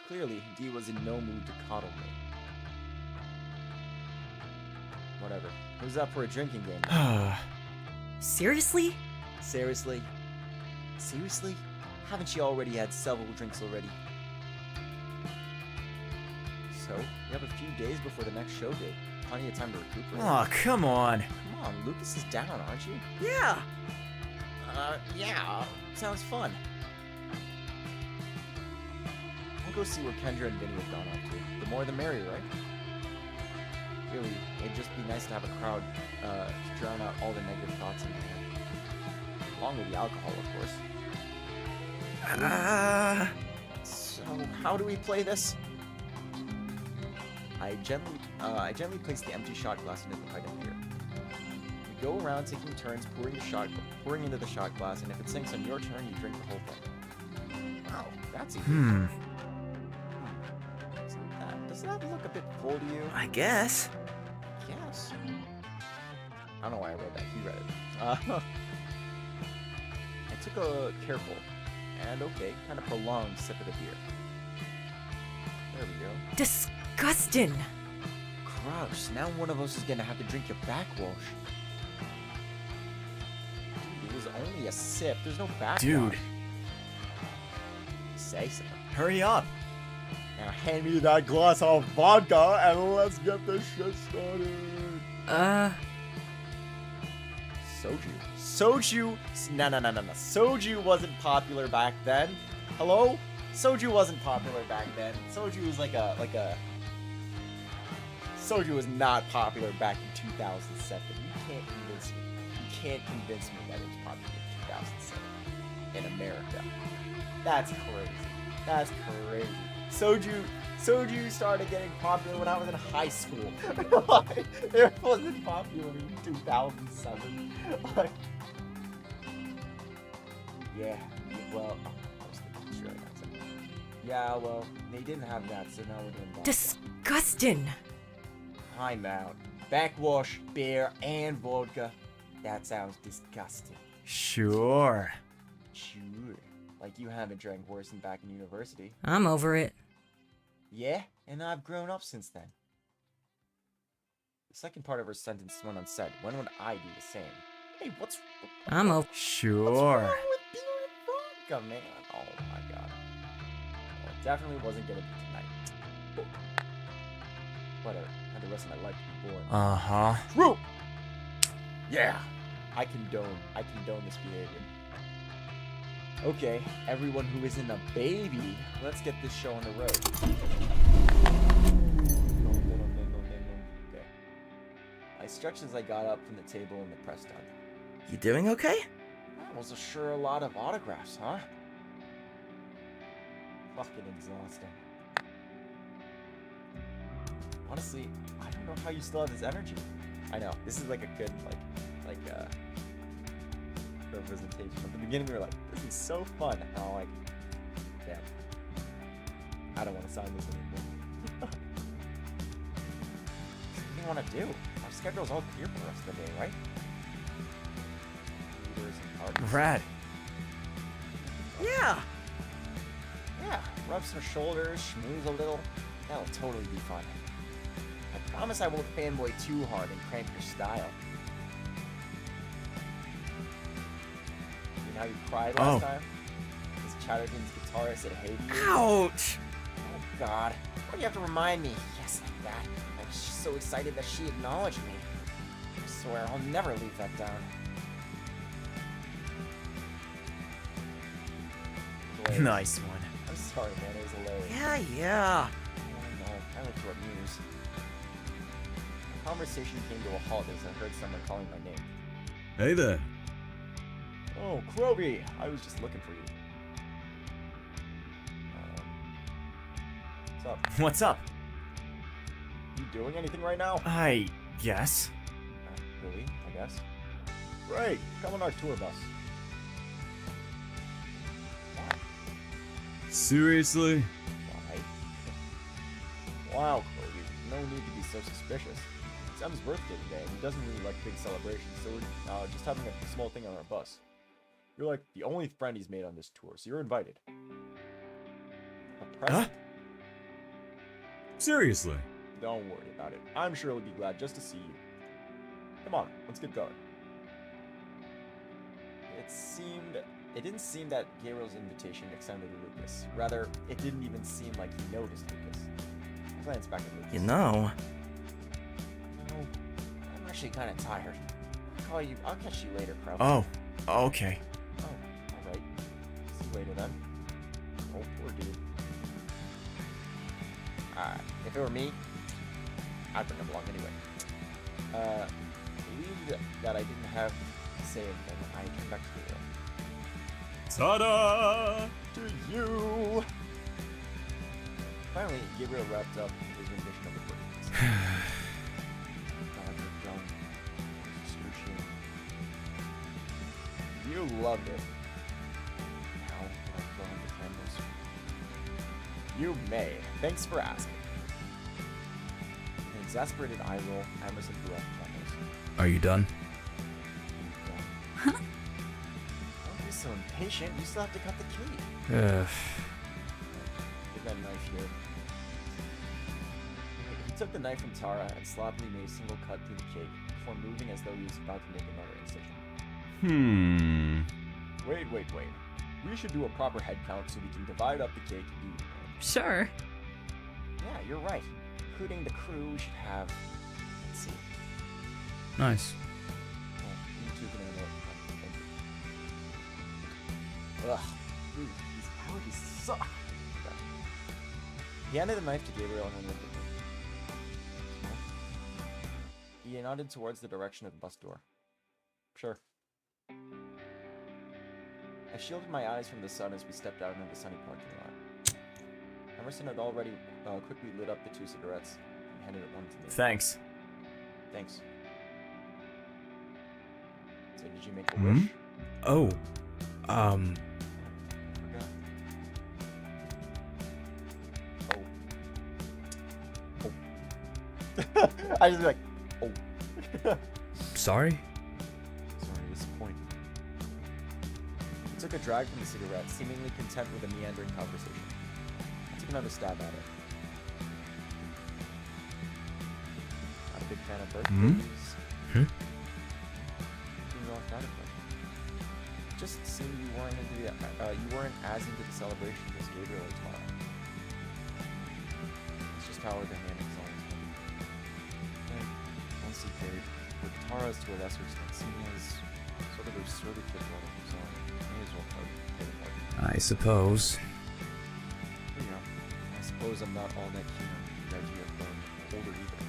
Speaker 1: Clearly, Dee was in no mood to coddle me. Whatever. Who's up for a drinking game?
Speaker 3: Seriously?
Speaker 1: Seriously? Seriously? Haven't you already had several drinks already? So, you have a few days before the next show date. Plenty of time to recuperate.
Speaker 2: Oh, come on.
Speaker 1: Come on, Lucas is down, aren't you?
Speaker 3: Yeah.
Speaker 1: Yeah. Sounds fun. I'll go see where Kendra and Vinny have gone up to. The more the merrier, right? Really, it'd just be nice to have a crowd to drown out all the negative thoughts in my head. Along with the alcohol, of course. So, how do we play this? I gently place the empty shot glass into the item here. We go around taking turns pouring into the shot glass, and if it sinks on your turn, you drink the whole thing. Wow, that's easy. Does that look a bit full to you?
Speaker 3: I guess.
Speaker 1: Yes. I don't know why I read that. He read it. I took a careful and okay, kind of prolonged sip of the beer. There we go.
Speaker 3: Disgusting.
Speaker 1: Gross. Now one of us is gonna have to drink your backwash. Dude, it was only a sip. There's no backwash.
Speaker 2: Dude.
Speaker 1: Say something.
Speaker 2: Hurry up.
Speaker 1: Now hand me that glass of vodka and let's get this shit started. Soju. No. Soju wasn't popular back then. Hello? Soju wasn't popular back then. Soju was like a. Soju was not popular back in 2007. You can't convince me that it was popular in 2007 in America. That's crazy. Soju started getting popular when I was in high school. It wasn't popular in 2007. Yeah, well, they didn't have that, so now we're doing vodka.
Speaker 3: Disgusting.
Speaker 1: Time out. Backwash, beer, and vodka. That sounds disgusting.
Speaker 2: Sure.
Speaker 1: Sure. Like you haven't drank worse than back in university.
Speaker 3: I'm over it.
Speaker 1: Yeah, and I've grown up since then. The second part of her sentence went unsaid. When would I do the same? Hey, what's
Speaker 3: I'm over.
Speaker 2: Sure.
Speaker 1: wrong with beer and vodka, man? Oh my god. Well, it definitely wasn't gonna be tonight. Whatever. I had the rest of my life to be bored.
Speaker 2: Uh-huh.
Speaker 1: True. Yeah. I condone this behavior. Okay, everyone who isn't a baby, let's get this show on the road. Okay. I stretched as I got up from the table and the press done.
Speaker 7: You doing okay?
Speaker 1: That was sure a lot of autographs, huh? Fucking exhausting. Honestly, I don't know how you still have this energy. I know, this is like a good, representation. At the beginning we were like, this is so fun. And I'm like, damn. I don't want to sign this anymore. What do you want to do? Our schedule's all clear for the rest of the day, right? Leaders and parties.
Speaker 2: Rad.
Speaker 7: Yeah.
Speaker 1: Yeah, rub some shoulders, schmooze a little. That'll totally be fun. I promise I won't fanboy too hard and cramp your style. You know how you cried last time? Because Chatterton's guitarist said hey to you?
Speaker 7: Ouch!
Speaker 1: Oh god. Why do you have to remind me? Yes, like that. I was just so excited that she acknowledged me. I swear, I'll never leave that down. Hilarious.
Speaker 2: Nice one.
Speaker 1: I'm sorry, man. It was hilarious.
Speaker 7: Yeah.
Speaker 1: Oh no, I like to amuse. The conversation came to a halt as I heard someone calling my name.
Speaker 5: Hey there.
Speaker 1: Oh, Krovi! I was just looking for you. What's up?
Speaker 2: What's up?
Speaker 1: You doing anything right now?
Speaker 2: I guess.
Speaker 1: Really, I guess. Great! Come on our tour bus. Why?
Speaker 5: Seriously?
Speaker 1: Why? Wow, Krovi. No need to be so suspicious. It's Em's birthday today, and he doesn't really like big celebrations, so we're just having a small thing on our bus. You're like the only friend he's made on this tour, so you're invited. A present?
Speaker 5: Seriously?
Speaker 1: Don't worry about it. I'm sure he'll be glad just to see you. Come on, let's get going. It didn't seem that Gabriel's invitation extended to Lucas. Rather, it didn't even seem like he noticed Lucas. I glanced back at Lucas.
Speaker 7: You know.
Speaker 1: No, I'm actually kind of tired. I'll catch you later, Krovi.
Speaker 2: Oh, okay.
Speaker 1: Oh, alright. See you later then. Oh, poor dude. If it were me, I'd bring him along anyway. Relieved that I didn't have to say anything, I turned back to Gabriel.
Speaker 5: Ta-da!
Speaker 1: To you! Finally, Gabriel wrapped up his rendition of the birthdays. God, you're done. Excruciating. You loved it. Now, can I blow out the candles? You may. Thanks for asking. An exasperated eye roll, Emerson blew out the candles.
Speaker 6: Are you done?
Speaker 1: Don't be so impatient. You still have to cut the cake.
Speaker 6: Ugh.
Speaker 1: Get that knife here. He took the knife from Tara and sloppily made a single cut through the cake before moving as though he was about to make another incision. Wait. We should do a proper head count so we can divide up the cake evenly.
Speaker 4: Sure.
Speaker 1: Yeah, you're right. Including the crew, we should have... Let's see.
Speaker 6: Nice.
Speaker 1: Oh, you two can ignore it. Thank you. Ugh. Dude, these allergies suck. Okay. He handed the knife to Gabriel and then looked at me. He nodded towards the direction of the bus door. Sure. I shielded my eyes from the sun as we stepped out into the sunny parking lot. Emerson had already quickly lit up the 2 cigarettes and handed it one to me.
Speaker 2: Thanks.
Speaker 1: Thanks. So did you make a wish?
Speaker 6: Oh.
Speaker 1: I forgot. Oh. I just be like, oh.
Speaker 6: Sorry?
Speaker 1: Sorry to disappoint. He took a drag from the cigarette, seemingly content with a meandering conversation. I took another stab at it. Not a big fan of birthdays. Didn't go off that impression. It just seemed you weren't as into the celebration as Gabriel or Tara. It's just how our dynamics always been. And honestly, Gabe, with Tara's to a lesser extent, seeing as sort of a surrogate brother, so I may as well play the part.
Speaker 6: I suppose.
Speaker 1: You know, I suppose I'm not all that keen on the idea of growing older either.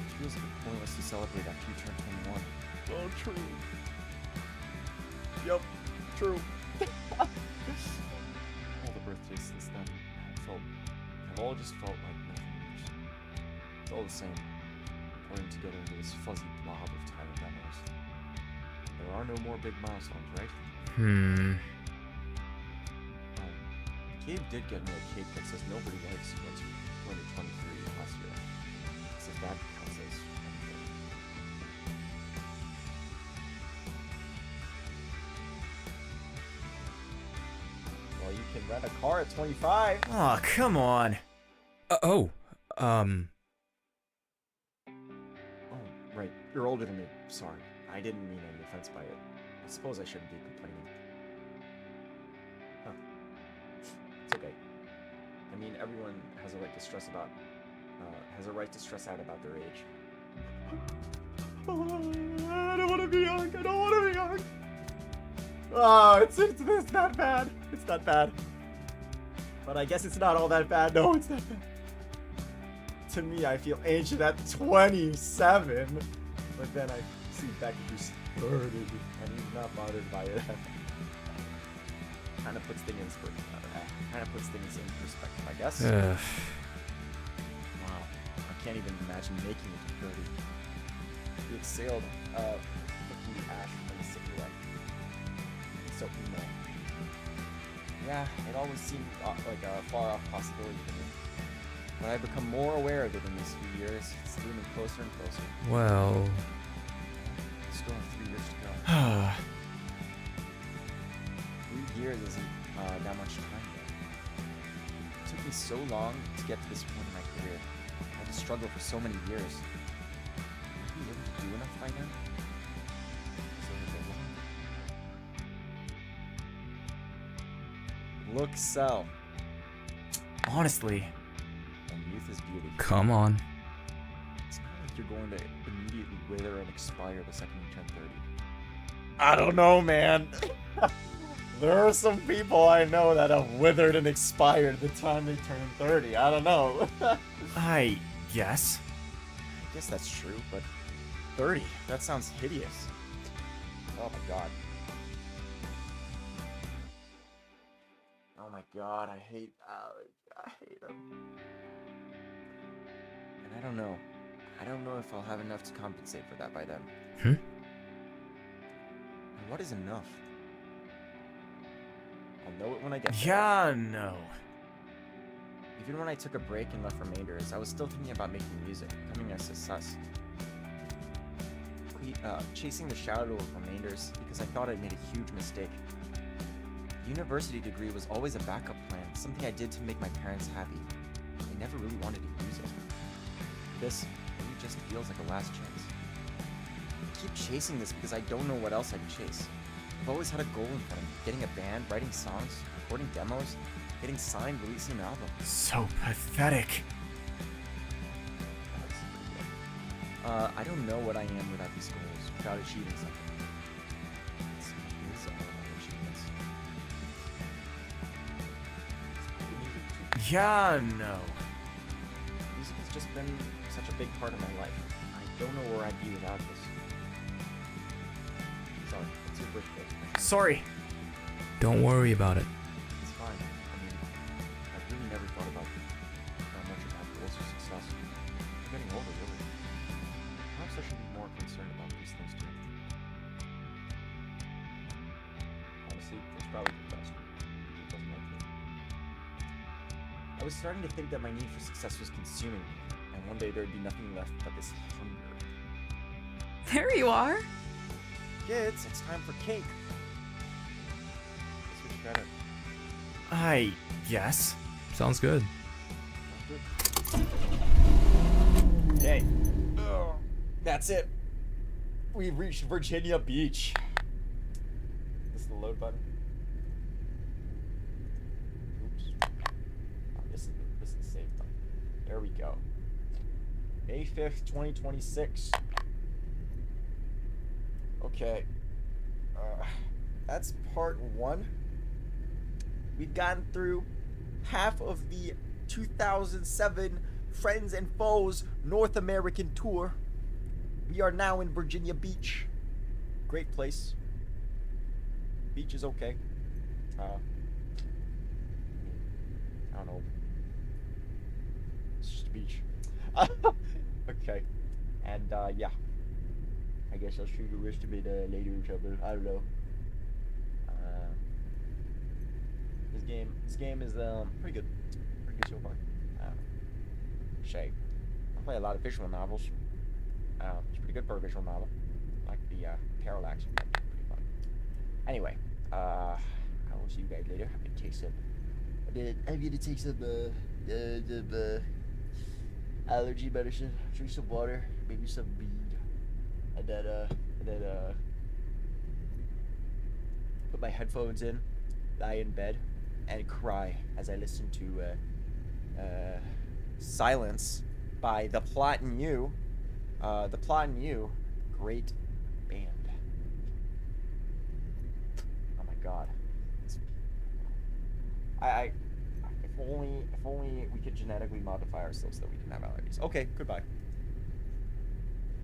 Speaker 1: It feels a bit pointless to celebrate after you turn 21. So true. Yep, true. All the birthdays since then have all just felt like nothing. It's all the same, blurring together into this fuzzy blob of tiny memories. There are no more big milestones, right? Gabe did get me a cake that says nobody likes you once you turned 23 last year. So if that counts as anything. Well, you can rent a car at 25.
Speaker 2: Oh, come on.
Speaker 1: Oh, right. You're older than me. Sorry. I didn't mean any offense by it. I suppose I shouldn't be complaining. Huh. It's okay. I mean, everyone has a right to stress out about their age. I don't want to be young. I don't want to be young. Oh, it's not bad. It's not bad. But I guess it's not all that bad. No, it's not bad. To me, I feel ancient at 27. But then I see Becky who's 30, and he's not bothered by it. Kind of puts things in perspective, I guess. Wow, I can't even imagine making it to 30. We exhaled looking the ash from the cigarette. So emo. Yeah, it always seemed like a far-off possibility to me. But I've become more aware of it in these few years. It's looming closer and closer.
Speaker 6: Well,
Speaker 1: Still have 3 years to go. 3 years isn't that much time yet. It took me so long to get to this point in my career. I had to struggle for so many years. Would I be able to do enough by now? Is there a deadline? Look, Sel.
Speaker 2: Honestly.
Speaker 1: And youth is beauty.
Speaker 6: come on.
Speaker 1: It's not like you're going to immediately wither and expire the second you turn 30. I don't know, man. There are some people I know that have withered and expired the time they turn 30. I don't know.
Speaker 2: I guess.
Speaker 1: I guess that's true, but 30? That sounds hideous. Oh my god. Oh my god, I hate Alex. I hate him. And I don't know. I don't know if I'll have enough to compensate for that by then. And what is enough? I'll know it when I get there.
Speaker 2: Yeah, no.
Speaker 1: Even when I took a break and left Remainders, I was still thinking about making music, becoming a success. Chasing the shadow of Remainders because I thought I'd made a huge mistake. The university degree was always a backup plan, something I did to make my parents happy. I never really wanted to use it. This really just feels like a last chance. I keep chasing this because I don't know what else I'd chase. I've always had a goal in front of me, getting a band, writing songs, recording demos, getting signed, releasing an album.
Speaker 2: So pathetic.
Speaker 1: I don't know what I am without these goals, without achieving something. It's all about achievements.
Speaker 2: Yeah, no.
Speaker 1: Music has just been such a big part of my life. I don't know where I'd be without this. Sorry, it's your birthday.
Speaker 2: Sorry.
Speaker 6: Don't worry about it.
Speaker 1: It's fine. I mean, I've really never thought about how much about goals or success. I'm getting older, really. Perhaps I should be more concerned about these things too. Honestly, it's probably the best. It doesn't like me. I was starting to think that my need for success was consuming me, and one day there'd be nothing left but this hunger.
Speaker 4: There you are.
Speaker 1: Kids, it's time for cake. Guess we should try to.
Speaker 2: I guess.
Speaker 6: Sounds good.
Speaker 1: Okay. That's it. We've reached Virginia Beach. This is the load button. Oops. Oh, this is the save button. There we go. May 5th, 2026. Okay. That's part 1. We've gotten through half of the 2007 Friends and Foes North American tour. We are now in Virginia Beach. great place. Beach is okay. I don't know. It's just a beach. Okay. And yeah. I guess I'll shoot the rest of it later or something. I don't know. This game is pretty good. Pretty good so far. Say, I play a lot of visual novels. It's pretty good for a visual novel. Like the Parallax. Pretty fun. Anyway, I will see you guys later. I'm gonna take some. I'm gonna take some allergy medicine. Drink some water. Maybe some weed. And then put my headphones in, lie in bed, and cry as I listen to Silence by The Plot and You. The Plot and You, great band. Oh my god. If only we could genetically modify ourselves so that we can have allergies. Okay, goodbye.